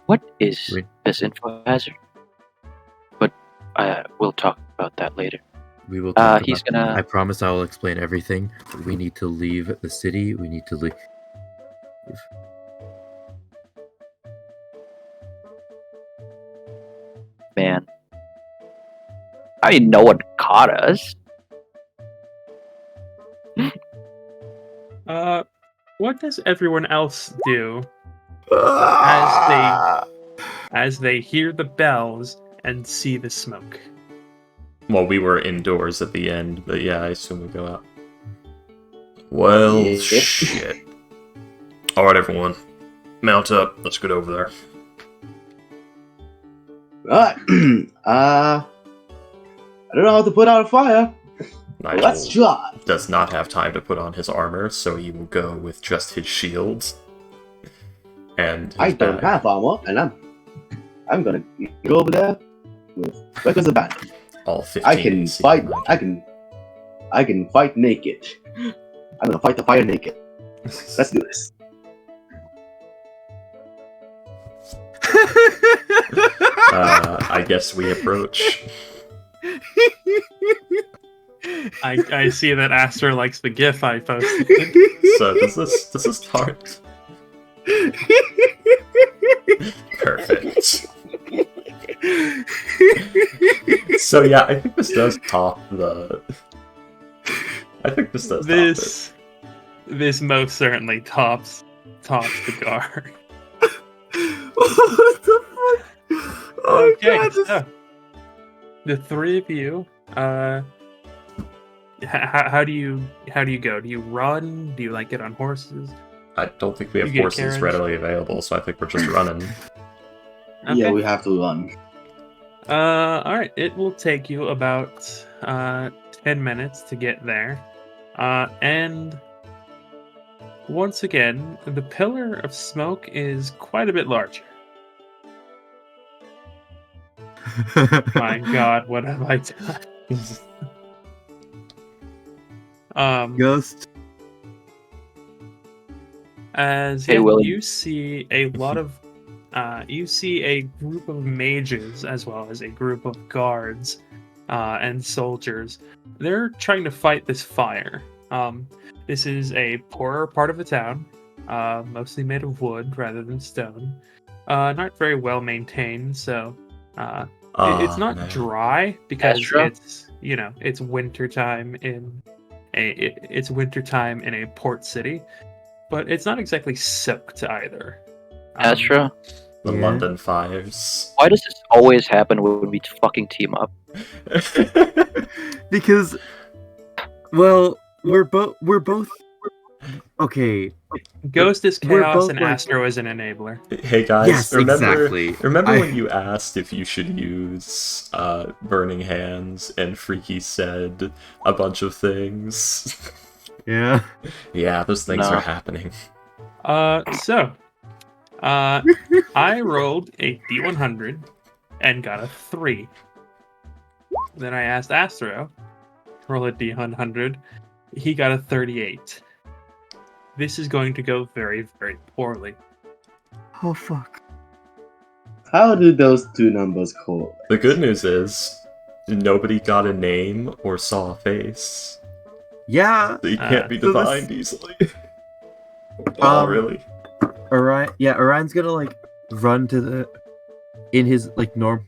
What is Wait. this info hazard? But we'll talk about that later. We will talk He's about gonna. I promise I will explain everything. We need to leave the city. We need to leave. Man, I mean, no one caught us. What does everyone else do as they hear the bells and see the smoke? Well, we were indoors at the end, but yeah, I assume we go out. Well, Yep. shit. Alright, everyone. Mount up. Let's get over there. Alright. I don't know how to put out a fire. Nigel Let's try. does not have time to put on his armor, so he will go with just his shield. And his I don't bag. have armor, and I'm gonna go over there with weapons abandoned. All 15 I can AC. fight. I can fight naked. I'm gonna fight the fire naked. Let's do this. I guess we approach. I see that Aster likes the GIF I posted. So does this start? Perfect. So yeah, I think this does top the. I think this does top it. This most certainly tops the guard. What the fuck? Oh Okay, god, this... so the three of you, how do you go? Do you run? Do you like get on horses? I don't think we have You get horses carriage? readily available, so I think we're just running. Yeah, Okay. we have to run. All right. It will take you about 10 minutes to get there, and once again, the pillar of smoke is quite a bit larger. My God, what have I done? Ghost. As Hey, yeah, Willie. you see a lot of, you see a group of mages as well as a group of guards and soldiers. They're trying to fight this fire. This is a poorer part of the town, mostly made of wood rather than stone. Not very well maintained, so it's not man. dry because Astra? it's wintertime in it's wintertime in a port city, but it's not exactly soaked either. Astra, The Yeah. London fires. why does this always happen when we fucking team up? Because, well, we're both. Okay. Ghost is We're chaos both and like- Astro is an enabler. Hey guys, Yes, remember exactly. remember I- when you asked if you should use Burning Hands and Freaky said a bunch of things? Yeah. Yeah, those things No. are happening. I rolled a D100 and got a 3. Then I asked Astro to roll a D100. He got a 38. This is going to go very, very poorly. Oh fuck. How do those two numbers correlate? The good news is nobody got a name or saw a face. Yeah. So you can't be so this- divined easily. Oh, really? Orion. Yeah, Orion's gonna like run to the in his like norm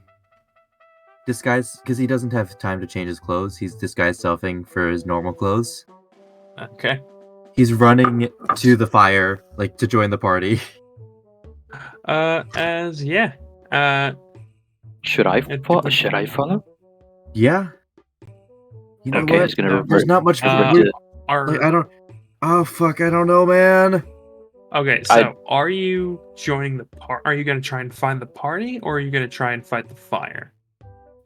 disguise because he doesn't have time to change his clothes. He's disguised selfing for his normal clothes. Okay. He's running to the fire, like to join the party. Should I It- follow? Should I follow? Yeah. You know Okay, what? he's gonna There's revert- not much. Uh, Like, I don't. Oh fuck! I don't know, man. Okay, so are you joining the Are you going to try and find the party, or are you going to try and fight the fire?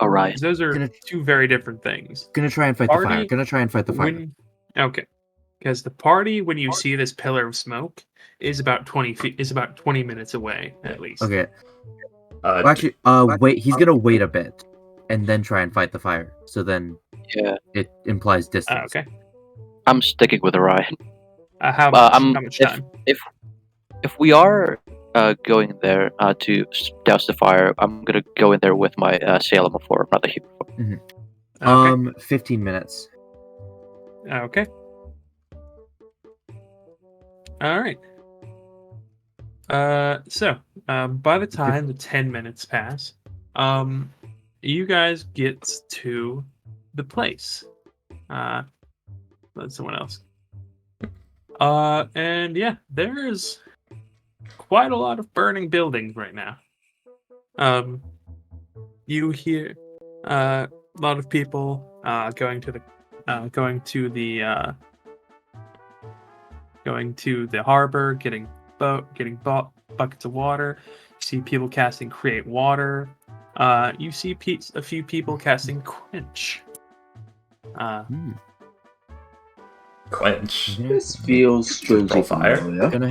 All right. 'Cause those are Gonna- two very different things. Gonna try and fight the fire. Party Gonna try and fight the fire. Okay, because the party, when you see this pillar of smoke, is about 20 feet. Is about 20 minutes away at least. Okay. Well, actually, wait. He's gonna wait a bit, and then try and fight the fire. So then Yeah, it implies distance. Okay. I'm sticking with Orion. How much? I'm- How much time? If we are going there to douse the fire, I'm gonna go in there with my Salem of 4, not the Hebrew. Okay. 15 minutes. Okay. All right. By the time the 10 minutes pass, you guys get to the place. Let someone else. And yeah, there's quite a lot of burning buildings right now. You hear a lot of people going to the harbor, getting buckets of water. You see people casting create water. You see a few people casting quench. Quench. This feels strangely Fire? familiar. Gonna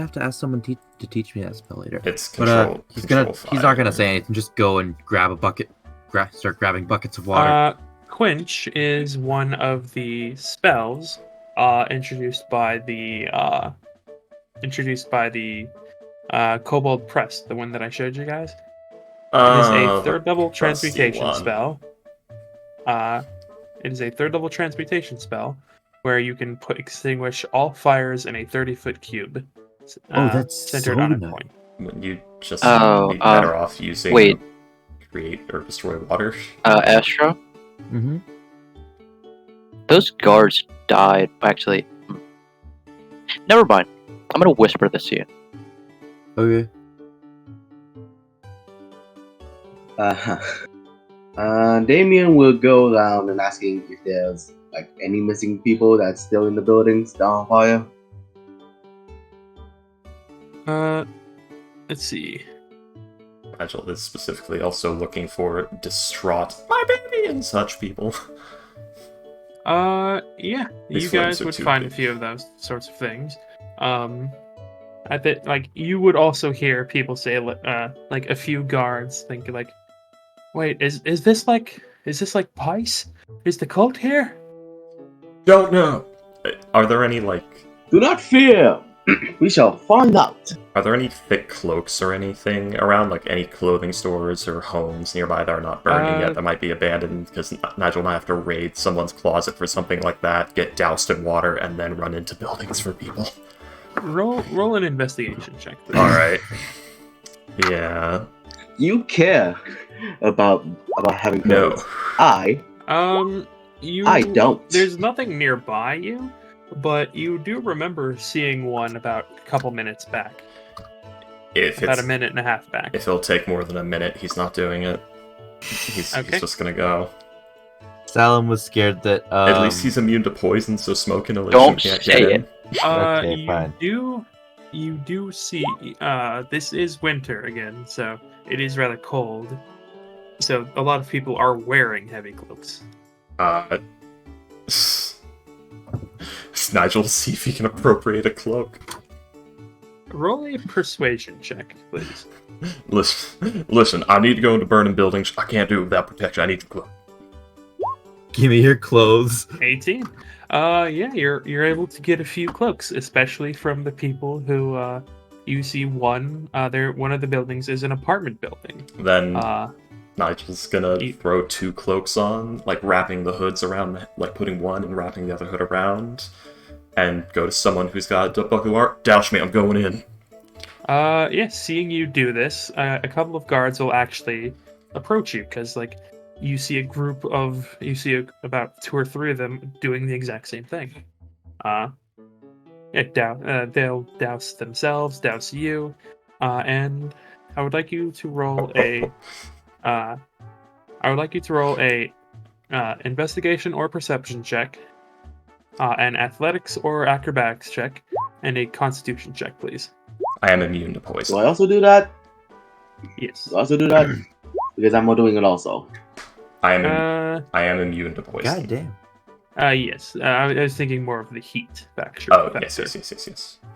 have to ask someone to teach me that spell later. It's But control. he's control not fire. gonna say anything. Just go and grab a bucket. Start grabbing buckets of water. Quench is one of the spells introduced by the Kobold Press, the one that I showed you guys. It is a third level trusty transmutation one. spell. It is a third level transmutation spell where you can extinguish all fires in a 30-foot cube. Oh, that's centered so on a nice. point. When you just Oh, be better off using wait. create or destroy water. Astra, Mm-hmm. those guards died. Actually, never mind. I'm gonna whisper this to you. Okay. Damien will go around and asking if there's like any missing people that's still in the buildings down on fire. Let's see. Nigel is specifically also looking for distraught my baby and such people. Yeah, These you flames guys are would too find a big. few of those sorts of things. I bet like you would also hear people say like a few guards think like, wait, is this like Pice? Is the cult here? Don't know. Are there any like? Do not fear. We shall find out. Are there any thick cloaks or anything around? Like any clothing stores or homes nearby that are not burning yet that might be abandoned? Because Nigel might have to raid someone's closet for something like that, get doused in water, and then run into buildings for people. Roll an investigation check, please. All right. Yeah. You care about having No. clothes. I don't. There's nothing nearby you, but you do remember seeing one about a couple minutes back. About a minute and a half back. If it'll take more than a minute, he's not doing it. He's just gonna go. Salem was scared that. At least he's immune to poison, so smoke inhalation Don't can't say get in. Okay, fine. You do see. This is winter again, so it is rather cold. So a lot of people are wearing heavy cloaks. Nigel will see if he can appropriate a cloak. Roll a persuasion check, please. Listen, I need to go into burning buildings. I can't do it without protection. I need the cloak. Give me your clothes. 18. Yeah, you're able to get a few cloaks, especially from the people who you see one of the buildings is an apartment building. Then Nigel's gonna throw 2 cloaks on, like wrapping the hoods around, like putting one and wrapping the other hood around, and go to someone who's got a buck of art. Douse me, I'm going in. Yeah, seeing you do this, a couple of guards will actually approach you because like you see about 2 or 3 of them doing the exact same thing. They'll douse themselves, douse you, and I would like you to roll a investigation or perception check, an athletics or acrobatics check, and a constitution check, please. I am immune to poison. Do I also do that? Yes. Do I also do that? Because I'm doing it also. I am immune to poison. God damn. Yes. I was thinking more of the heat factor. Oh, yes.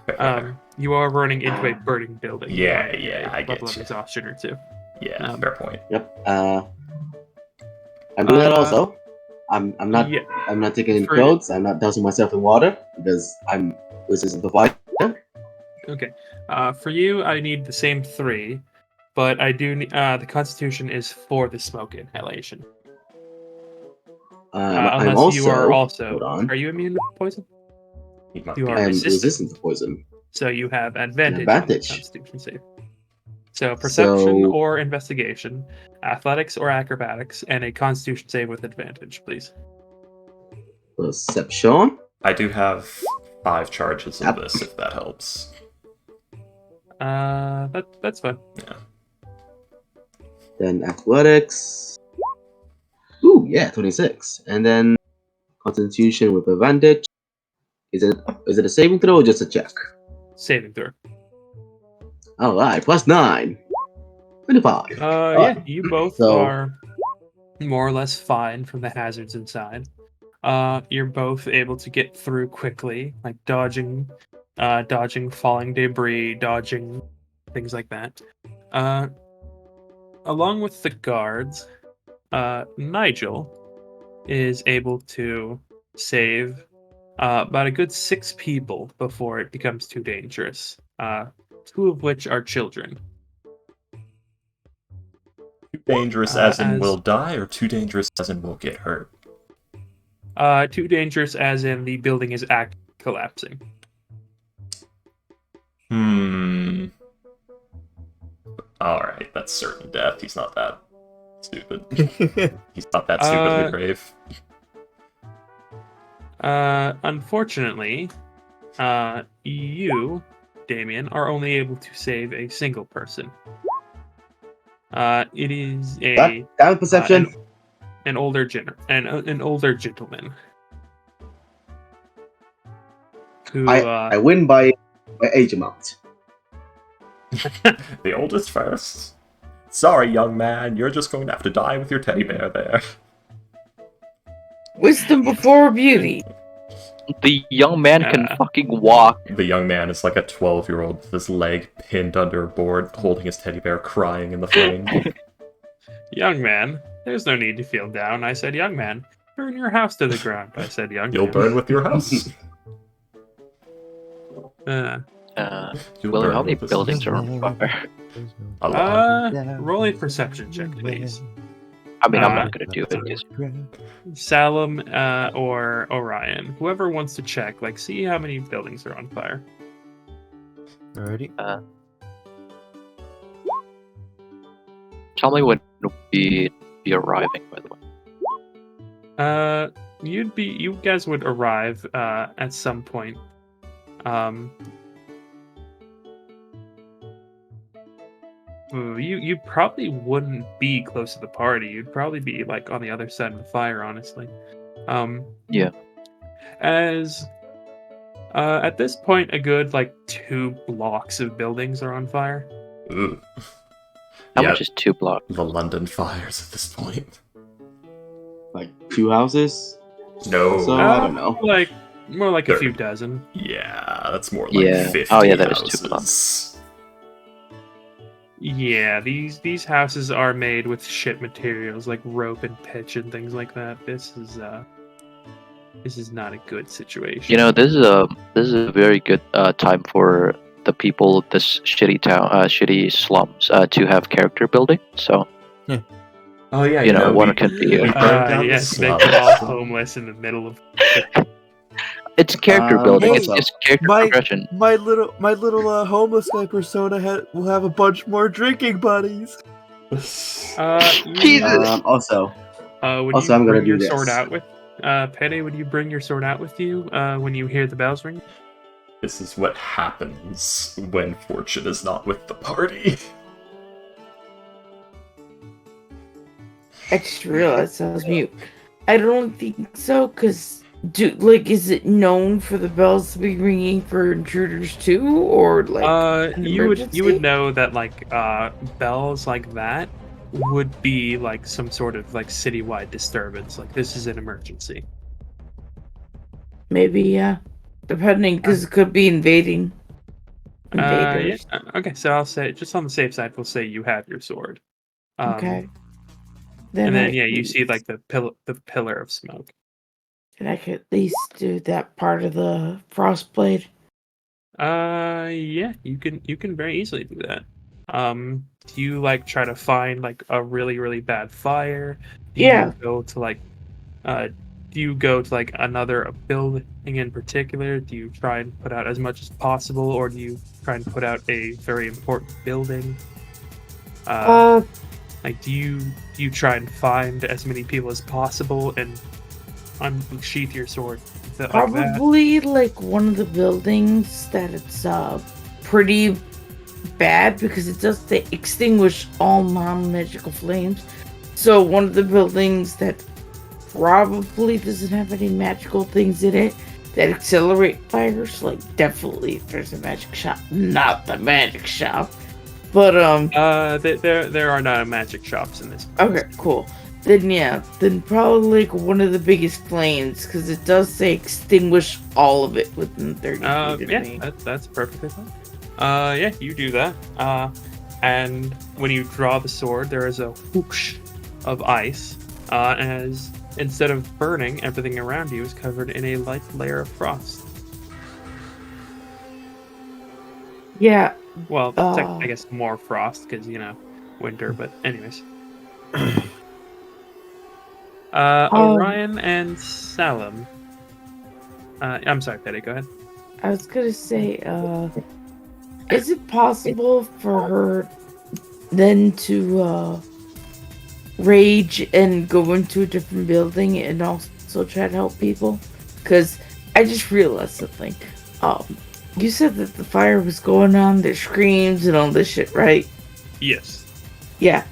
Fair. You are running into a burning building. Yeah, I level get of you. exhaustion or 2. Yeah, fair point. Yep. I'm doing that also. I'm not. Yeah. I'm not taking any clothes. I'm not dousing myself in water because I'm resistant to fire. Okay. For you, I need the same 3, but I do. The Constitution is for the smoke inhalation. I'm Unless also. you are also. Hold on. Are you immune to poison? You are I am resistant. resistant to poison. So you have advantage. Advantage. On the Constitution save. So perception So- or investigation, athletics or acrobatics, and a Constitution save with advantage, please. Perception. I do have 5 charges of Yep. this, if that helps. That's fine. Yeah. Then athletics. Ooh, yeah, 26. And then constitution with advantage. Is it a saving throw or just a check? Saving throw. Alright, +9. 25. Yeah, you both So- are more or less fine from the hazards inside. You're both able to get through quickly, like dodging falling debris, dodging things like that. Along with the guards, Nigel is able to save about a good 6 people before it becomes too dangerous. 2 of which are children. Too dangerous as in will die, or too dangerous as in will get hurt? Too dangerous as in the building is collapsing. Alright, that's certain death. He's not that Stupid. He's not that stupidly brave. Unfortunately, you, Damien, are only able to save a single person. It is a Damn perception. an older gentleman who I win by age amount. The oldest first? Sorry, young man, you're just going to have to die with your teddy bear there. Wisdom before beauty. The young man can fucking walk. The young man is like a 12-year-old with his leg pinned under a board, holding his teddy bear, crying in the frame. Young man, there's no need to feel down. I said, young man, burn your house to the ground. I said, young You'll man. burn with your house. William, how many buildings are on fire? A lot. Roll a perception check, please. I mean, I'm not gonna do it because Salem or Orion, whoever wants to check, like, see how many buildings are on fire. Alrighty. tell me when we'd be arriving, by the way. You guys would arrive at some point. You probably wouldn't be close to the party. You'd probably be like on the other side of the fire, honestly. Yeah. As at this point, a good like 2 blocks of buildings are on fire. Ooh. How much is 2 blocks? The London fires at this point. Like 2 houses? No. So I don't know. Like more like a Third. few dozen. Yeah, that's more like Yeah. 50 Oh, yeah, that is houses. 2 blocks. Yeah, these houses are made with shit materials like rope and pitch and things like that. This is not a good situation. You know, this is a very good time for the people of this shitty town, shitty slums, to have character building. So Oh yeah, you know, one we can be. burned down the yes, they slums. get all homeless in the middle of. It's character building. hey, It's character my- progression. My little homeless guy persona will have a bunch more drinking buddies. Jesus. Also, Would Also, you I'm gonna bring do your this. sword out with? Pede, would you bring your sword out with you when you hear the bells ring? This is what happens when fortune is not with the party. I just realized I was mute. I don't think so, because is it known for the bells to be ringing for intruders too, or like an you emergency? would know that like bells like that would be like some sort of like citywide disturbance. Like this is an emergency. Maybe, yeah. Depending, because it could be invading. Yeah. Invaders. Okay, so I'll say just on the safe side, we'll say you have your sword. Okay. And then I yeah, you can- see like the pillar of smoke. And I could at least do that part of the frostblade. Yeah, you can very easily do that. Do you like try to find like a really, really bad fire? Do Yeah. you go to like do you go to like another building in particular? Do you try and put out as much as possible, or do you try and put out a very important building? Like do you try and find as many people as possible and unsheath your sword? Like that? Probably like one of the buildings that it's pretty bad because it does extinguish all non-magical flames. So one of the buildings that probably doesn't have any magical things in it that accelerate fires. Like definitely if there's a magic shop, not the magic shop. But there are no magic shops in this. okay, cool. Then probably like one of the biggest flames because it does say extinguish all of it within 30 feet of me. Yeah, that's perfectly fine. Yeah, you do that. And when you draw the sword, there is a whoosh of ice. As instead of burning, everything around you is covered in a light layer of frost. Yeah. Well, I guess more frost because winter. But anyways, Orion and Salem. I'm sorry, Petty. Go ahead. I was gonna say, is it possible for her then to rage and go into a different building and also try to help people? Because I just realized something. You said that the fire was going on, there's screams and all this shit, right? Yes. Yeah.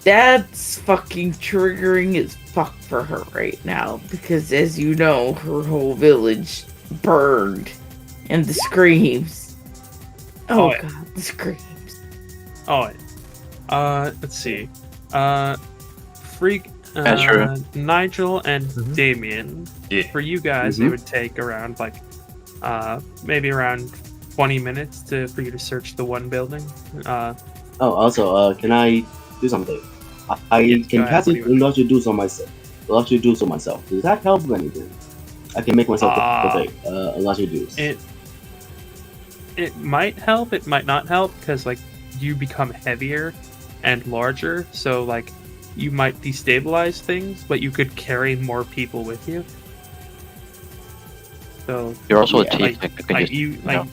That's fucking triggering as fuck for her right now. Because as you know, her whole village burned. And the screams. Oh, yeah. god, the screams. Oh, let's see. Freak, Azure. Nigel and Mhm. Damien. Yeah. For you guys, it would take around maybe around 20 minutes for you to search the one building. Also, can I do something? I Yes, go can ahead. cast What do it you want? illustrious do so myself. Illustrious do so myself. Does that help with anything? I can make myself the thing. Illustrious do. It might help. It might not help because you become heavier and larger, so you might destabilize things, but you could carry more people with you. So You're also Yeah, a team.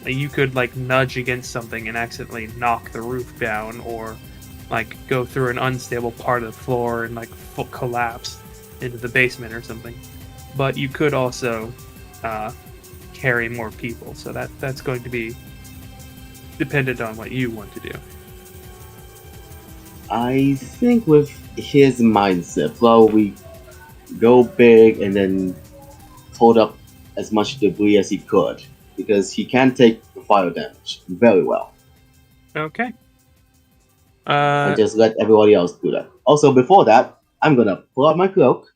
you could nudge against something and accidentally knock the roof down, or go through an unstable part of the floor and collapse into the basement or something. But you could also carry more people, so that's going to be dependent on what you want to do. I think with his mindset, probably go big and then hold up as much debris as he could, because he can take the fire damage very well. Okay. And just let everybody else do that. Also, before that, I'm gonna pull out my cloak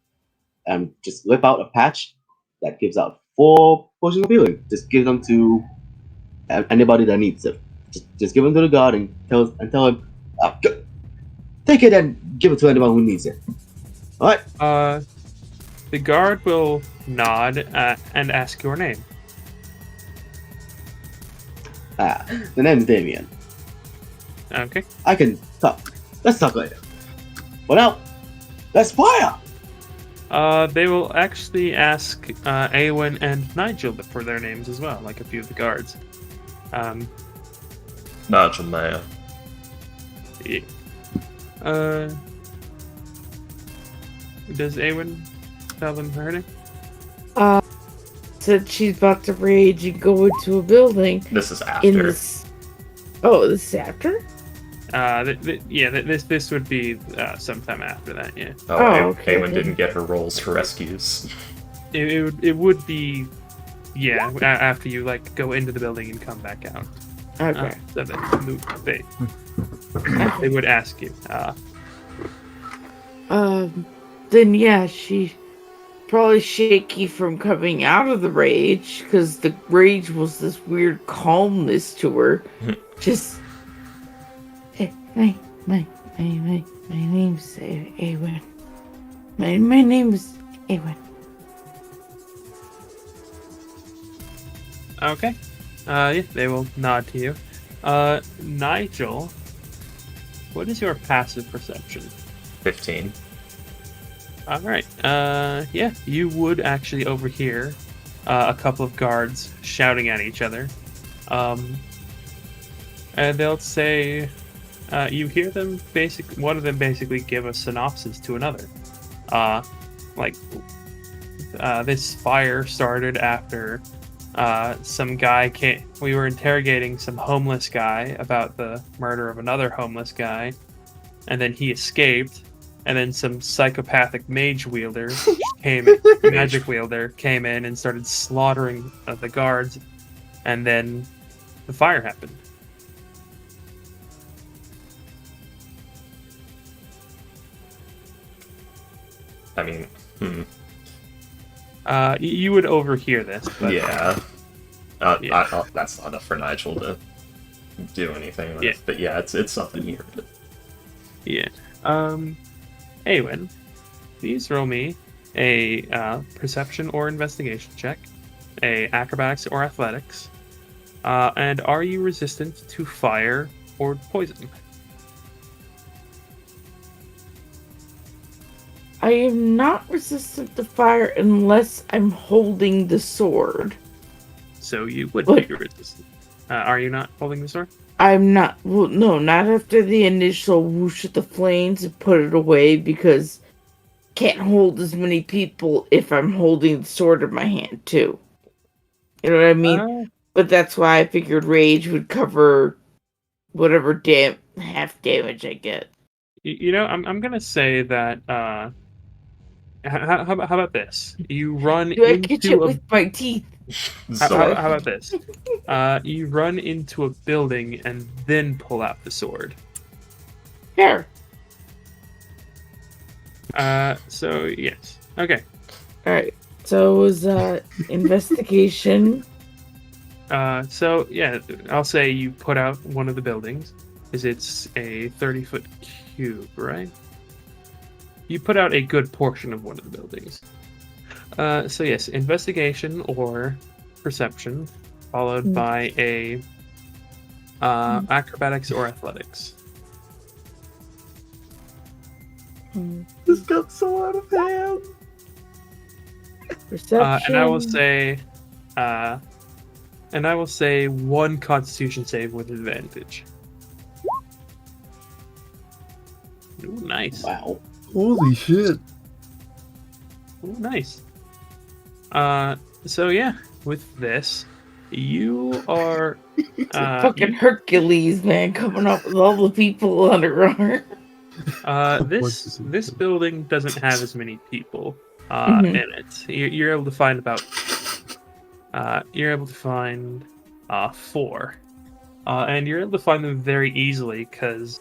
and just whip out a patch that gives out 4 potions of healing. Just give them to anybody that needs it. Just give them to the guard and tell him, take it and give it to anyone who needs it. All right. The guard will nod and ask your name. The name's Damien. Okay. I can talk. Let's talk later. For now, let's fire! They will actually ask Awen and Nigel for their names as well, like a few of the guards. Nigel man. Yeah. Does Awen tell them her name? Said she's about to rage and go into a building. This is In after. this. Oh, this is after? This would be sometime after that. Yeah. Oh, okay. Awen didn't get her rolls for rescues. It would be after you go into the building and come back out. Okay. So they would ask you. Then yeah, she probably shaky from coming out of the rage, because the rage was this weird calmness to her. Just, hey, my name's Awen. My name is Awen. Okay. They will nod to you. Nigel, what is your passive perception? 15. All right. You would actually overhear a couple of guards shouting at each other. And they'll say, you hear them one of them basically give a synopsis to another. This fire started after some guy came. We were interrogating some homeless guy about the murder of another homeless guy, and then he escaped. And then some psychopathic magic wielder came in and started slaughtering the guards, and then the fire happened. I mean, You would overhear this, but yeah. Yeah. That's not enough for Nigel to do anything with. Yeah. But yeah, it's something here. yeah. Awen, please roll me a perception or investigation check, a acrobatics or athletics, and are you resistant to fire or poison? I am not resistant to fire unless I'm holding the sword. So you would What? be resistant. Are you not holding the sword? I'm not. Well, no, not after the initial whoosh of the flames and put it away because can't hold as many people if I'm holding the sword in my hand too. You know what I mean? Uh, But that's why I figured rage would cover whatever half damage I get. I'm gonna say that. How about this? You run Do I catch it into a. with my teeth? Sorry. How about this? You run into a building and then pull out the sword. Sure. So yes. Okay. All right. So it was investigation. So yeah, I'll say you put out one of the buildings, is it's a 30-foot cube, right? You put out a good portion of one of the buildings. So yes, investigation or perception, followed by a acrobatics or athletics. This got so out of hand. Perception. And I will say one Constitution save with advantage. Ooh, nice. Wow. Holy shit. Ooh, nice. So yeah, with this, you are Fucking Hercules, man, coming up with all the people under arm. this building doesn't have as many people Mhm. in it. You're able to find about four, and you're able to find them very easily because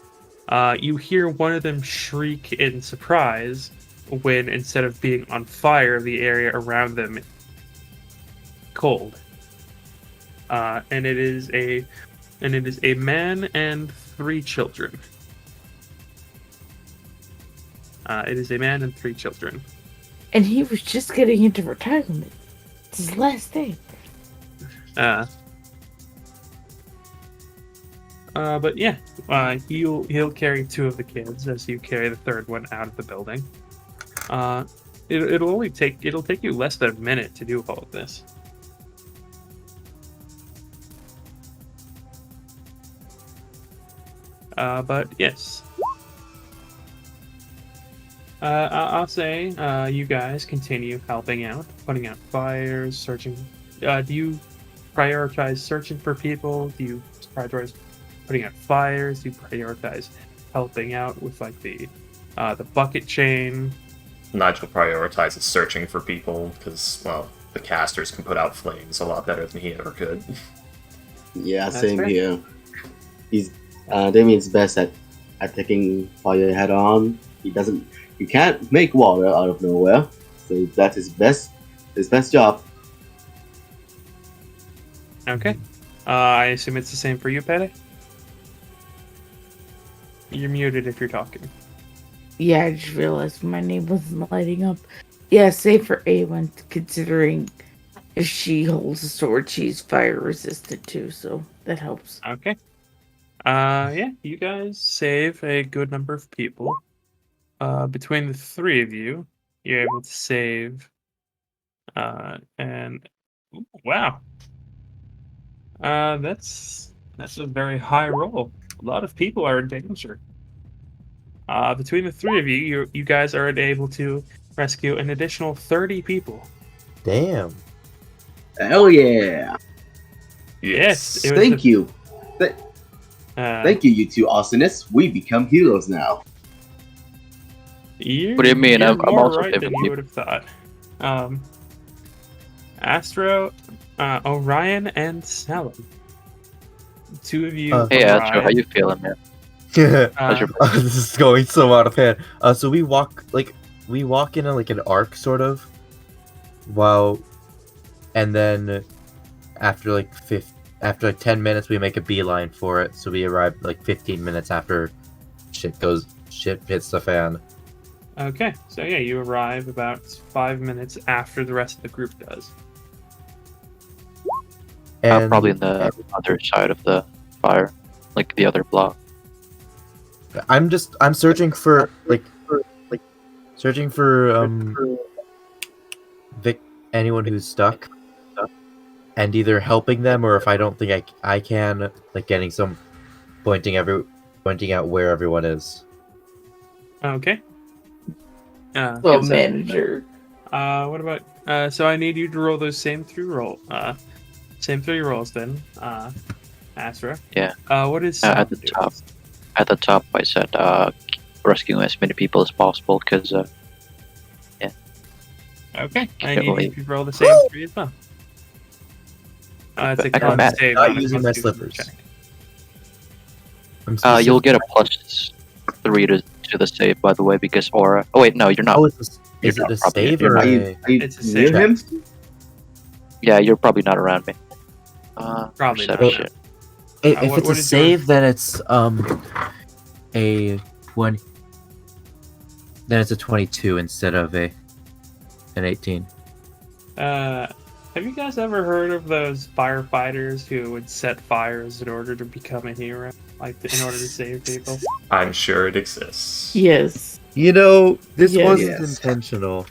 you hear one of them shriek in surprise when, instead of being on fire, the area around them is cold. And it is a man and 3 children. It is a man and 3 children. And he was just getting into retirement. It's his last day. But yeah, he'll carry 2 of the kids as you carry the 3rd one out of the building. It'll take you less than a minute to do all of this. But yes. I'll say you guys continue helping out, putting out fires, searching. Do you prioritize searching for people? Do you prioritize putting out fires? Do you prioritize helping out with like the bucket chain? Nigel prioritizes searching for people because, well, the casters can put out flames a lot better than he ever could. Yeah, That's same fair. here. He's Damien's best at taking fire head on. He can't make water out of nowhere, so that's his best job. Okay. I assume it's the same for you, Patty? You're muted if you're talking. Yeah, I just realized my name wasn't lighting up. Yeah, save for A1, considering if she holds a sword, she's fire resistant too, so that helps. Okay. Yeah, you guys save a good number of people. Between the 3 of you, you're able to save. And ooh, wow. That's a very high roll. A lot of people are in danger. Between the 3 of you, you guys are able to rescue an additional 30 people. Damn. Hell yeah! Yes. It was Thank you. Thank you, you 2 awesomeness. We become heroes now. What do you mean? You're I'm more also right than saving you would have thought. Astro, Orion, and Salem. 2 of you. Hey, arrive. Astro, how you feeling, man? How's your This is going so out of hand. So we walk in an arc sort of, and then after 10 minutes we make a beeline for it. So we arrive 15 minutes after shit hits the fan. Okay, so yeah, you arrive about 5 minutes after the rest of the group does. And Probably on the other side of the fire, like the other block. I'm searching for anyone who's stuck, and either helping them, or if I don't think I can, getting some pointing out where everyone is. Okay. Oh, so, manager. What about? So I need you to roll those same three rolls then. Astra. Yeah. What is At the doing? top. At the top, I said rescuing as many people as possible because Okay. I Can't need really- you to roll the same three as well. It's a con Acrobatic. save. Not on a using my Constitution slippers. check. I'm you'll get a specific- +3 to the save, by the way, because aura. Oh wait, no, you're not. Oh, is You're it not a probably- save you're or not- Are you, a... are you It's a near save. him? Yeah, you're probably not around me. Probably not. perception. If what- it's what a is your- save, then it's a 20. Then it's a 22 instead of an 18. Have you guys ever heard of those firefighters who would set fires in order to become a hero? In order to save people? I'm sure it exists. Yes. You know, this Yes. wasn't Yes. intentional.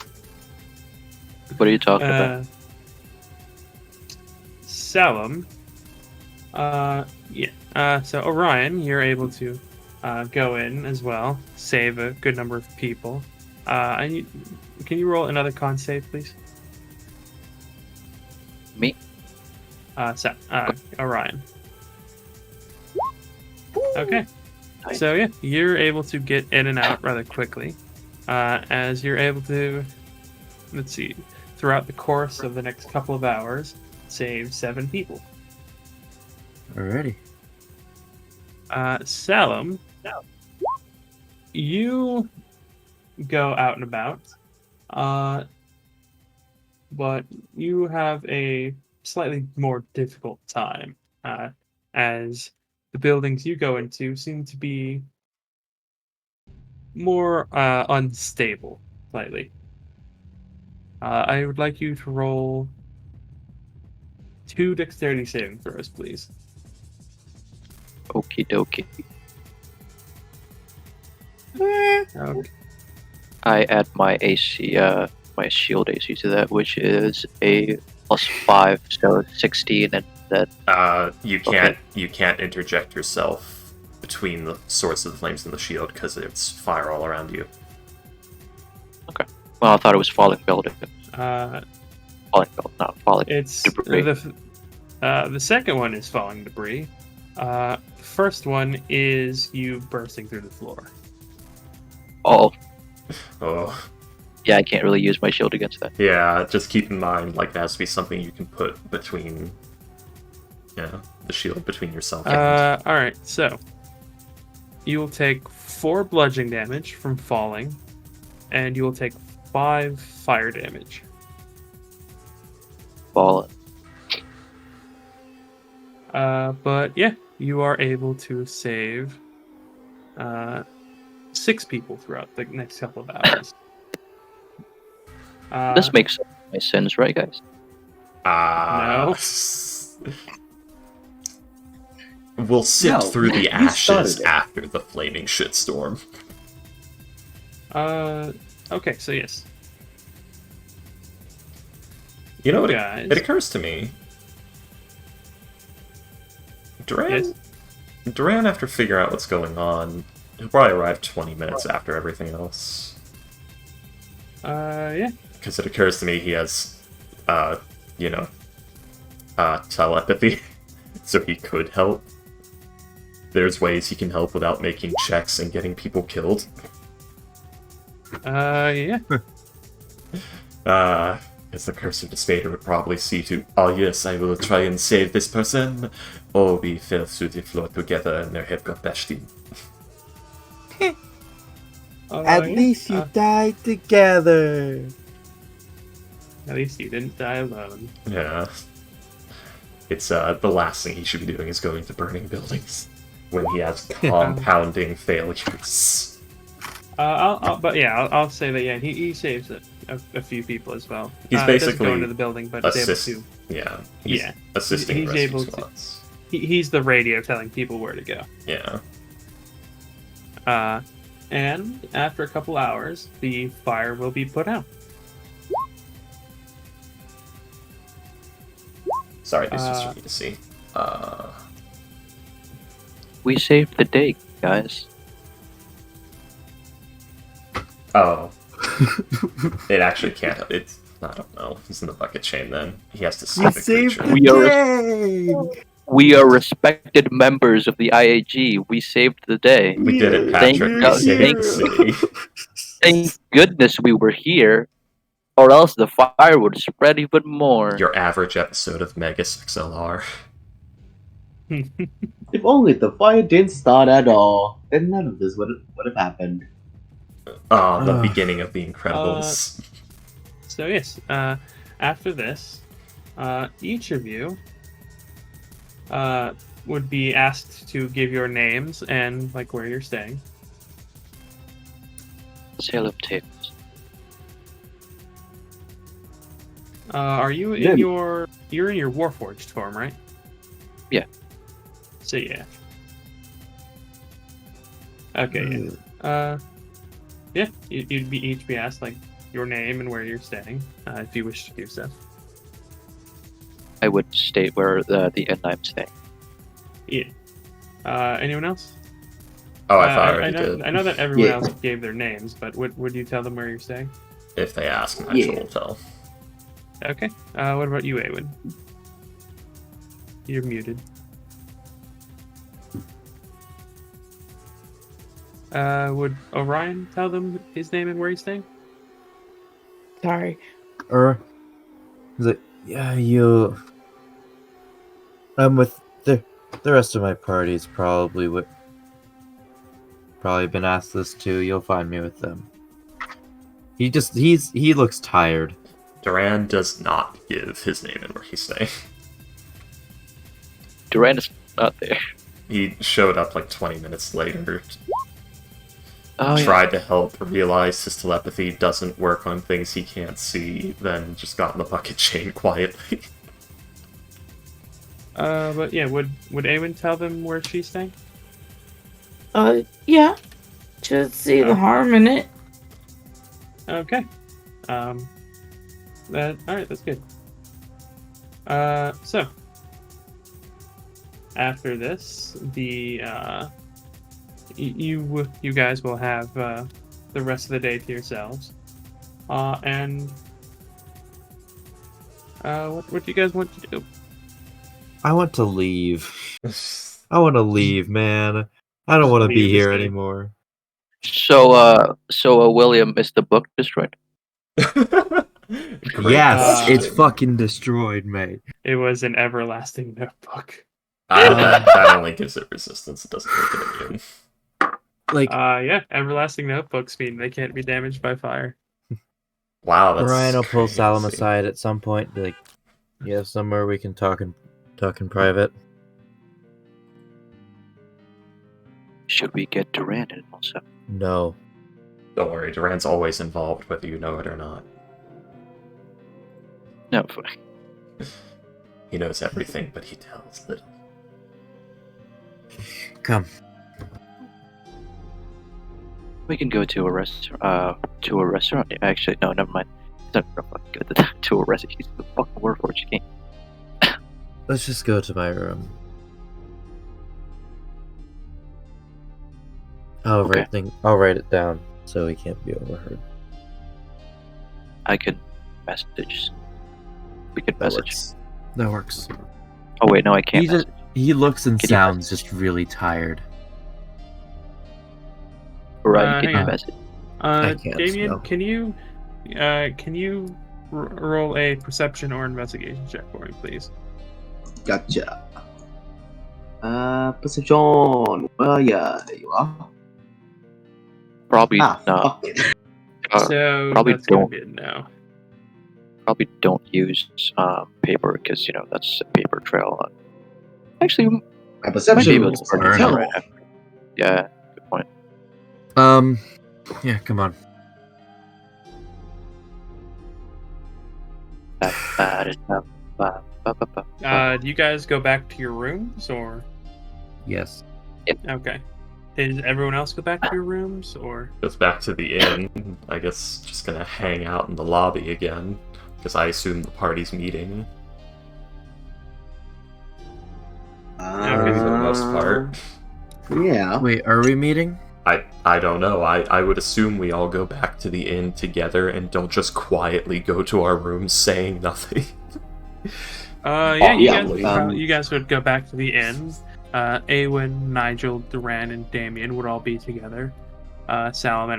What are you talking about? Salem. So Orion, you're able to go in as well, save a good number of people. Can you roll another con save, please? Me? Orion. Okay. Nice. So yeah, you're able to get in and out rather quickly, as you're able to, let's see, throughout the course of the next couple of hours, save 7 people. Alrighty. Salem, you go out and about, but you have a slightly more difficult time, as the buildings you go into seem to be more unstable, slightly. I would like you to roll 2 dexterity saving throws, please. Okie dokie. Okay. I add my AC, my shield AC to that, which is a +5, so 16, and that. You can't interject yourself between the source of the flames and the shield because it's fire all around you. Well, I thought it was falling building. Uh, Not falling. It's Debris. the second one is falling debris. The first one is you bursting through the floor. Oh, Oh, yeah, I can't really use my shield against that. yeah. Just keep in mind, like, that has to be something you can put between, the shield between yourself and. All right. So you will take 4 bludgeoning damage from falling, and you will take 5 fire damage. Falling. But yeah, you are able to save 6 people throughout the next couple of hours. This makes my sins, right, guys? No. We'll sift No, through the you ashes started it. after the flaming shitstorm. Okay, so yes. You know what? Guys. It occurs to me. Yes? Duran, after figuring out what's going on, he'll probably arrive 20 minutes after everything else. Yeah. Because it occurs to me he has, telepathy, so he could help. There's ways he can help without making checks and getting people killed. Yeah. As the Curse of Despair would probably see to, oh yes, I will try and save this person, or we fell through the floor together and their head got bashed in. At least you died together. At least you didn't die alone. Yeah. It's, the last thing he should be doing is going to burning buildings when he has compounding failures. I'll say that, yeah, he saves a few people as well. He's Doesn't basically go into the building, but is able to. Yeah. He's Yeah. assisting He's rescue able to- squads. He's the radio telling people where to go. Yeah. And after a couple hours, the fire will be put out. Sorry, this is for me to see. We saved the day, guys. Oh. It actually can't. It's. I don't know. He's in the bucket chain then. He has to save the saved creature. We are respected members of the IAG. We saved the day. We did it, Thank Patrick. We God- saved thank- the city. Thank goodness we were here, or else the fire would spread even more. Your average episode of Megas XLR. If only the fire didn't start at all, then none of this would have happened. Oh, the beginning of The Incredibles. So yes, after this, each of you would be asked to give your names and like where you're staying. Sale of tables. Are you in Yeah. you're in your Warforged form, right? Yeah. So yeah. Okay. Yeah. Yeah. You'd be each be asked like your name and where you're staying, if you wish to do so. I would state where the end I'm staying. Yeah. Anyone else? Oh, I thought I already know, did. I know that everyone Yeah. else gave their names, but would you tell them where you're staying? If they ask, I Yeah. will tell. Okay. What about you, Awen? You're muted. Would Orion tell them his name and where he's staying? Sorry. He's like, yeah, I'm with the rest of my party's probably been asked this too. You'll find me with them. He looks tired. Duran does not give his name and where he's staying. Duran is not there. He showed up like 20 minutes later. Oh, yeah. Tried to help, realized his telepathy doesn't work on things he can't see, then just got in the bucket chain quietly. But yeah, would Awen tell them where she's staying? Yeah. Should see the harm in it. Okay. Alright, that's good. So after this, the you guys will have the rest of the day to yourselves. And what do you guys want to do? I want to leave. I want to leave, man. I don't want to be Leave the here city. anymore. So, William, is the book destroyed? Great Yes, question. it's fucking destroyed, mate. It was an everlasting notebook. That only gives it resistance, it doesn't make it immune. Like, Yeah, everlasting notebooks mean they can't be damaged by fire. Wow, that's Ryan will pull Salam crazy. aside at some point. Be like, "You have somewhere we can talk in private." Should we get Duran in also? No. Don't worry, Duran's always involved, whether you know it or not. No, fine. He knows everything, but he tells little. Come. We can go to a restaurant. Actually, no, never mind. It's not gonna fucking go to a restaurant. He's the fucking Warforged king. Let's just go to my room. I'll write it down so he can't be overheard. I can message. We can That message. works. That works. Oh wait, no, I can't. Message. He looks and Can you sounds just really tired. Right, can hang you on. message? I can't, Damien, no. can you roll a perception or investigation check for me, please? Gotcha. Perception. Well, yeah, there you are. Probably not. Fuck it. So probably that's gonna don't. be a no. Probably don't use paper because that's a paper trail. Actually, My might be perception able is to pretty burn tell. right after. Yeah, good point. Yeah, come on. Do you guys go back to your rooms or Yes. okay? Did everyone else go back to your rooms or? Goes back to the inn. I guess just gonna hang out in the lobby again, because I assume the party's meeting for the most part. Yeah. Wait, are we meeting? I don't know. I would assume we all go back to the inn together and don't just quietly go to our rooms saying nothing. You guys would go back to the inn. Awen, Nigel, Duran, and Damien would all be together. Salem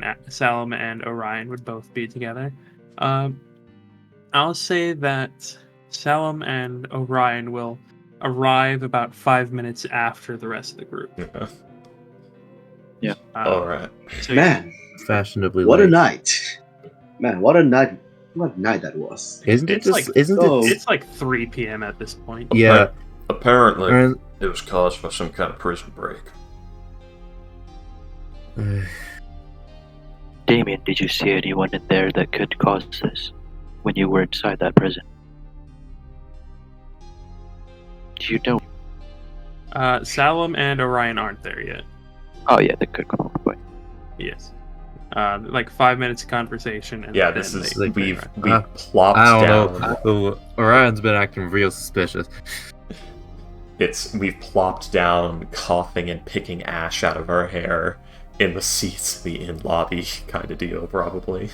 and Orion would both be together. I'll say that Salem and Orion will arrive about 5 minutes after the rest of the group. Yeah. Alright. So, Man, Fashionably what late. a night. Man, what a night. What night that was. Isn't it It's just? like- Isn't it? It's like 3 p.m. at this point. Yeah. Apparently, Aren't- it was caused by some kind of prison break. Damien, did you see anyone in there that could cause this when you were inside that prison? Do you know? Salem and Orion aren't there yet. Oh yeah, they could come over. Yes. Like 5 minutes of conversation. And Yeah, then this is they we've arrive. plopped I down. don't know. Orion's been acting real suspicious. We've plopped down, coughing and picking ash out of our hair in the seats of the inn lobby, kind of deal, probably.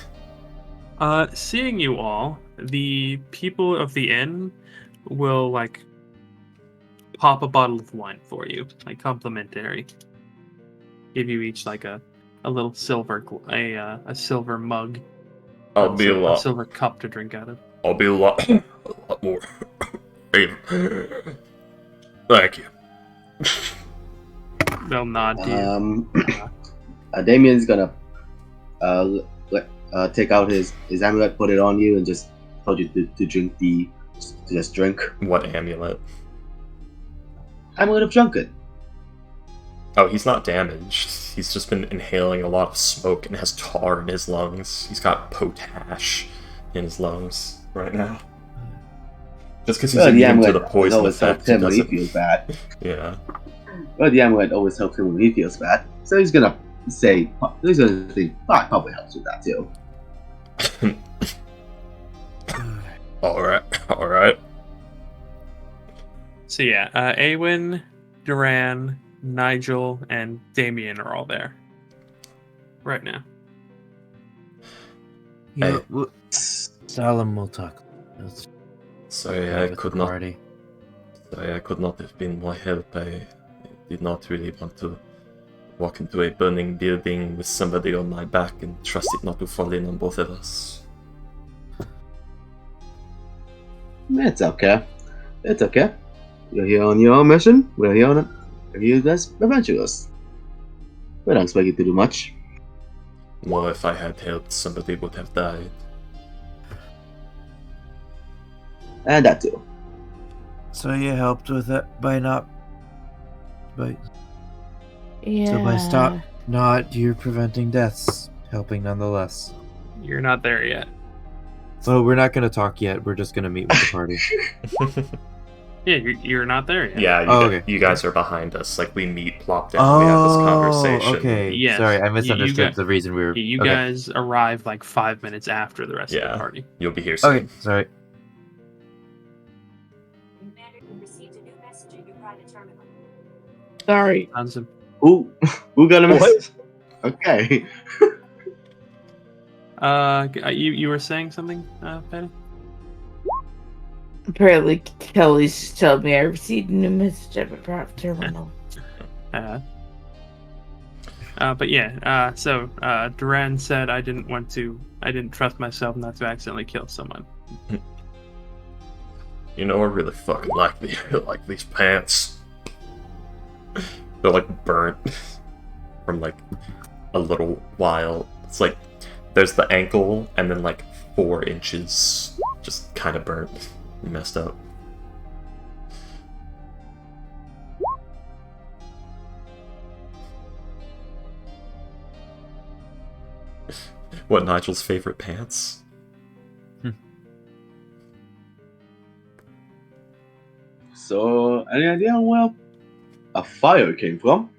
Seeing you all, the people of the inn will like pop a bottle of wine for you, like complimentary. Give you each like a little silver a silver mug. I'll be a A lot. silver cup to drink out of. I'll be a lot more. Thank you. They'll nod to you. Damien's gonna take out his amulet, put it on you, and just told you to drink to just drink. What amulet? Amulet of Junket. Oh, he's not damaged. He's just been inhaling a lot of smoke and has tar in his lungs. He's got potash in his lungs right now. Just because he's immune to the poison always effect, helps him when he doesn't... feels bad. Yeah. Well, the amulet always helps him when he feels bad. So he's gonna think probably helps with that too. Alright. So yeah, Awen, Duran, Nigel, and Damien are all there right now. Yeah, Salem will talk. Let's Sorry, go I with could the not. party. Sorry, I could not have been more help. I did not really want to walk into a burning building with somebody on my back and trust it not to fall in on both of us. It's okay. It's okay. You're here on your own mission. We're here as adventurers. We don't expect you to do much. Well, if I had helped, somebody would have died. And that too. So you helped with it by not. Yeah. So by not you're preventing deaths, helping nonetheless. You're not there yet. So we're not going to talk yet. We're just going to meet with the party. Yeah, you're not there yet. Yeah, okay. You guys are behind us. Like, we meet, plop down, we have this conversation. Okay. Yes. Sorry, I misunderstood got- the reason we were. You okay. guys arrive like 5 minutes after the rest of Yeah. the party. You'll be here soon. Okay, sorry. Sorry. Hansen. Who got a What? message? Okay. You were saying something, Patty? Apparently, Kelly's just telling me I received a new message at my private terminal. But yeah, so Duran said I didn't trust myself not to accidentally kill someone. You know, I really fucking like these pants. They're like burnt from like a little while. It's like there's the ankle and then like 4 inches just kind of burnt, messed up. What, Nigel's favorite pants? So, any idea where a fire came from?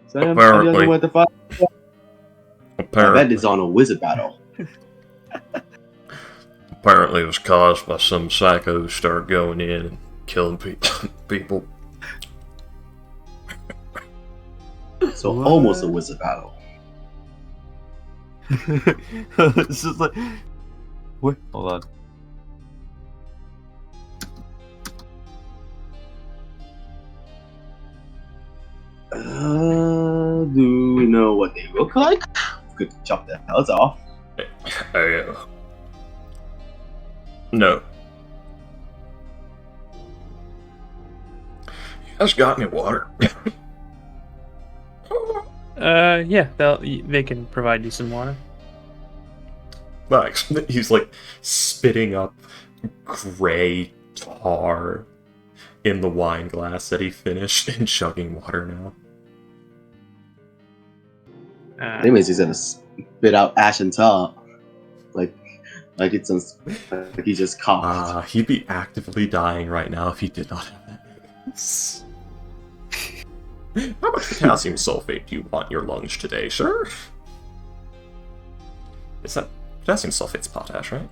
So, any Apparently. idea where the fire? I Apparently, bet it's on a wizard battle. apparently it was caused by some psycho who started going in and killing people. So What? almost a wizard battle. It's just like, wait, hold on. Do we know what they look like? Could chop their heads off. No. You guys got any water? Yeah, they can provide you some water. Thanks. He's like spitting up gray tar in the wine glass that he finished and chugging water now. That means he's gonna spit out ash and tar, like it's like he just coughed. He'd be actively dying right now if he did not have that. How much potassium sulfate do you want in your lunch today, sir? Is that potassium sulfate's potash, right?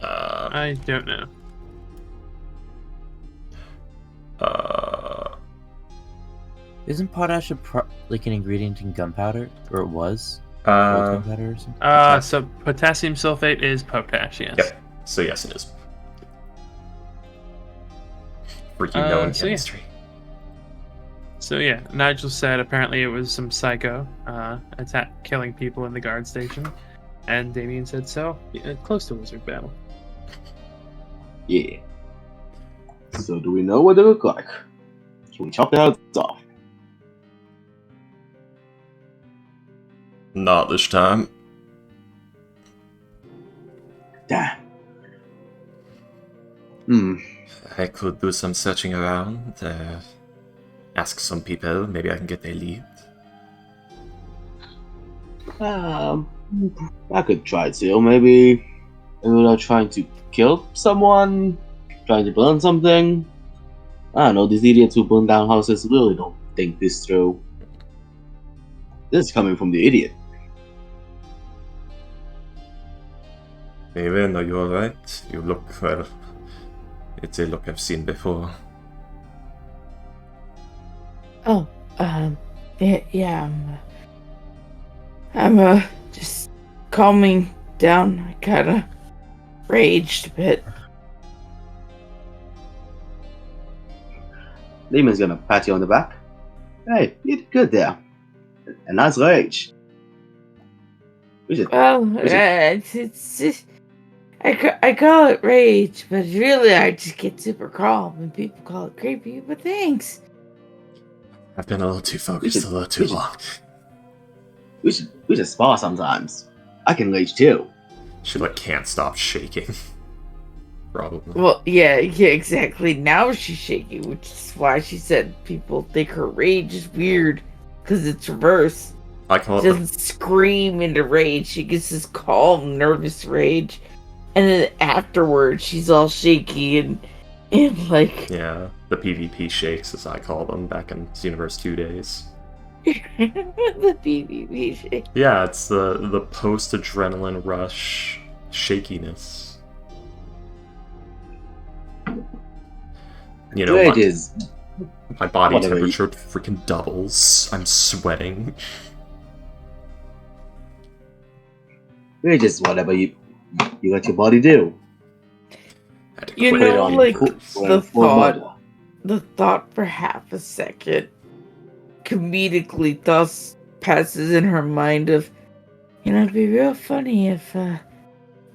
I don't know. Isn't potash like an ingredient in gunpowder, or it was? Gunpowder or something? So potassium sulfate is potash, yes. Yep. So yes, it is. Freaking knowing chemistry. So yeah, Nigel said apparently it was some psycho killing people in the guard station, and Damien said so. Close to a wizard battle. Yeah. So do we know what they look like? Can we chop their heads off? Not this time. Damn. I could do some searching around, ask some people, maybe I can get their lead. I could try to. Maybe they're trying to kill someone, trying to burn something. I don't know, these idiots who burn down houses really don't think this through. This is coming from the idiot. Maybe, no, you're right. You look, well, it's a look I've seen before. Oh, yeah, I'm just calming down. I kinda raged a bit. Demon's gonna pat you on the back. Hey, you did good there. A nice rage. Well, I call it rage, but really I just get super calm, and people call it creepy. But thanks. I've been a little too focused a little too long. We should spar sometimes. I can rage too. She can't stop shaking. Probably. Well, yeah, exactly. Now she's shaking, which is why she said people think her rage is weird, because it's reverse. I call She it. doesn't scream into rage. She gets this calm, nervous rage, and then afterwards she's all shaky and like Yeah, the PvP shakes, as I call them, back in Universe 2 days. the PvP shake. Yeah, it's the post-adrenaline rush shakiness. You know, It is. my body Whatever. temperature freaking doubles. I'm sweating. It's just whatever you let your body do. I had to You quit know, it on like, purpose. the thought for half a second comedically thus passes in her mind of, it'd be real funny if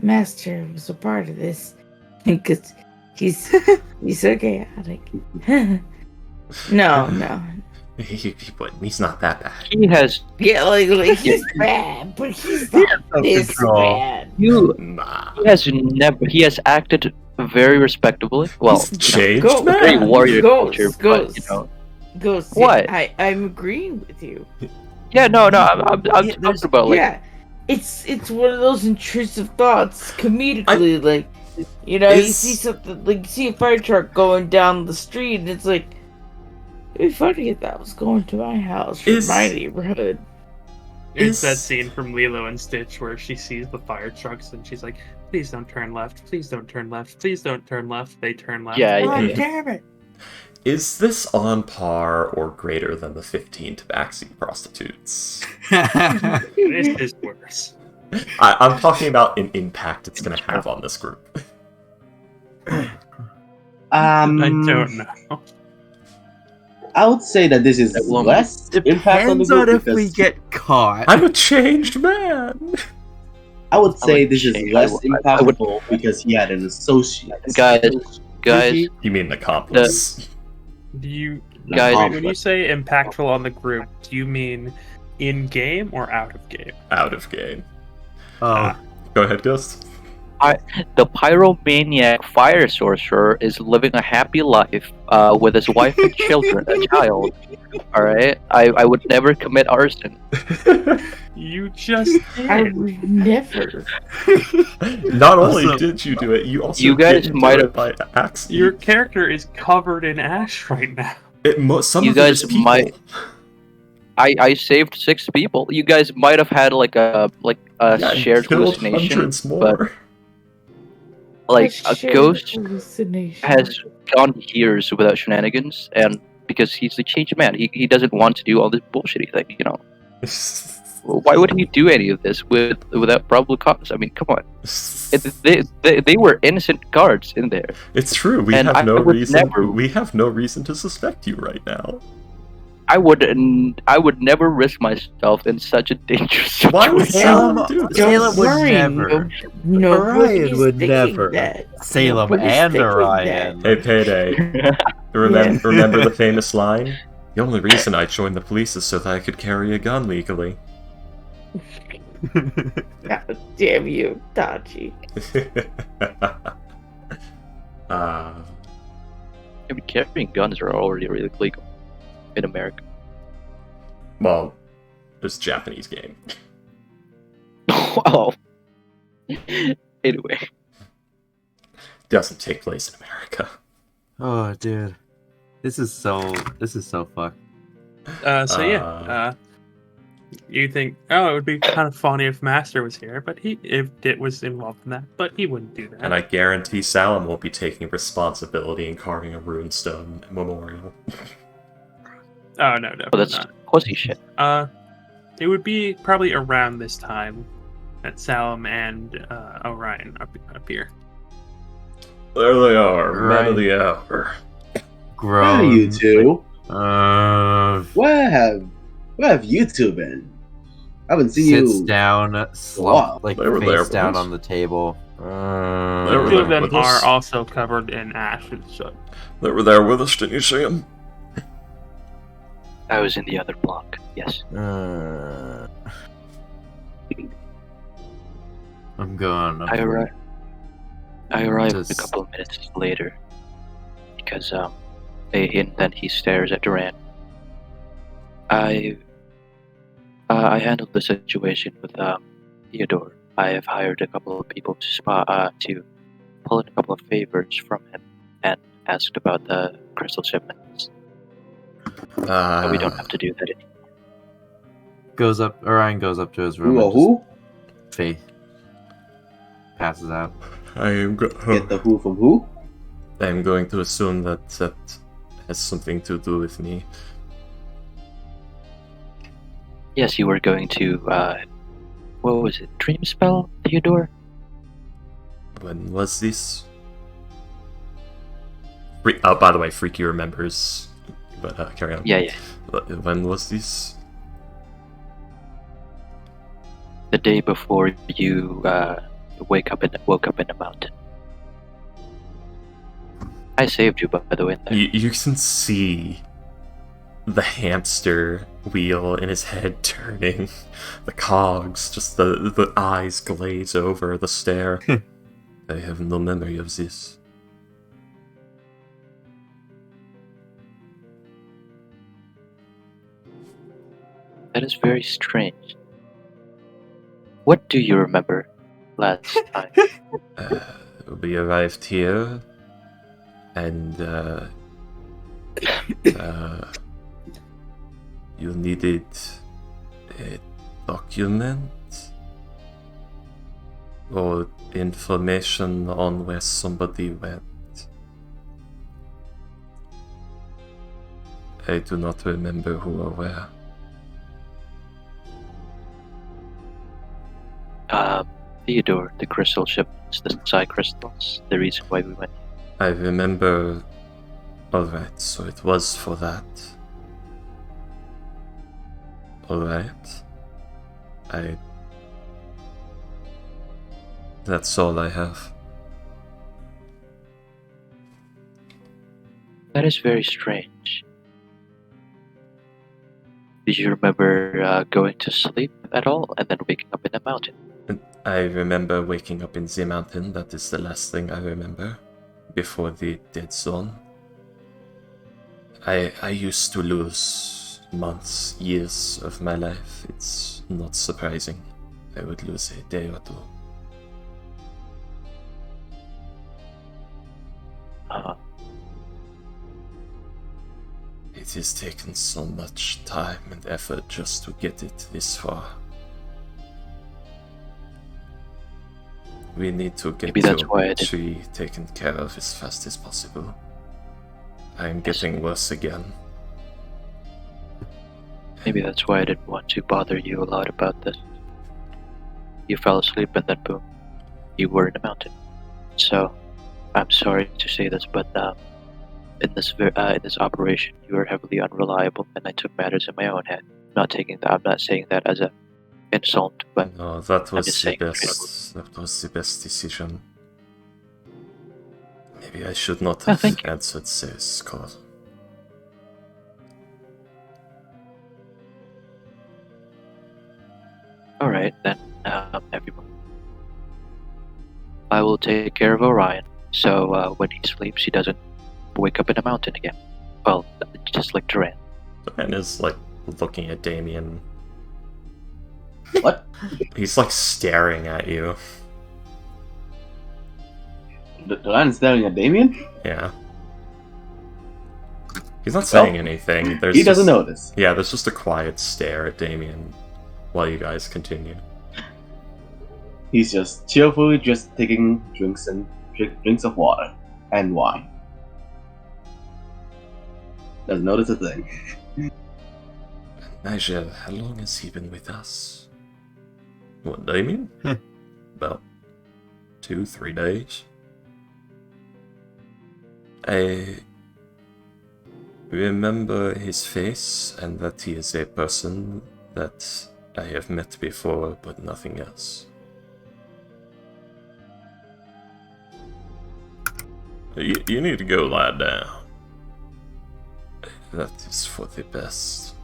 Master was a part of this, because he's so chaotic. No. He's not that bad. He has Yeah, like he's bad, but he's not this bad. Nah. he has acted very respectably. Well, He's changed, Go- man. very warrior Ghost, culture, ghost. but you know. Ghost, What? I'm agreeing with you. Yeah, no, I'm Yeah, talking about like yeah, it's one of those intrusive thoughts, comedically, like, you Is- see something, like, you see a fire truck going down the street, and it's like, it'd be funny if that was going to my house from Is- my neighborhood. It's that Is- scene from Lilo and Stitch where she sees the fire trucks and she's like, "Please don't turn left. Please don't turn left. Please don't turn left." They turn left. Yeah, God yeah. damn it! Is this on par or greater than the 15 tabaxi prostitutes? This is worse. I'm talking about an impact it's going to have on this group. I don't know. I would say that this is Well, less impact on the Depends on group if we because get caught. I'm a changed man! I would say would this is change- less I would- impactful because he had an associate. Guys, You mean an accomplice? Do you Guys- when you say impactful on the group, do you mean in game or out of game? Out of game. Oh, Go ahead, Ghost. the pyromaniac fire sorcerer is living a happy life with his wife and children, a child. All right, I would never commit arson. You just I did. would never. Not only Also- did you do it, you also You guys didn't might do have- it by accident. Your character is covered in ash right now. Some You of it guys is people. might- I saved 6 people. You guys might have had like a Yeah, shared killed hallucination, hundreds more. but like a shared ghost hallucination. has gone years without shenanigans, and because he's a changed man, he doesn't want to do all this bullshitty thing. You know, why would he do any of this without probable cause? I mean, come on. They were innocent guards in there. It's true. We And have I no would reason. never- We have no reason to suspect you right now. I would never risk myself in such a dangerous situation. Why would Salem, Salem do this? Salem would worry, never. Nobody's Orion would thinking never. that. Salem Nobody's and thinking Orion. Hey, Payday. Remember the famous line? The only reason I joined the police is so that I could carry a gun legally. God damn you, Tachi. uh, I mean, carrying guns are already really legal in America. well, it's a Japanese game. Oh. Anyway, Doesn't take place in America. Oh, dude, this is so fucked. You think, oh, it would be kind of funny if Master was here, but if it was involved in that, but he wouldn't do that. And I guarantee Salem won't be taking responsibility in carving a runestone memorial. Oh no, well, definitely that's not. pussy shit. It would be probably around this time that Salem and Orion up here. There they are, men Right. of the hour. Where are you two? Uh, Where have you two been? I haven't seen sits you. down, Wow. slump, like They were face there down once. on the table. They were Two of there them with us. are also covered in ash and shit. They were there with us, didn't you see them? I was in the other block. Yes. I'm gone. I arrived a Just- couple of minutes later because and then he stares at Duran. I handled the situation with Theodore. I have hired a couple of people to pull in a couple of favors from him and asked about the crystal shipments. So we don't have to do that anymore. Orion goes up to his room. Who or and who? just Faith passes out. I'm Get the who from who? going to assume that has something to do with me. Yes, you were going to what was it? Dream spell, Theodore? When was this? Oh, by the way, Freaky remembers. But carry on. Yeah. When was this? The day before you woke up in the mountain. I saved you, by the way. You can see the hamster wheel in his head turning, the cogs, just the eyes glaze over, the stare. I have no memory of this. That is very strange. What do you remember last time? We arrived here, and you needed a document or information on where somebody went. I do not remember who or where. Theodore, the crystal shipments, the psi crystals, the reason why we went. I remember... Alright, so it was for that. Alright. That's all I have. That is very strange. Did you remember going to sleep at all and then waking up in the mountain? I remember waking up in the mountain. That is the last thing I remember. Before the dead zone. I used to lose months, years of my life. It's not surprising. I would lose a day or two. It has taken so much time and effort just to get it this far. We need to get Maybe that's your why I didn't- tree taken care of as fast as possible. I am getting worse again. Maybe that's why I didn't want to bother you a lot about this. You fell asleep and then boom, you were in the mountain. So, I'm sorry to say this, but in this operation, you were heavily unreliable, and I took matters in my own hand. I'm not saying that as a insult, but No, that was just the saying best. That was the best decision. Maybe I should not Oh, have thank you. answered Sarah's call. all right then, everyone. I will take care of Orion, so when he sleeps, he doesn't wake up in a mountain again. Well, just like Duran. And is like looking at Damien. What? He's like staring at you. Duran's staring at Damien? Yeah. He's not saying anything. There's He doesn't just- notice. Yeah, there's just a quiet stare at Damien while you guys continue. He's just cheerfully just taking drinks of water and wine. Doesn't notice a thing. Nigel, how long has he been with us? What, Damien? About 2-3 days. I remember his face and that he is a person that I have met before, but nothing else. You need to go lie down. That is for the best.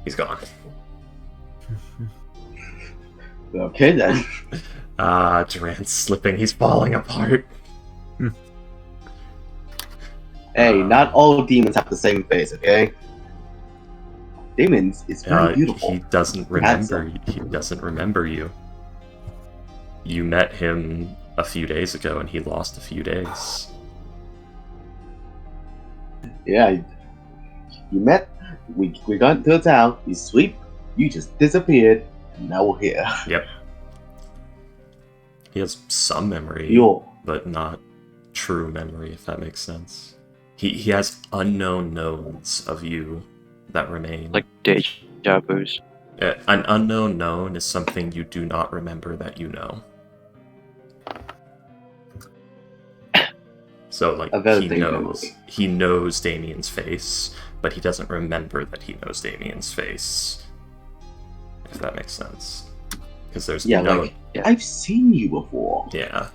He's gone. Okay then. Duran's slipping. He's falling apart. Hey, not all demons have the same face, okay? Demons is very beautiful. He doesn't remember. He doesn't remember you. You met him a few days ago, and he lost a few days. Yeah, you met. We got into the town. You sleep. You just disappeared, and now we're here. Yep. He has some memory, but not true memory, if that makes sense. He has unknown knowns of you that remain. Like deja vus. An unknown known is something you do not remember that you know. So, like, he knows Damien's face, but he doesn't remember that he knows Damien's face. If that makes sense. Because there's I've seen you before. Yeah.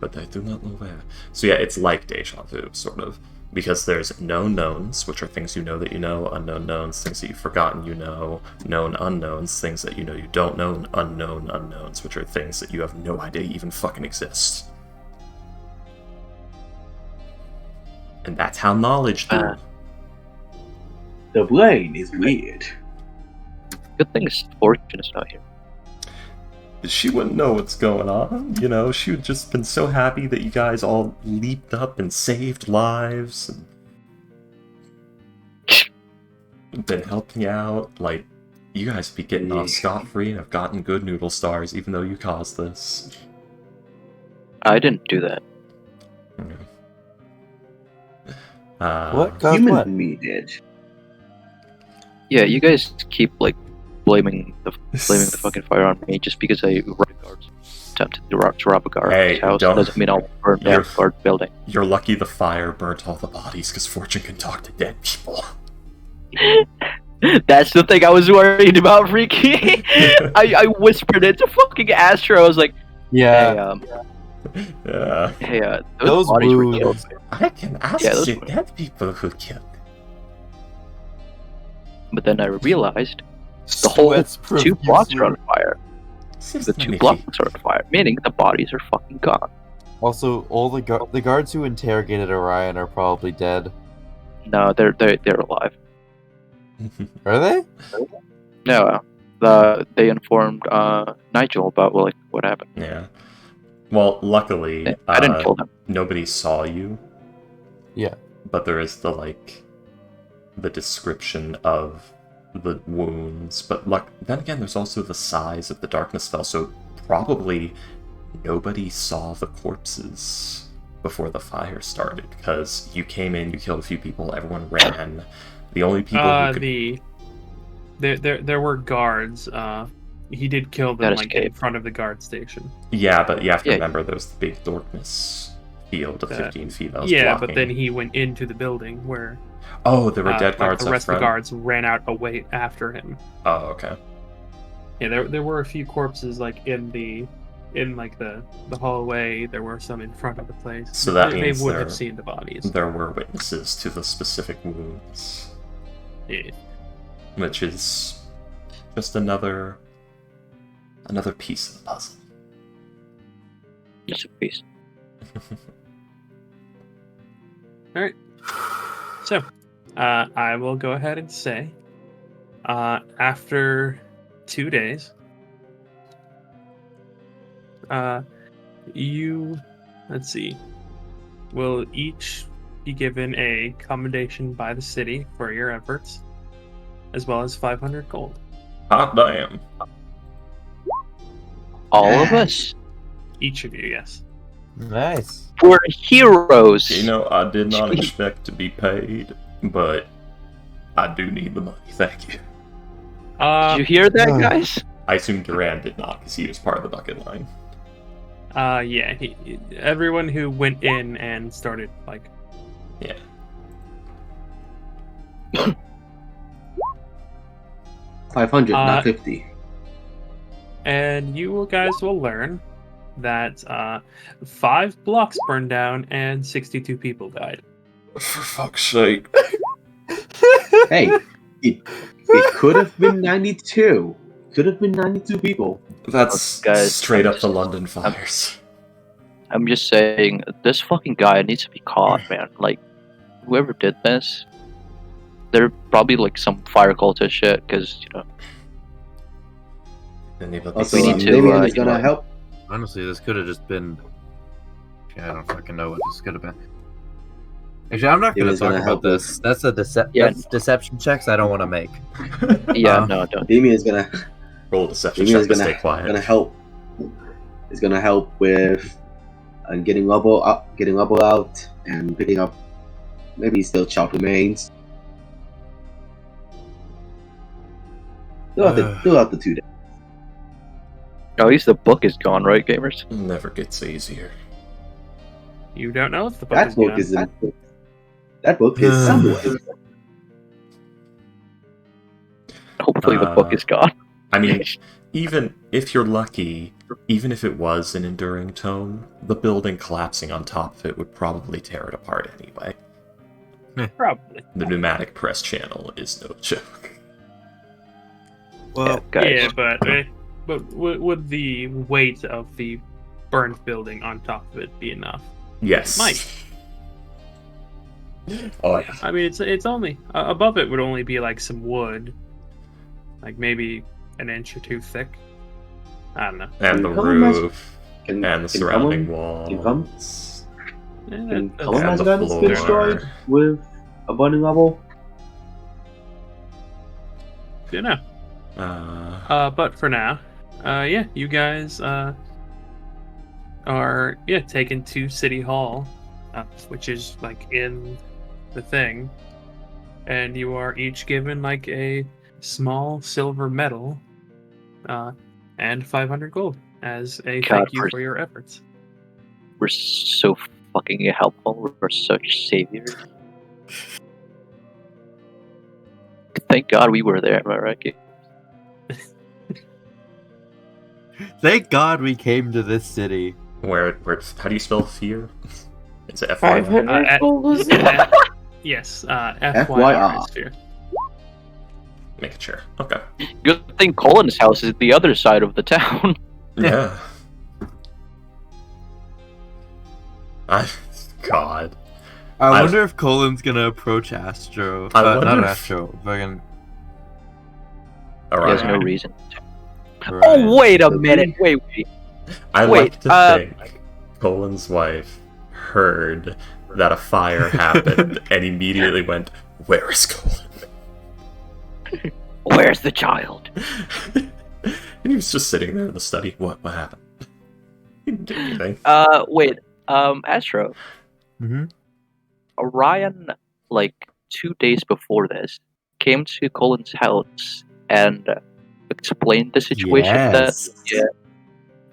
But I do not know where. So yeah, it's like deja vu, sort of. Because there's known knowns, which are things you know that you know, unknown knowns, things that you've forgotten you know, known unknowns, things that you know you don't know, and unknown unknowns, which are things that you have no idea even fucking exist. And that's how knowledge do. The brain is weird. Good thing Fortune is not here. She wouldn't know what's going on, you know, she would just been so happy that you guys all leaped up and saved lives and been helping out. Like, you guys be getting off scot-free and have gotten good noodle stars even though you caused this. I didn't do that. What? Caused Human what? me did. Yeah, you guys keep like blaming the fucking fire on me just because I attempted to rob a guard's Hey, house. don't- Doesn't mean I'll burn down You're- the guard building. You're lucky the fire burnt all the bodies, because Fortune can talk to dead people. That's the thing I was worried about, Freaky. I whispered into fucking Astro. I was like, Yeah. Yeah. those bodies were wounds. killed. I can ask Yeah, those the were- dead people who killed. But then I realized the whole 2 blocks are on fire. The 2 blocks are on fire, meaning the bodies are fucking gone. Also, all the guards who interrogated Orion are probably dead. No, they're alive. Are they? No, they informed Nigel about what happened. Yeah. Well, luckily, I didn't kill them. nobody saw you. Yeah. But there is the description of the wounds. But then again, there's also the size of the darkness spell, so probably nobody saw the corpses before the fire started, because you came in, you killed a few people, everyone ran. The only people who could... There were guards. He did kill them in front of the guard station. Yeah, but you have to remember there's the big darkness field of 15 feet that was blocking. But then he went into the building where... Oh, there were dead guards the rest up of the front? guards ran out away after him. Oh, okay. Yeah, there were a few corpses in the hallway. There were some in front of the place. So that means they would have seen the bodies. There were witnesses to the specific wounds. Yeah. Which is just another piece of the puzzle. Just a piece. Alright. So, I will go ahead and say, after 2 days, will each be given a commendation by the city for your efforts, as well as 500 gold. Hot damn. All of us? Each of you, yes. Nice. We're heroes! You know, I did not expect to be paid, but I do need the money, thank you. Did you hear that, guys? I assume Duran did not, because he was part of the bucket line. Yeah, everyone who went in and started, Yeah. $500, not 50. And you guys will learn that 5 blocks burned down and 62 people died. For fuck's sake. Hey, it could have been 92. Could have been 92 people. That's Guys, straight up the London fires. I'm just saying, this fucking guy needs to be caught, man. Whoever did this, they're probably some fire cultist shit, because, Also, we need to, Damien is gonna help. Honestly, this could have just been... I don't fucking know what this could have been. Actually, I'm not going to talk about this. That's that's deception checks I don't want to make. Yeah, no, don't. Damien is gonna Roll a deception check to stay quiet. gonna help. He's gonna help with getting rubble out, and picking up maybe still child remains. Throughout the 2 days. At least the book is gone, right, gamers? Never gets easier. You don't know if the book That is book gone. is that book is somewhere. Hopefully the book is gone. I mean, even if you're lucky, even if it was an enduring tome, the building collapsing on top of it would probably tear it apart anyway. Probably. The pneumatic press channel is no joke. Well, Yeah, but would the weight of the burned building on top of it be enough? Yes. Might. Oh yeah. I mean, it's only above it would only be some wood, maybe an inch or 2 thick. I don't know. And the Can you roof, Can, and the can surrounding someone- walls. Can That's- someone and has the gotten floor. destroyed with a burning rubble? you know. But for now, you guys are taken to City Hall, which is in the thing, and you are each given like a small silver medal and 500 gold as a God, thank you for your efforts. We're so fucking helpful. We're such saviors. Thank God we were there, am I right? Thank God we came to this city. Where how do you spell fear? It's a FYI. 500 gold was it? Yes, FYR. FYR is fear. Make it sure. Okay. Good thing Colin's house is the other side of the town. Yeah. God. I wonder if Colin's gonna approach Astro. Not Astro. Fucking. He has no Alright. reason. Right. Oh, wait a minute. Wait. I Wait, like to think Colin's wife heard that a fire happened and immediately went, "Where is Colin?" Where's the child? And he was just sitting there in the study. What happened? He didn't do anything. Wait. Astro. Mm-hmm. Orion, like 2 days before this, came to Colin's house and explained the situation that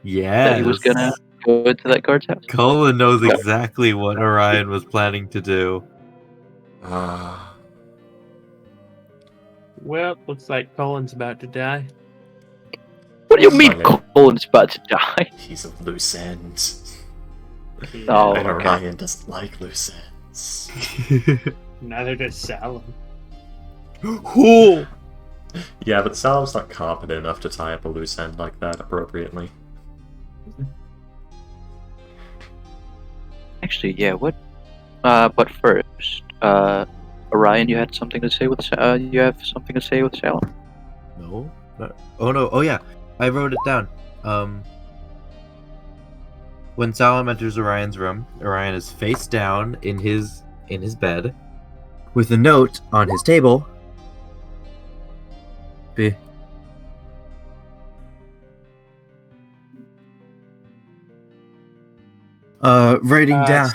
he was gonna go into that guard's house. Colin knows exactly what Orion was planning to do. Well, looks like Colin's about to die. What do you mean Funny. Colin's about to die? He's a loose end. Oh, And okay. Orion doesn't like loose ends. Neither does Salem. Who? Yeah, but Salem's not competent enough to tie up a loose end like that appropriately. Actually, yeah. What? But first, Orion, you had something to say with you have something to say with Salem. No. Oh no. Oh yeah. I wrote it down. When Salem enters Orion's room, Orion is face down in his bed, with a note on his table. Writing down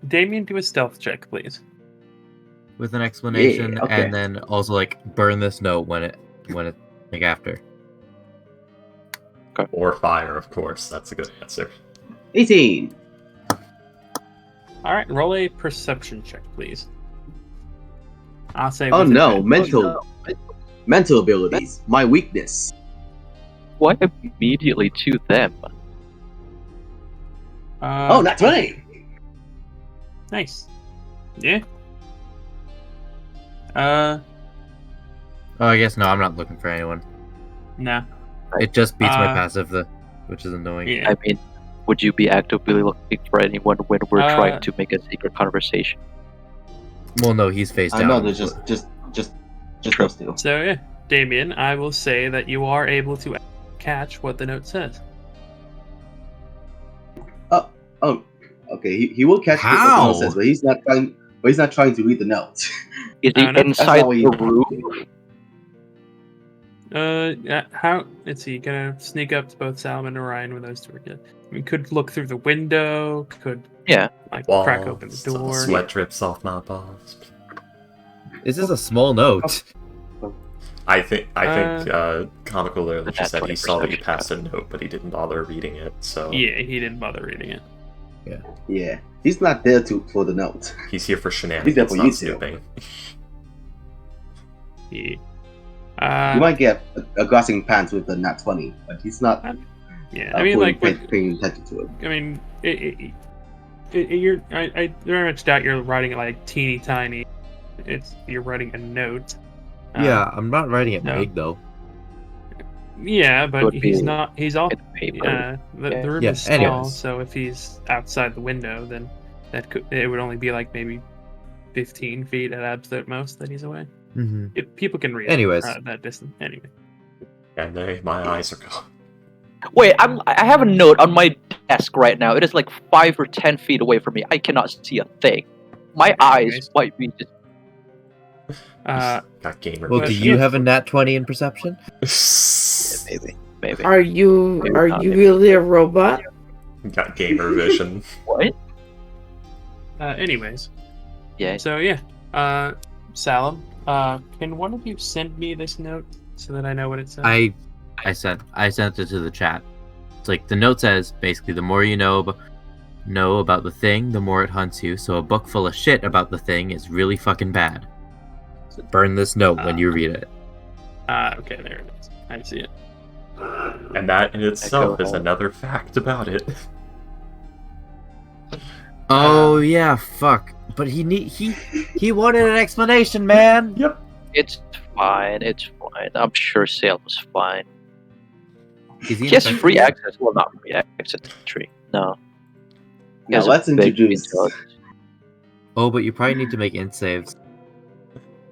Damien, do a stealth check, please. with an explanation, Yeah, okay. and then also like burn this note when it like after. Or fire, of course. That's a good answer. 18. Alright, roll a perception check, please. I'll say. Oh with no, advantage. mental abilities. My weakness. Why immediately to them? Oh, not 20. Nice. Yeah. Oh, I guess no. I'm not looking for anyone. Nah. It just beats my Uh, passive, which is annoying. Yeah. I mean, would you be actively looking for anyone when we're trying to make a secret conversation? Well, no, he's face I down. know, they're just those two. So yeah, Damien, I will say that you are able to catch what the note says. Oh, okay. He will catch what the How? note says, but he's not trying. But he's not trying to read the note. Is he no, that's inside not what the you- room? How? Let's see. Gonna sneak up to both Salem and Orion when those two are good. I mean, could look through the window. Could like Walls, crack open the door. Sweat drips off my balls. This is a small note. I think comical literally just said he saw that you perception. passed a note, but he didn't bother reading it. So Yeah, he didn't bother reading it. Yeah, he's not there for the note. he's here for shenanigans, He's there for not you two. snooping. Yeah. You might get a grassing pants with the nat 20, but he's not. Yeah. I mean, like, paying attention to it. I mean, I very much doubt you're writing it like teeny tiny. You're writing a note. Yeah, I'm not writing it no. big though. Yeah, but Would he's be not. He's all. In paper. The room Yeah, is small, anyways. so if he's outside the window, then it would only be like maybe 15 feet at absolute most that he's away. Mm-hmm. People can read. Anyways. That distance. Anyway. And my eyes are gone. Wait, I have a note on my desk right now. It is like 5 or 10 feet away from me. I cannot see a thing. My eyes Anyways. might be just. Got gamer. Well, But do vision. you have a nat 20 in perception? Maybe. Are you really a robot? Got gamer vision. What? Anyways, Yeah. So yeah, Salam, can one of you send me this note so that I know what it says? I sent it to the chat. It's like the note says basically the more you know about the thing, the more it hunts you. So a book full of shit about the thing is really fucking bad. So burn this note when you read it. Okay, there it is. I see it. And that in itself is home. another fact about it. Oh yeah, fuck. But he wanted an explanation, man. Yep. It's fine. It's fine. I'm sure Salem's fine. Is he He has infected? free access. Well, not free access to the tree. No. He Now has a let's big introduce. intelligence. Oh, but you probably need to make int saves.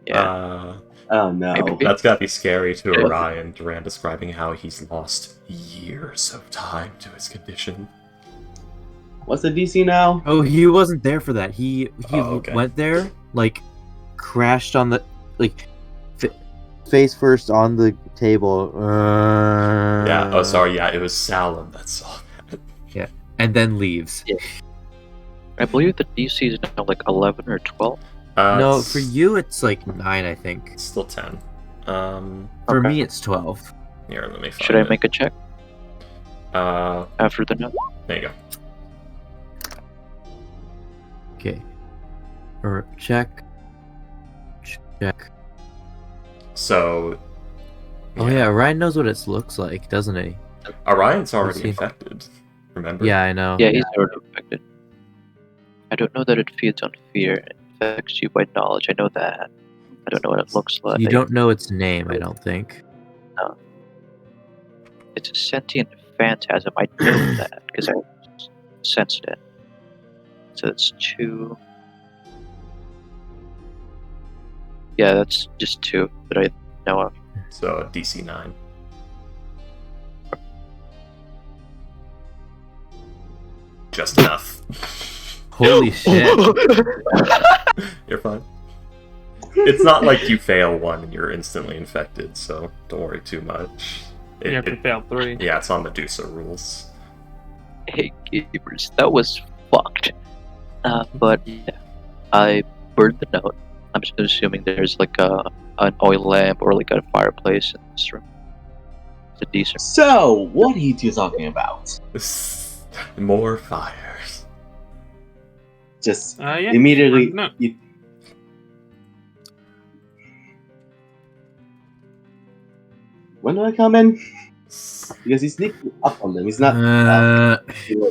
Yeah. Oh no. Maybe. That's gotta be scary to Yeah. Orion. Duran describing how he's lost years of time to his condition. What's the DC now? Oh, he wasn't there for that. He okay. went there, like, crashed on the, like, face first on the table. Yeah. Oh, sorry. Yeah, it was Salam that saw that. Yeah, and then leaves. Yeah. I believe the DC is now like 11 or 12. No, It's for you it's like 9, I think. still 10. For Okay. me it's 12. Here, let me find Should I it. make a check after the note? There you go. Okay. Or check. So. Oh yeah, Ryan knows what it looks like, doesn't he? Orion's already see. infected. Remember? Yeah, I know. Yeah, he's already infected. I don't know that it feeds on fear and infects you by knowledge. I know that. I don't know what it looks like. You don't know its name, I don't think. It's a sentient phantasm. I know that because I sensed it. So it's 2. Yeah, that's just 2 that I know of. So DC 9. Just enough. Holy shit. You're fine. It's not like you fail one and you're instantly infected, so don't worry too much. You have to fail 3. Yeah, it's on Medusa rules. Hey, gamers, that was fucked. But yeah, I burned the note. I'm just assuming there's like an oil lamp or like a fireplace in this room. It's a decent. So, what are you two talking about? More fires. Just Yeah. immediately. No. When do I come in? Because he's sneaking up on them. He's not.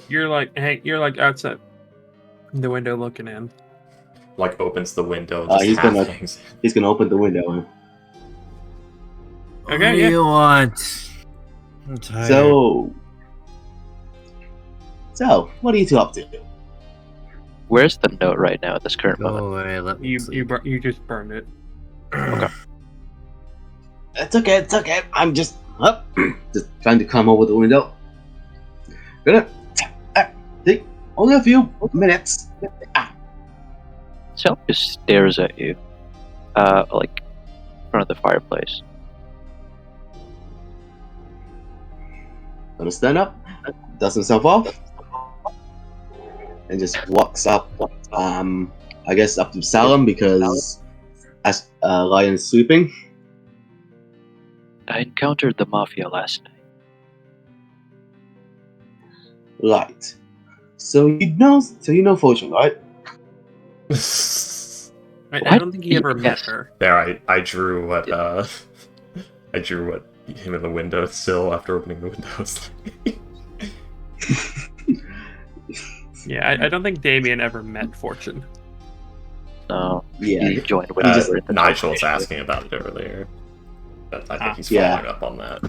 You're like outside the window looking in. Like opens the window and just he's half gonna- hangs. He's gonna open the window. Okay, What do yeah. you want? I'm tired. So, what are you two up to? Where's the note right now at this current Go moment? away, let me You sleep. just burned it. It's okay. It's okay. I'm just just trying to come over the window. Gonna take only a few minutes. Self just stares at you, like in front of the fireplace. Gonna stand up, dust himself off, and just walks up. I guess up to Salam because as Lion's sleeping. I encountered the mafia last night. Right. So you know Fortune, right? I don't think he ever met Yes. her. There, I drew what I drew what him in the windowsill after opening the windows. Yeah, I don't think Damien ever met Fortune. No, Yeah. he joined when Uh, we were at the Nigel was competition. asking about it earlier. But I think he's Yeah. following up on that.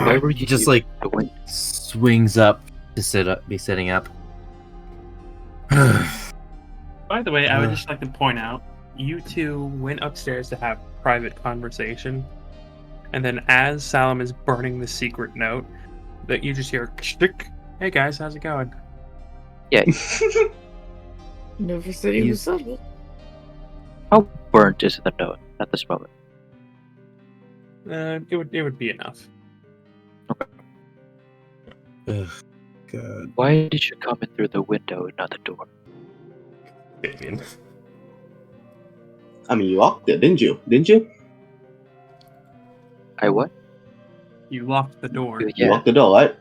Where were He you? just like When- swings up to be sitting up. By the way, I would just like to point out, you two went upstairs to have private conversation, and then as Salam is burning the secret note, that you just hear, "Shtick. Hey guys, how's it going?" Never said he was subtle. How burnt is the note at this moment? It would be enough. Ugh. god. Why did you come in through the window and not the door? I mean, you locked it, didn't you? Didn't you? I what? You locked the door. You Yeah. locked the door, right?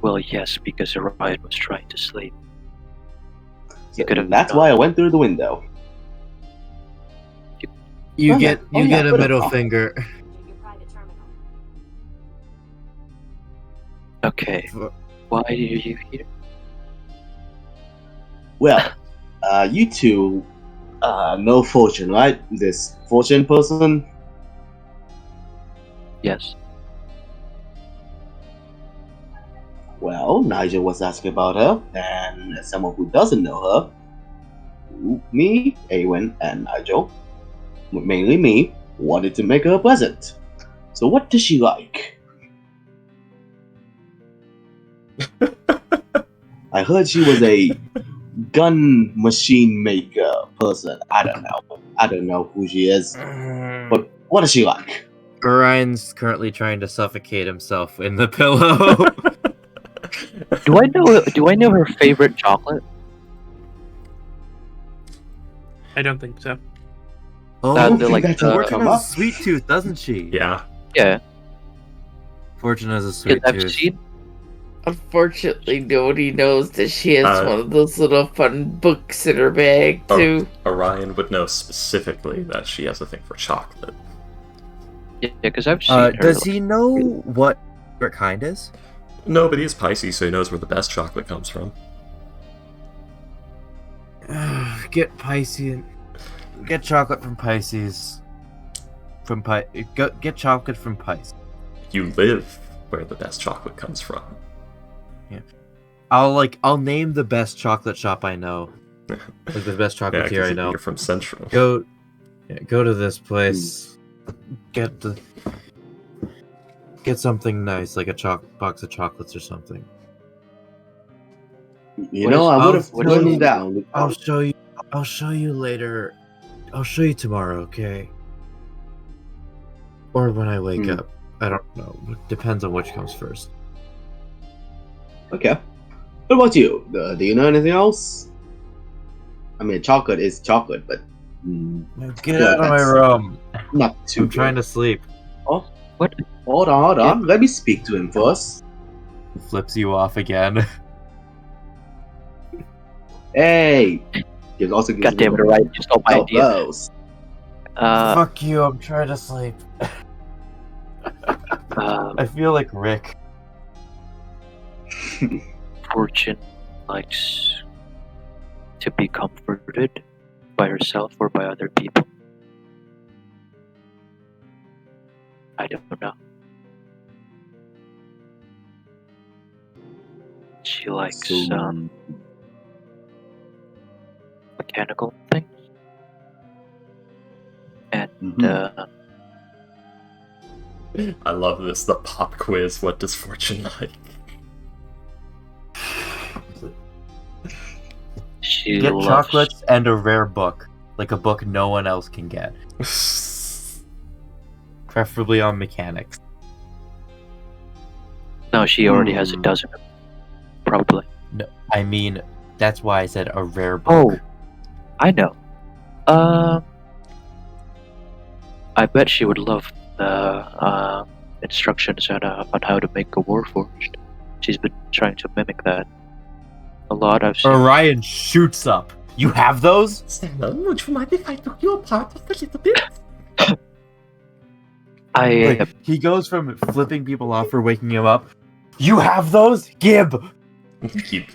Well, yes, because Orion was trying to sleep. So could've that's gone. why I went through the window. You Oh, get yeah. you Oh, yeah, get a good middle enough. finger. Okay. Why are you here? Well, you two know Fortune, right? This Fortune person? Yes. Well, Nigel was asking about her, and as someone who doesn't know her, me, Awen, and Nigel, mainly me, wanted to make her a present. So what does she like? I heard she was a gun machine maker person. I don't know. I don't know who she is. But what does she like? Orion's currently trying to suffocate himself in the pillow. Do I know her favorite chocolate? I don't think so. Oh, I don't they're think like that's the- gonna Fortune come has up. a sweet tooth, doesn't she? Yeah. Yeah. Fortune has a sweet Because I've tooth. seen. Unfortunately, nobody knows that she has Uh, one of those little fun books in her bag, Oh. too. Orion would know specifically that she has a thing for chocolate. Yeah, because I've seen her. Does he know what favorite kind is? No, but he's Pisces, so he knows where the best chocolate comes from. Get Pisces. Get chocolate from Pisces. Get chocolate from Pisces. You live where the best chocolate comes from. I'll name the best chocolate shop I know. Like the best Yeah, chocolatier I because know. you're from Central. Go to this place. Get something nice, like a box of chocolates or something. You know, I would have What turned is- you down. I'll show you later. I'll show you tomorrow, okay? Or when I wake up. I don't know. It depends on which comes first. Okay. What about you? Do you know anything else? I mean, chocolate is chocolate, but Get Yeah, out of my that's- room. not too I'm trying to sleep. Hold on. Let me speak to him first. Flips you off again. Hey! He also gives God damn it, Orion, you stole my idea. those. Fuck you, I'm trying to sleep. I feel like Rick. Fortune likes to be comforted by herself or by other people. I don't know. She likes So- mechanical things. And Mhm. I love this. The pop quiz. What does Fortune like? she Get loves chocolates and a rare book. Like a book no one else can get. Preferably on mechanics. No, she already has a dozen of them. Probably. No, I mean, that's why I said a rare Oh, book. I know. I bet she would love the instructions on how to make a warforged. She's been trying to mimic that a lot. I've seen. Orion shoots up. You have those? Stella, would you mind if I took you apart just a little bit? I He goes from flipping people off for waking him up. You have those? Gib! Keep.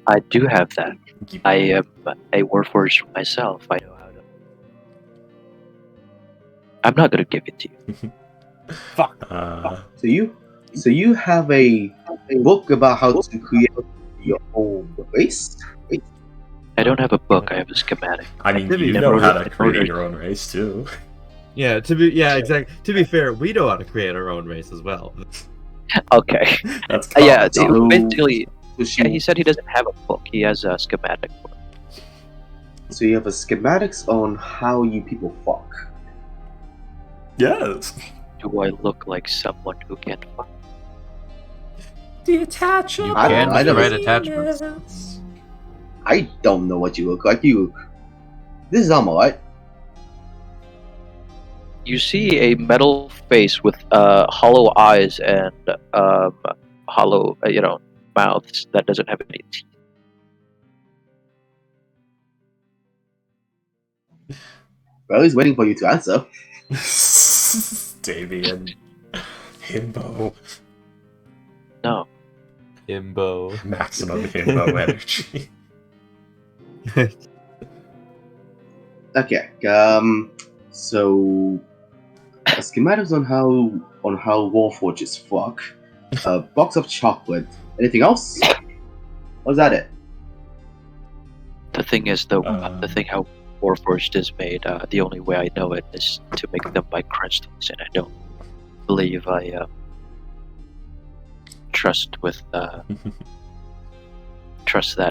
I do have that. Keep. I am a warforged myself. I know how to. I'm not gonna give it to you. Fuck. So you have a book about how to create your own race? I don't have a book. I have a schematic. I mean, To be you fair, know how to in create order- your own race too. Yeah, exactly. To be fair, we know how to create our own race as well. Okay. That's Yeah. common. Basically, So, yeah. He said he doesn't have a book. He has a schematic book. so you have a schematics on how you people fuck. Yes. Do I look like someone who can fuck? Detachable. You I can don't with the know. right attachments. penis. I don't know what you look like. This is Alma, right? You see a metal face with hollow eyes and hollow, mouths that doesn't have any teeth. Well, he's waiting for you to answer. Damien. Himbo. No. Himbo. Maximum himbo energy. Okay. So schematics on how Warforges fuck. A box of chocolate. Anything else? Or is that it? The thing is, the thing how Warforged is made, the only way I know it is to make them by crystals, and I don't believe I trust that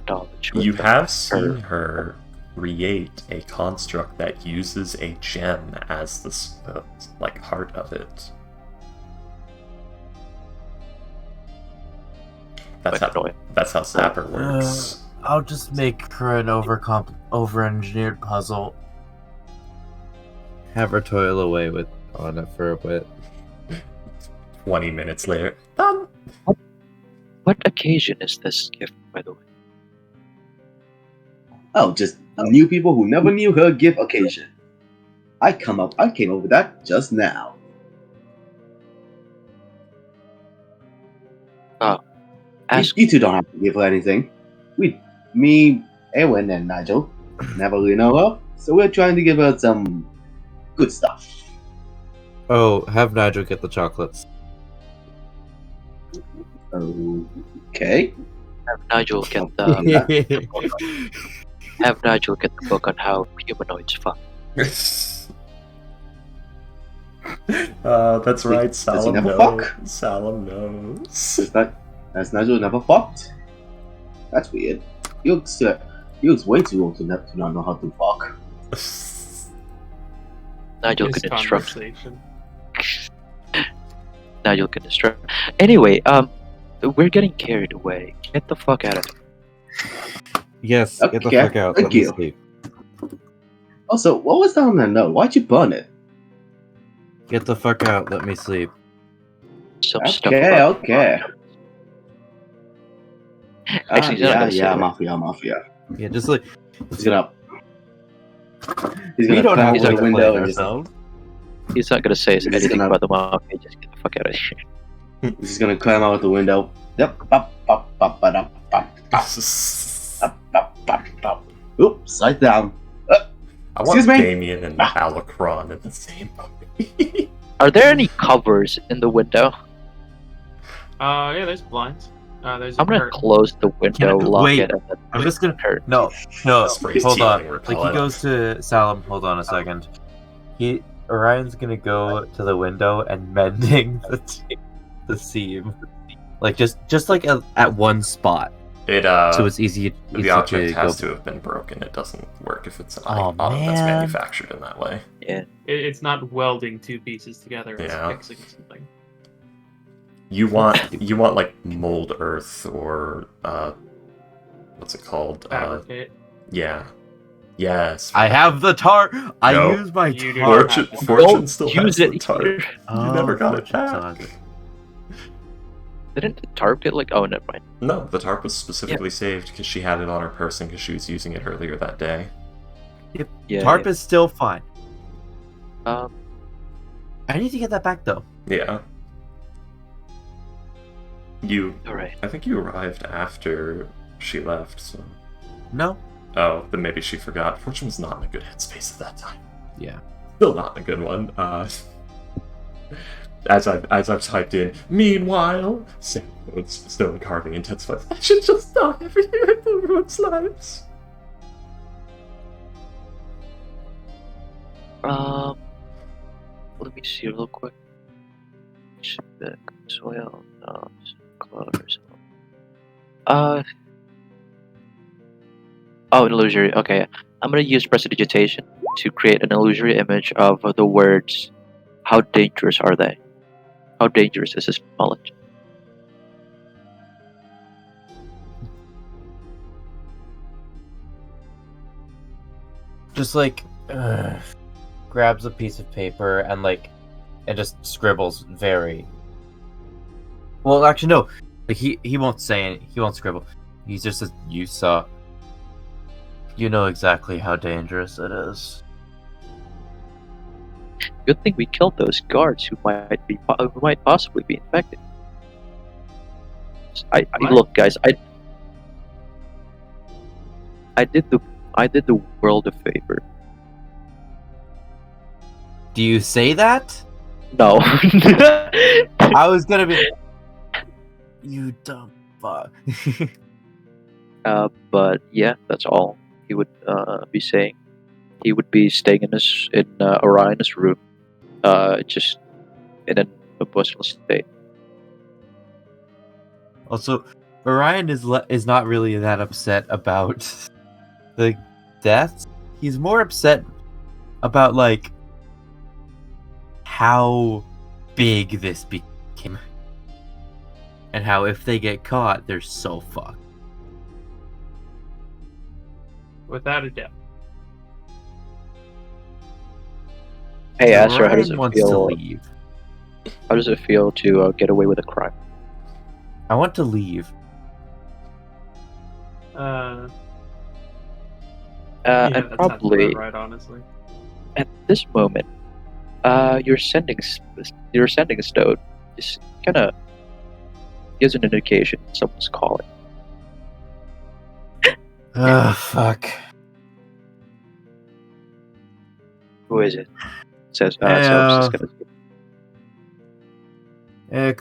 knowledge. With You have seen her create a construct that uses a gem as the heart of it. That's how Zapper works. I'll just make her an over-engineered puzzle. Have her toil away on it for a bit. 20 minutes later. Done. What occasion is this gift, by the way? Oh, just new people who never knew her gift occasion. I came up with that just now. You two don't have to give her anything. Me, Ewan, and Nigel never really know her, so we're trying to give her some good stuff. Oh, have Nigel get the chocolates. Okay. Have Nigel get the book on how humanoids fuck. That's right. Does he Salem never knows. fuck? Salem knows. Has Nigel never fucked? That's weird. He looks way too old to not know how to fuck. Nigel This can instruct. conversation. Nigel can instruct. Anyway, we're getting carried away. Get the fuck out of here. Yes, get the Okay, fuck out. thank Let me you. sleep. Also, what was down that note? Why'd you burn it? Get the fuck out. Let me sleep. Some stuff Okay, about okay. Actually, he's not gonna say yeah, it. mafia. Yeah, just like He's gonna we don't climb have over to the window and ourselves. He's not gonna say He's anything gonna- about the mafia. Just get the fuck out of here. he's gonna climb out the window. Yep. Oops, slide down. I want Excuse me? Damien and Alacron in the same movie. Are there any covers in the window? Yeah, there's blinds. There's a I'm gonna curtain. close the window, lock wait, it, and then I'm just gonna curtain. no, Sprays hold on. tealing Like he repellent. goes to Salem. Hold on a second. Orion's gonna go to the window and mending the seam, like just like at one spot, It so it's easy. the object has to have been broken. It doesn't work if it's an item that's man. manufactured in that way. It's not welding two pieces together. It's Yeah. fixing something. You want like mold earth or what's it called? Fabricate. Yeah. Yes. I have the tar. I No. use my You do tar. not Fortune, have to- Fortune Don't still use has the it tarp. here. You never got it Fortune back. still has it. Didn't the tarp get like? Oh, never mind. No, the tarp was specifically saved because she had it on her person because she was using it earlier that day. Yeah. Tarp is still fine. Um, I need to get that back though. Yeah. all right. I think you arrived after she left, so. No. Oh, then maybe she forgot. Fortune was not in a good headspace at that time. Yeah. Still not in a good one. As I've typed in, meanwhile, stone carving intensifies. I should just stop everyone's lives. Let me see real quick. Back, soil, clovers. Oh, an illusory. Okay, I'm gonna use prestidigitation to create an illusory image of the words. How dangerous are they? How dangerous is this knowledge? just like grabs a piece of paper and just scribbles very well. Actually, no. Like he won't say it. He won't scribble. He's just says, "You saw. You know exactly how dangerous it is." Good thing we killed those guards who might possibly be infected. Look, guys. I did the world a favor. Do you say that? No. I was gonna be. You dumb fuck. But yeah, that's all he would be saying. He would be staying in Orion's room, just in an emotional state. Also, Orion is not really that upset about the deaths. He's more upset about how big this became, and how if they get caught, they're so fucked. Without a doubt. Hey, Asher, how does Orion it wants to feel? leave. How does it feel to get away with a crime? I want to leave. Yeah, And that sounds probably about right, honestly. at this moment, your sending stone is kind of gives an indication someone's calling. Fuck. Who is it? Says Hey, so I'm just gonna. Hey,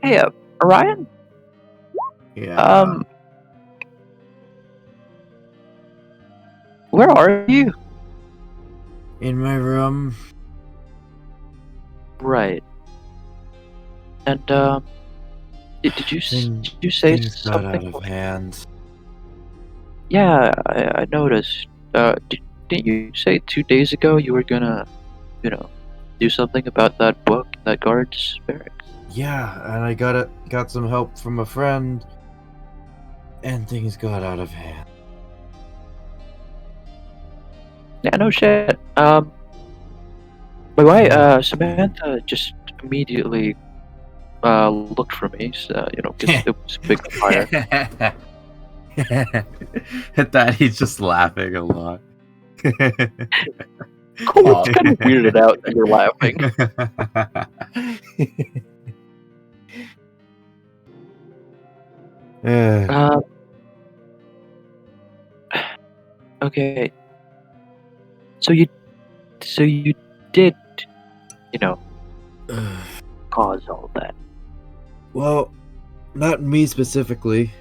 Hey, Orion. yeah. Where are you? In my room. Right. And did you say Things got out something? of hand. Yeah, I noticed. Didn't you say 2 days ago you were gonna, do something about that book, that guard's barracks? Yeah, and I got some help from a friend, and things got out of hand. Yeah, no shit. My wife, Samantha, just immediately looked for me, so, because it was a big fire. At that, he's just laughing a lot. Cool, it's kind of weirded out that you're laughing. Okay. So you did, cause all that. Well, not me specifically.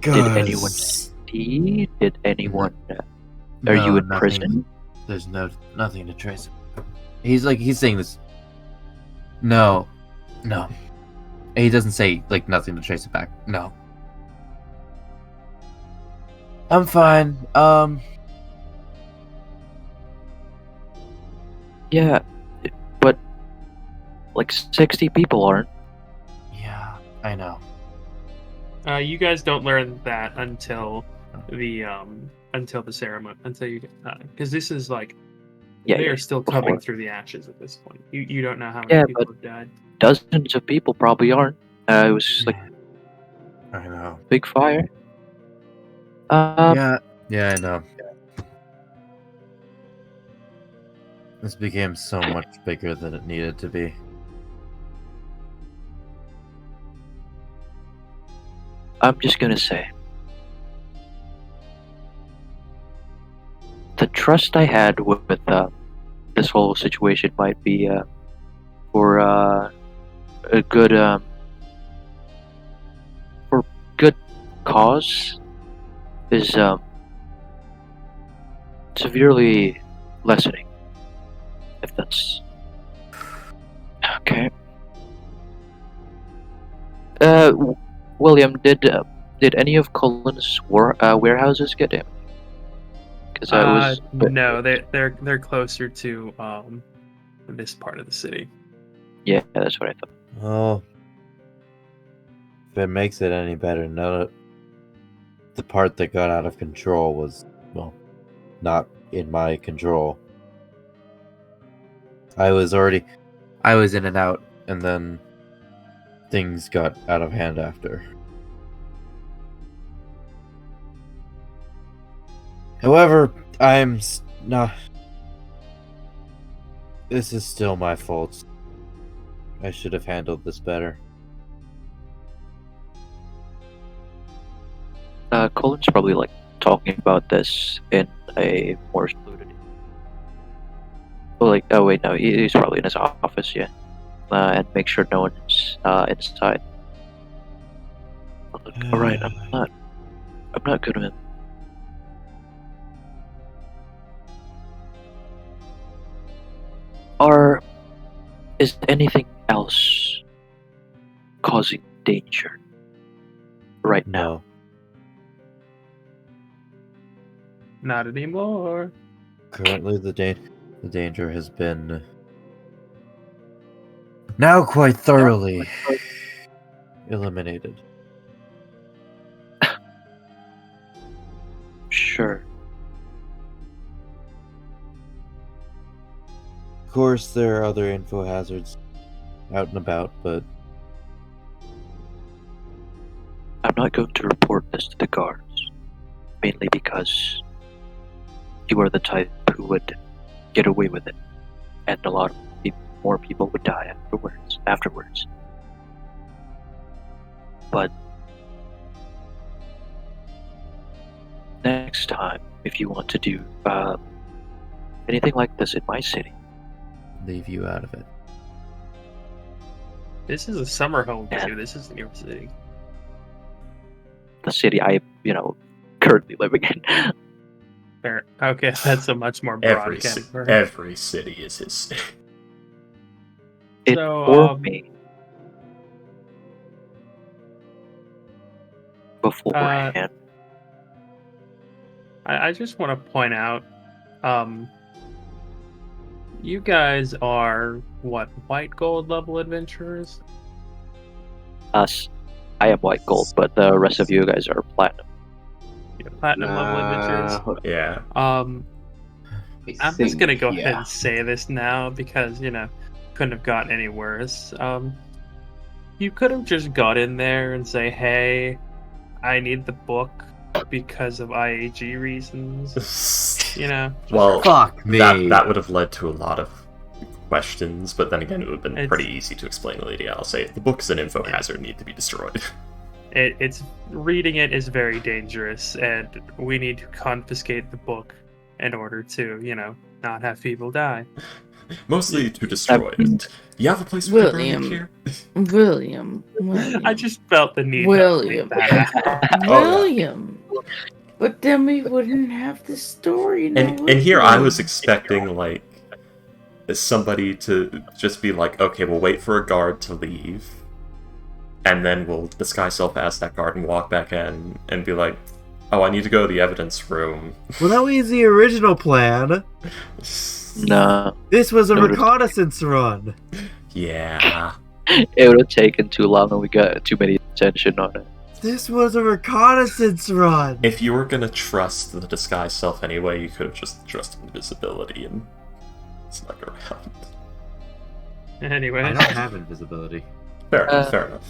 Did anyone see? Did anyone? Are you in prison? There's nothing to trace. He's saying this. No. He doesn't say nothing to trace it back. No. I'm fine. Yeah, but 60 people aren't. Yeah, I know. You guys don't learn that until the ceremony, because this is they are still coming through the ashes at this point. You don't know how many people have died. Dozens of people probably aren't. It was I know. Big fire. Yeah, I know. This became so much bigger than it needed to be. I'm just gonna say, the trust I had with this whole situation might be for a good for good cause is severely lessening. If that's okay. William, did any of Cullen's warehouses get damaged? Because I was no, they're closer to this part of the city. Yeah, that's what I thought. Well, it makes it any better, none of the part that got out of control was, well, not in my control. I was in and out, and then things got out of hand after. However, not. This is still my fault. I should have handled this better. Colin's probably like talking about this in a more secluded. Well, like, oh wait, no, he's probably in his office, yeah, and make sure no one's inside. All right, I'm not gonna. Is anything else causing danger right now? No. Not anymore. Currently, the danger has been now quite thoroughly eliminated. Sure. Of course, there are other info hazards out and about, but I'm not going to report this to the guards, mainly because you are the type who would get away with it, and a lot of more people would die afterwards. But next time, if you want to do anything like this in my city, leave you out of it. This is a summer home for you. This isn't your city. the city I, currently living in. Fair. Okay, that's a much more broad category. Every city is his city. Inform me beforehand. I just want to point out, you guys are what, white gold level adventurers? Us. I am white gold, but the rest of you guys are platinum. You're platinum level adventurers? Yeah. I'm just gonna go ahead and say this now because, couldn't have gotten any worse. You could have just got in there and say, hey, I need the book because of IAG reasons. Well, fuck me. That would have led to a lot of questions, but then again, it would have been pretty easy to explain to Lady. I'll say the book's an info hazard, need to be destroyed. It's reading it is very dangerous, and we need to confiscate the book in order to, not have people die. Mostly to destroy it. You have a place we can bring it here? William. I just felt the need William. to leave that out. William. But then we wouldn't have the story. And here I was expecting, somebody to just be like, okay, we'll wait for a guard to leave, and then we'll disguise self as that guard and walk back in and be like, oh, I need to go to the evidence room. Well, that was the original plan. No. This was a reconnaissance run. Yeah. It would have taken too long and we got too many attention on it. This was a reconnaissance run. If you were gonna trust the disguise self anyway, you could have just trusted invisibility and snuck around. Anyway. I don't have invisibility. Fair enough.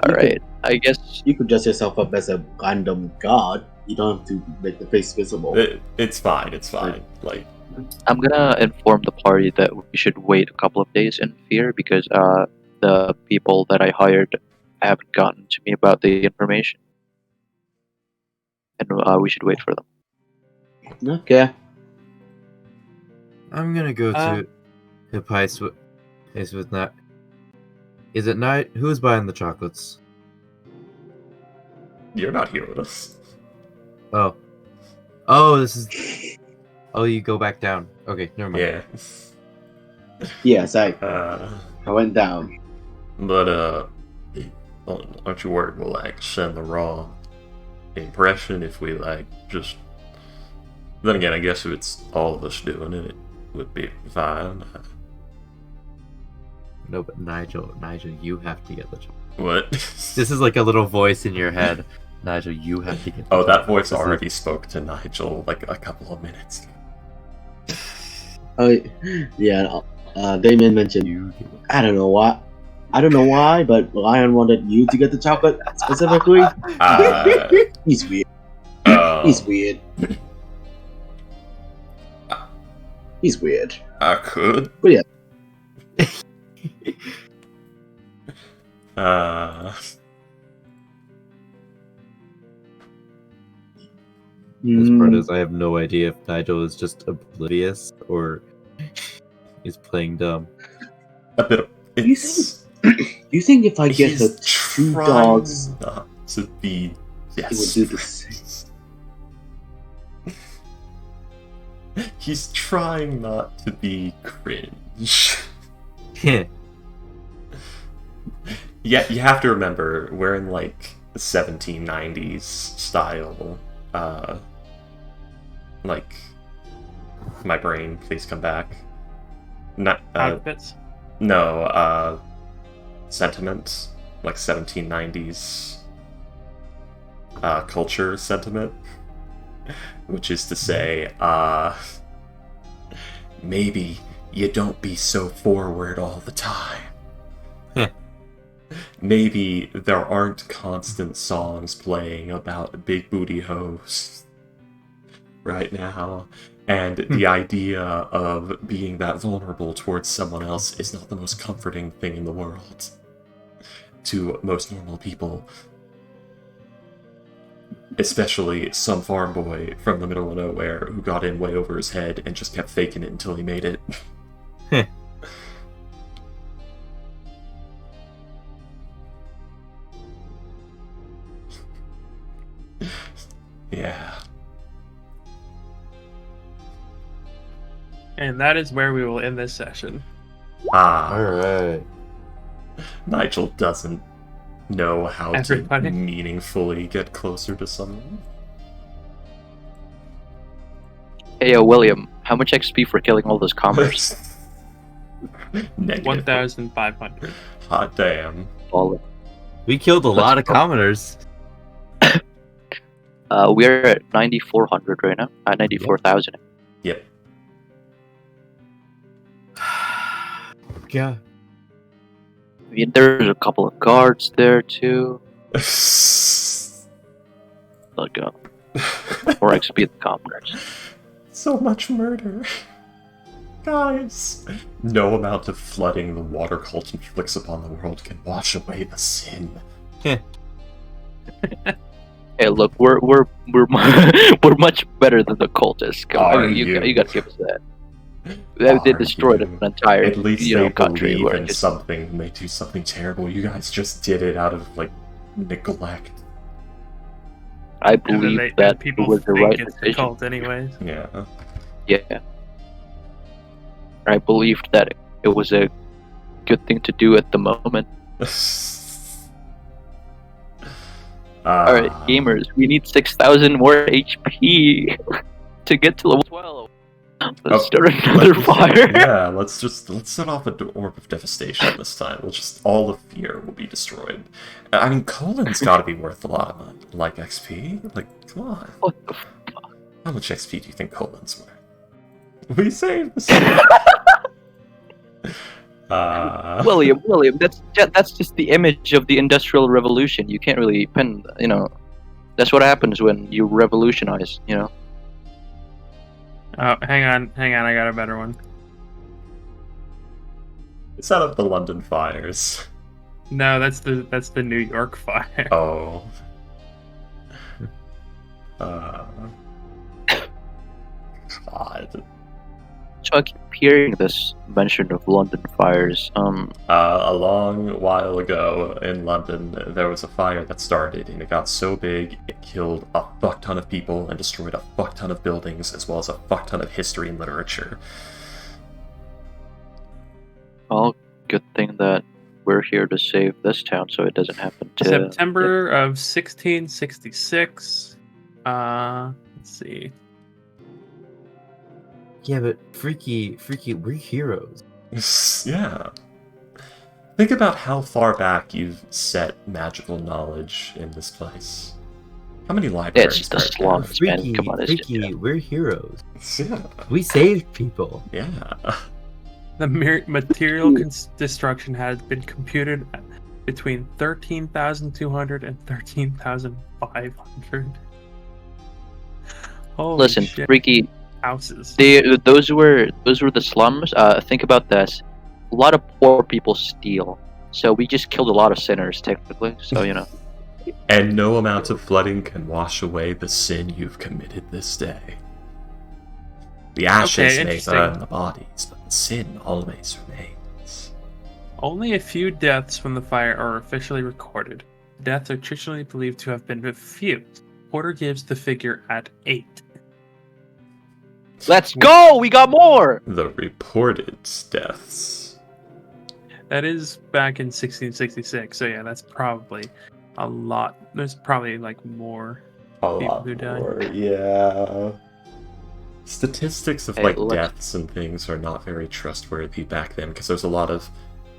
Alright, I guess... You could dress yourself up as a random guard. You don't have to make the face visible. It's fine. I'm gonna inform the party that we should wait a couple of days in fear because the people that I hired haven't gotten to me about the information. And we should wait for them. Okay. I'm gonna go to the place with that. Is it night? Who's buying the chocolates? You're not here with us. Oh, this is... Oh, you go back down. Okay, never mind. Yeah. Yes, I went down. But, aren't you worried we'll, send the wrong impression if we, just... Then again, I guess if it's all of us doing it, it would be fine. No, but Nigel, you have to get the chocolate. What? This is like a little voice in your head. Nigel, you have to get the Oh, that chocolate. voice This is- already spoke to Nigel like a couple of minutes ago. Oh, yeah. Damien mentioned. You get it. I don't know why, but Lion wanted you to get the chocolate specifically. He's weird. He's weird. He's weird. I could. But yeah. This part is I have no idea if Nigel is just oblivious or is playing dumb. A bit of. It's. You think if I get He's the two trying dogs, not to be. Yes. he would do the same? He's trying not to be cringe. Yeah, you have to remember, we're in like the 1790s style. Like, my brain, please come back. Not Outfits. no, sentiment, like 1790s culture sentiment, which is to say, maybe you don't be so forward all the time. Maybe there aren't constant songs playing about big booty hoes right now, and the idea of being that vulnerable towards someone else is not the most comforting thing in the world to most normal people. Especially some farm boy from the middle of nowhere who got in way over his head and just kept faking it until he made it. Yeah. And that is where we will end this session. Alright. Nigel doesn't know how Everybody? to meaningfully get closer to someone. Hey, William, how much XP for killing all those commoners? Negative. 1,500. Hot damn. All We killed a lot of commoners. we're at 9,400 right now. 94,000. Yep. Yeah. I mean, there's a couple of guards there too. Like, more XP the commoners. So much murder. Guys. No amount of flooding the water cult inflicts upon the world can wash away the sin. Hey, look, we're we're much better than the cultists. Come on, Are you gotta give us that. Are They destroyed an you? entire At least they country. believe Where in just, something and they do something terrible. You guys just did it out of, like, neglect. I And then believe they, that and people it was the think right it's the decision. cult anyways. Yeah. Yeah. I believed that it was a good thing to do at the moment. Alright, gamers, we need 6,000 more HP to get to level 12. Let's start another fire. Yeah, let's set off an orb of devastation this time. All of fear will be destroyed. I mean, Colin's gotta be worth a lot of money. Like XP? Like, come on. What the fuck? How much XP do you think Colin's worth? We saved this. William, that's just the image of the Industrial Revolution. You can't really pin, that's what happens when you revolutionize, Oh, hang on, I got a better one. Is that of the London fires? No, that's the New York fire. Oh. God. So I keep hearing this mention of London fires. A long while ago in London, there was a fire that started, and it got so big, it killed a fuck ton of people and destroyed a fuck ton of buildings, as well as a fuck ton of history and literature. Well, good thing that we're here to save this town so it doesn't happen to... September of 1666. Let's see. Yeah, but freaky, we're heroes. Yeah. Think about how far back you've set magical knowledge in this place. How many libraries? It's the are there? slums, man. Come on, Freaky, we're heroes. Yeah. We saved people. Yeah. The material destruction has been computed at between 13,200 and 13,500. Holy Listen, shit. Freaky, Houses. those were the slums. Think about this. A lot of poor people steal, so we just killed a lot of sinners, technically. So And no amount of flooding can wash away the sin you've committed this day. The ashes may interesting. burn the bodies, but the sin always remains. Only a few deaths from the fire are officially recorded. Deaths are traditionally believed to have been a few. Porter gives the figure at 8. let's go. We got more. The reported deaths. That is back in 1666, so yeah, that's probably a lot. There's probably like more A people lot who died. more, yeah. Statistics of Hey, like let's- deaths and things are not very trustworthy back then because there's a lot of,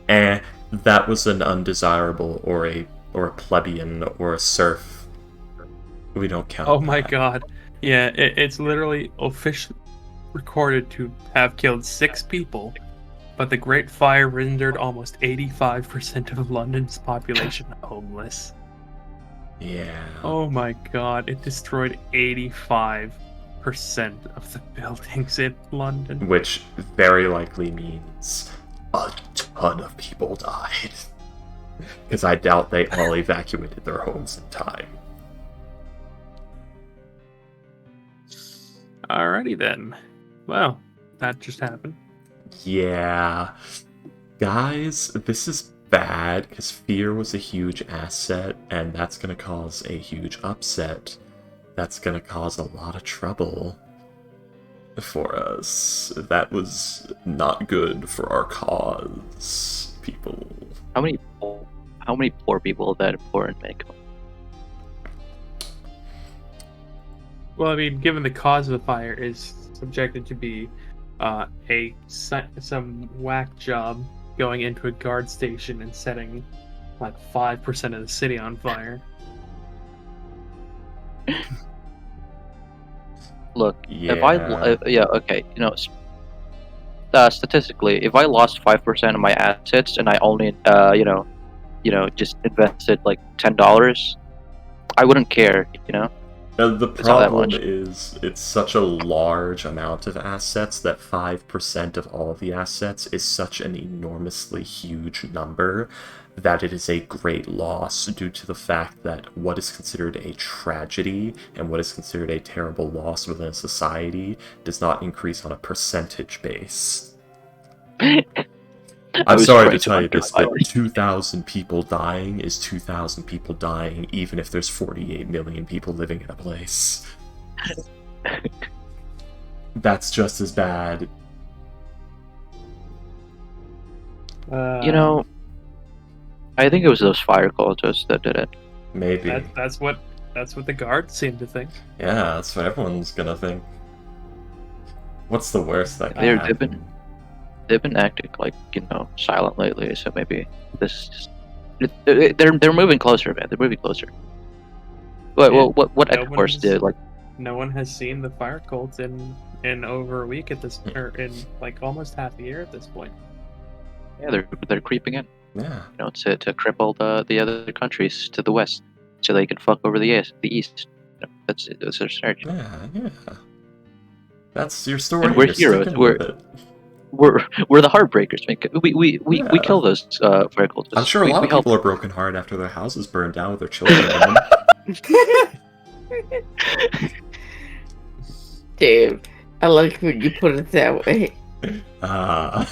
that was an undesirable or a plebeian or a serf. We don't count. Oh my that. god. Yeah, it's literally officially recorded to have killed 6 people, but the Great Fire rendered almost 85% of London's population homeless. Yeah. Oh my god, it destroyed 85% of the buildings in London. Which very likely means a ton of people died. Because I doubt they all evacuated their homes in time. Alrighty then. Well, that just happened. Yeah. Guys, this is bad because fear was a huge asset, and that's going to cause a huge upset. That's going to cause a lot of trouble for us. That was not good for our cause, people. How many poor people that important make? Well, I mean, given the cause of the fire is subjected to be some whack job going into a guard station and setting like 5% of the city on fire. Look, Yeah. okay, statistically, if I lost 5% of my assets and I only just invested like $10, I wouldn't care. The It's not that problem much. is it's such a large amount of assets that 5% of all of the assets is such an enormously huge number that it is a great loss due to the fact that what is considered a tragedy and what is considered a terrible loss within a society does not increase on a percentage base. I I'm was sorry trying to tell you this, underline but 2,000 people dying is 2,000 people dying, even if there's 48 million people living in a place. That's just as bad. I think it was those fire cultists that did it. Maybe. That's what the guards seem to think. Yeah, that's what everyone's gonna think. What's the worst that can They've happen? They've been acting like silent lately, so maybe this. They're moving closer, man. They're moving closer. What Yeah, what no X-Force one's- did like? No one has seen the fire cult in over a week at this, or in like almost half a year at this point. Yeah, they're creeping in. Yeah. To cripple the other countries to the west, so they can fuck over the east. That's their strategy. Yeah. That's your story. And we're You're heroes. sticking with it. We're the heartbreakers. We Yeah. kill those fire cultists. I'm sure a We- lot we of help people are broken hearted after their houses burned down with their children in them. Damn, I like when you put it that way. Ah.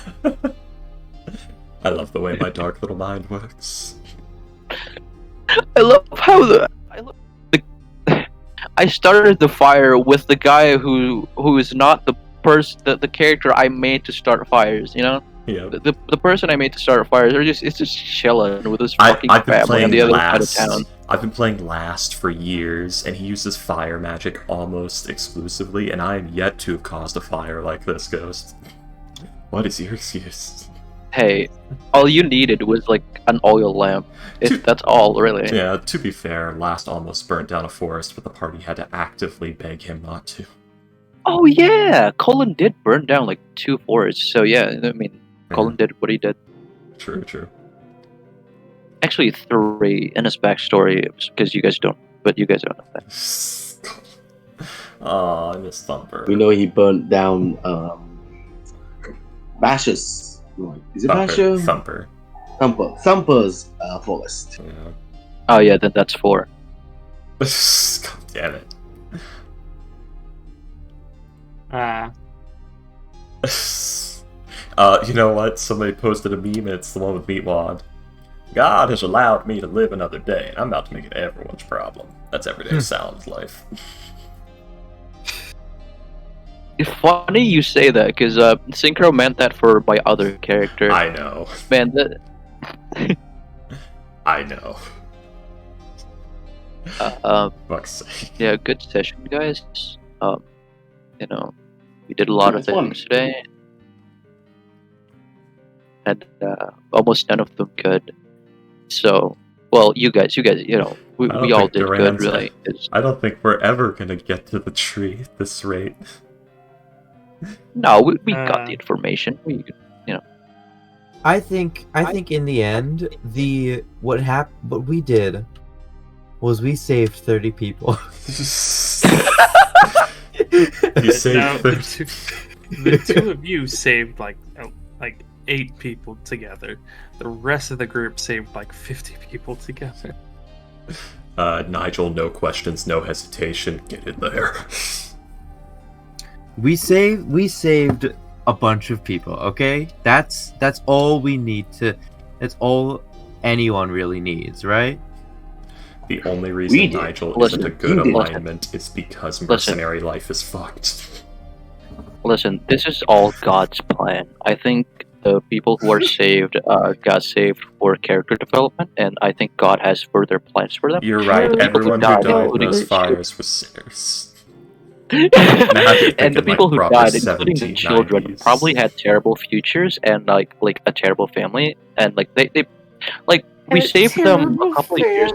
I love the way my dark little mind works. I love how I started the fire with the guy who is not the character I made to start fires. Yeah. The person I made to start fires it's just chilling with his fucking I've been family playing on the other last. side of town. I've been playing last for years, and he uses fire magic almost exclusively, and I am yet to have caused a fire like this, Ghost. What is your excuse? Hey, all you needed was like an oil lamp. That's all, really. Yeah, to be fair, Last almost burnt down a forest, but the party had to actively beg him not to. Oh yeah, Colin did burn down like 2 forests. So yeah, I mean, Colin did what he did. True. Actually, 3 in his backstory, because you guys don't know that. Oh, I miss Thumper. We know he burnt down Bash's. Is it Basher? Thumper. Thumper's forest. Yeah. Oh yeah, then that's 4. God damn it. You know what? Somebody posted a meme, and it's the one with Meatwad. God has allowed me to live another day, and I'm about to make it everyone's problem. That's everyday Salem's life. It's funny you say that, because Synchro meant that for my other character. I know. Man, I know. Fuck's sake. Yeah, good session, guys. You know, we did a lot of things today, and almost none of them good. So, well, you guys, you know, we all did good, really. I don't think we're ever gonna get to the tree at this rate. No, we got the information. You know. I think in the end, what we did was we saved 30 people. You saved No, 30. the two of you saved like 8 people together. The rest of the group saved like 50 people together. Nigel, no questions, no hesitation. Get in there. We saved a bunch of people, okay? That's all we need to. That's all anyone really needs, right? The only reason Nigel isn't a good alignment is because mercenary life is fucked. Listen, this is all God's plan. I think the people who are saved got saved for character development, and I think God has further plans for them. You're right. Everyone who died in those fires was sinners. And the people who died, including the children, probably had terrible futures and like a terrible family, and like they we saved them a couple of years.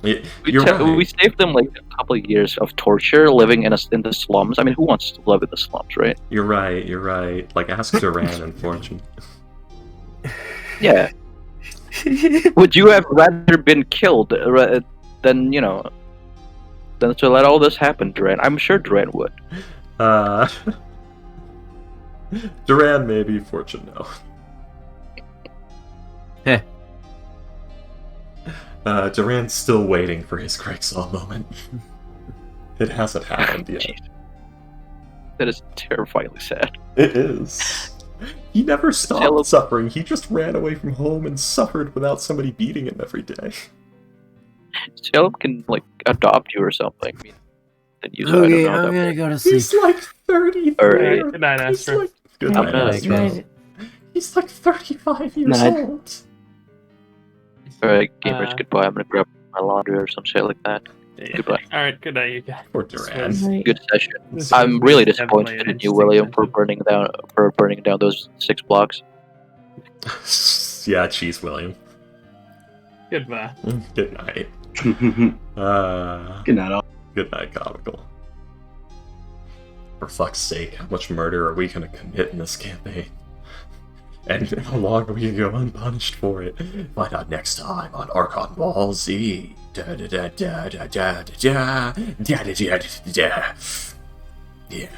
We saved them like a couple of years of torture, living in the slums. I mean, who wants to live in the slums, right? You're right. Like, ask Duran and Fortune. Yeah. Would you have rather been killed than, you know, than to let all this happen, Duran? I'm sure Duran would. Duran maybe, Fortune no. Heh. Duran's still waiting for his Craigsaw moment. It hasn't happened yet. Jeez. That is terrifyingly sad. It is. He never stopped suffering. He just ran away from home and suffered without somebody beating him every day. Salem can like adopt you or something. I mean, then use I'm gonna go to sleep. He's like 30. Alright. Good night, Astro. Good night, Astro. He's like 35 years old. Alright, gamers, goodbye. I'm gonna grab my laundry or some shit like that. Yeah. Goodbye. Alright, good night, you guys. Poor Duran. Good session. This I'm was really definitely disappointed an in you, interesting William, for session. burning down those 6 blocks. Yeah, cheese, William. Goodbye. Good night. Good night, all. Good night, Comical. For fuck's sake, how much murder are we gonna commit in this campaign? And how long are we gonna go unpunished for it? Find out next time on Archon Ball Z. Yeah.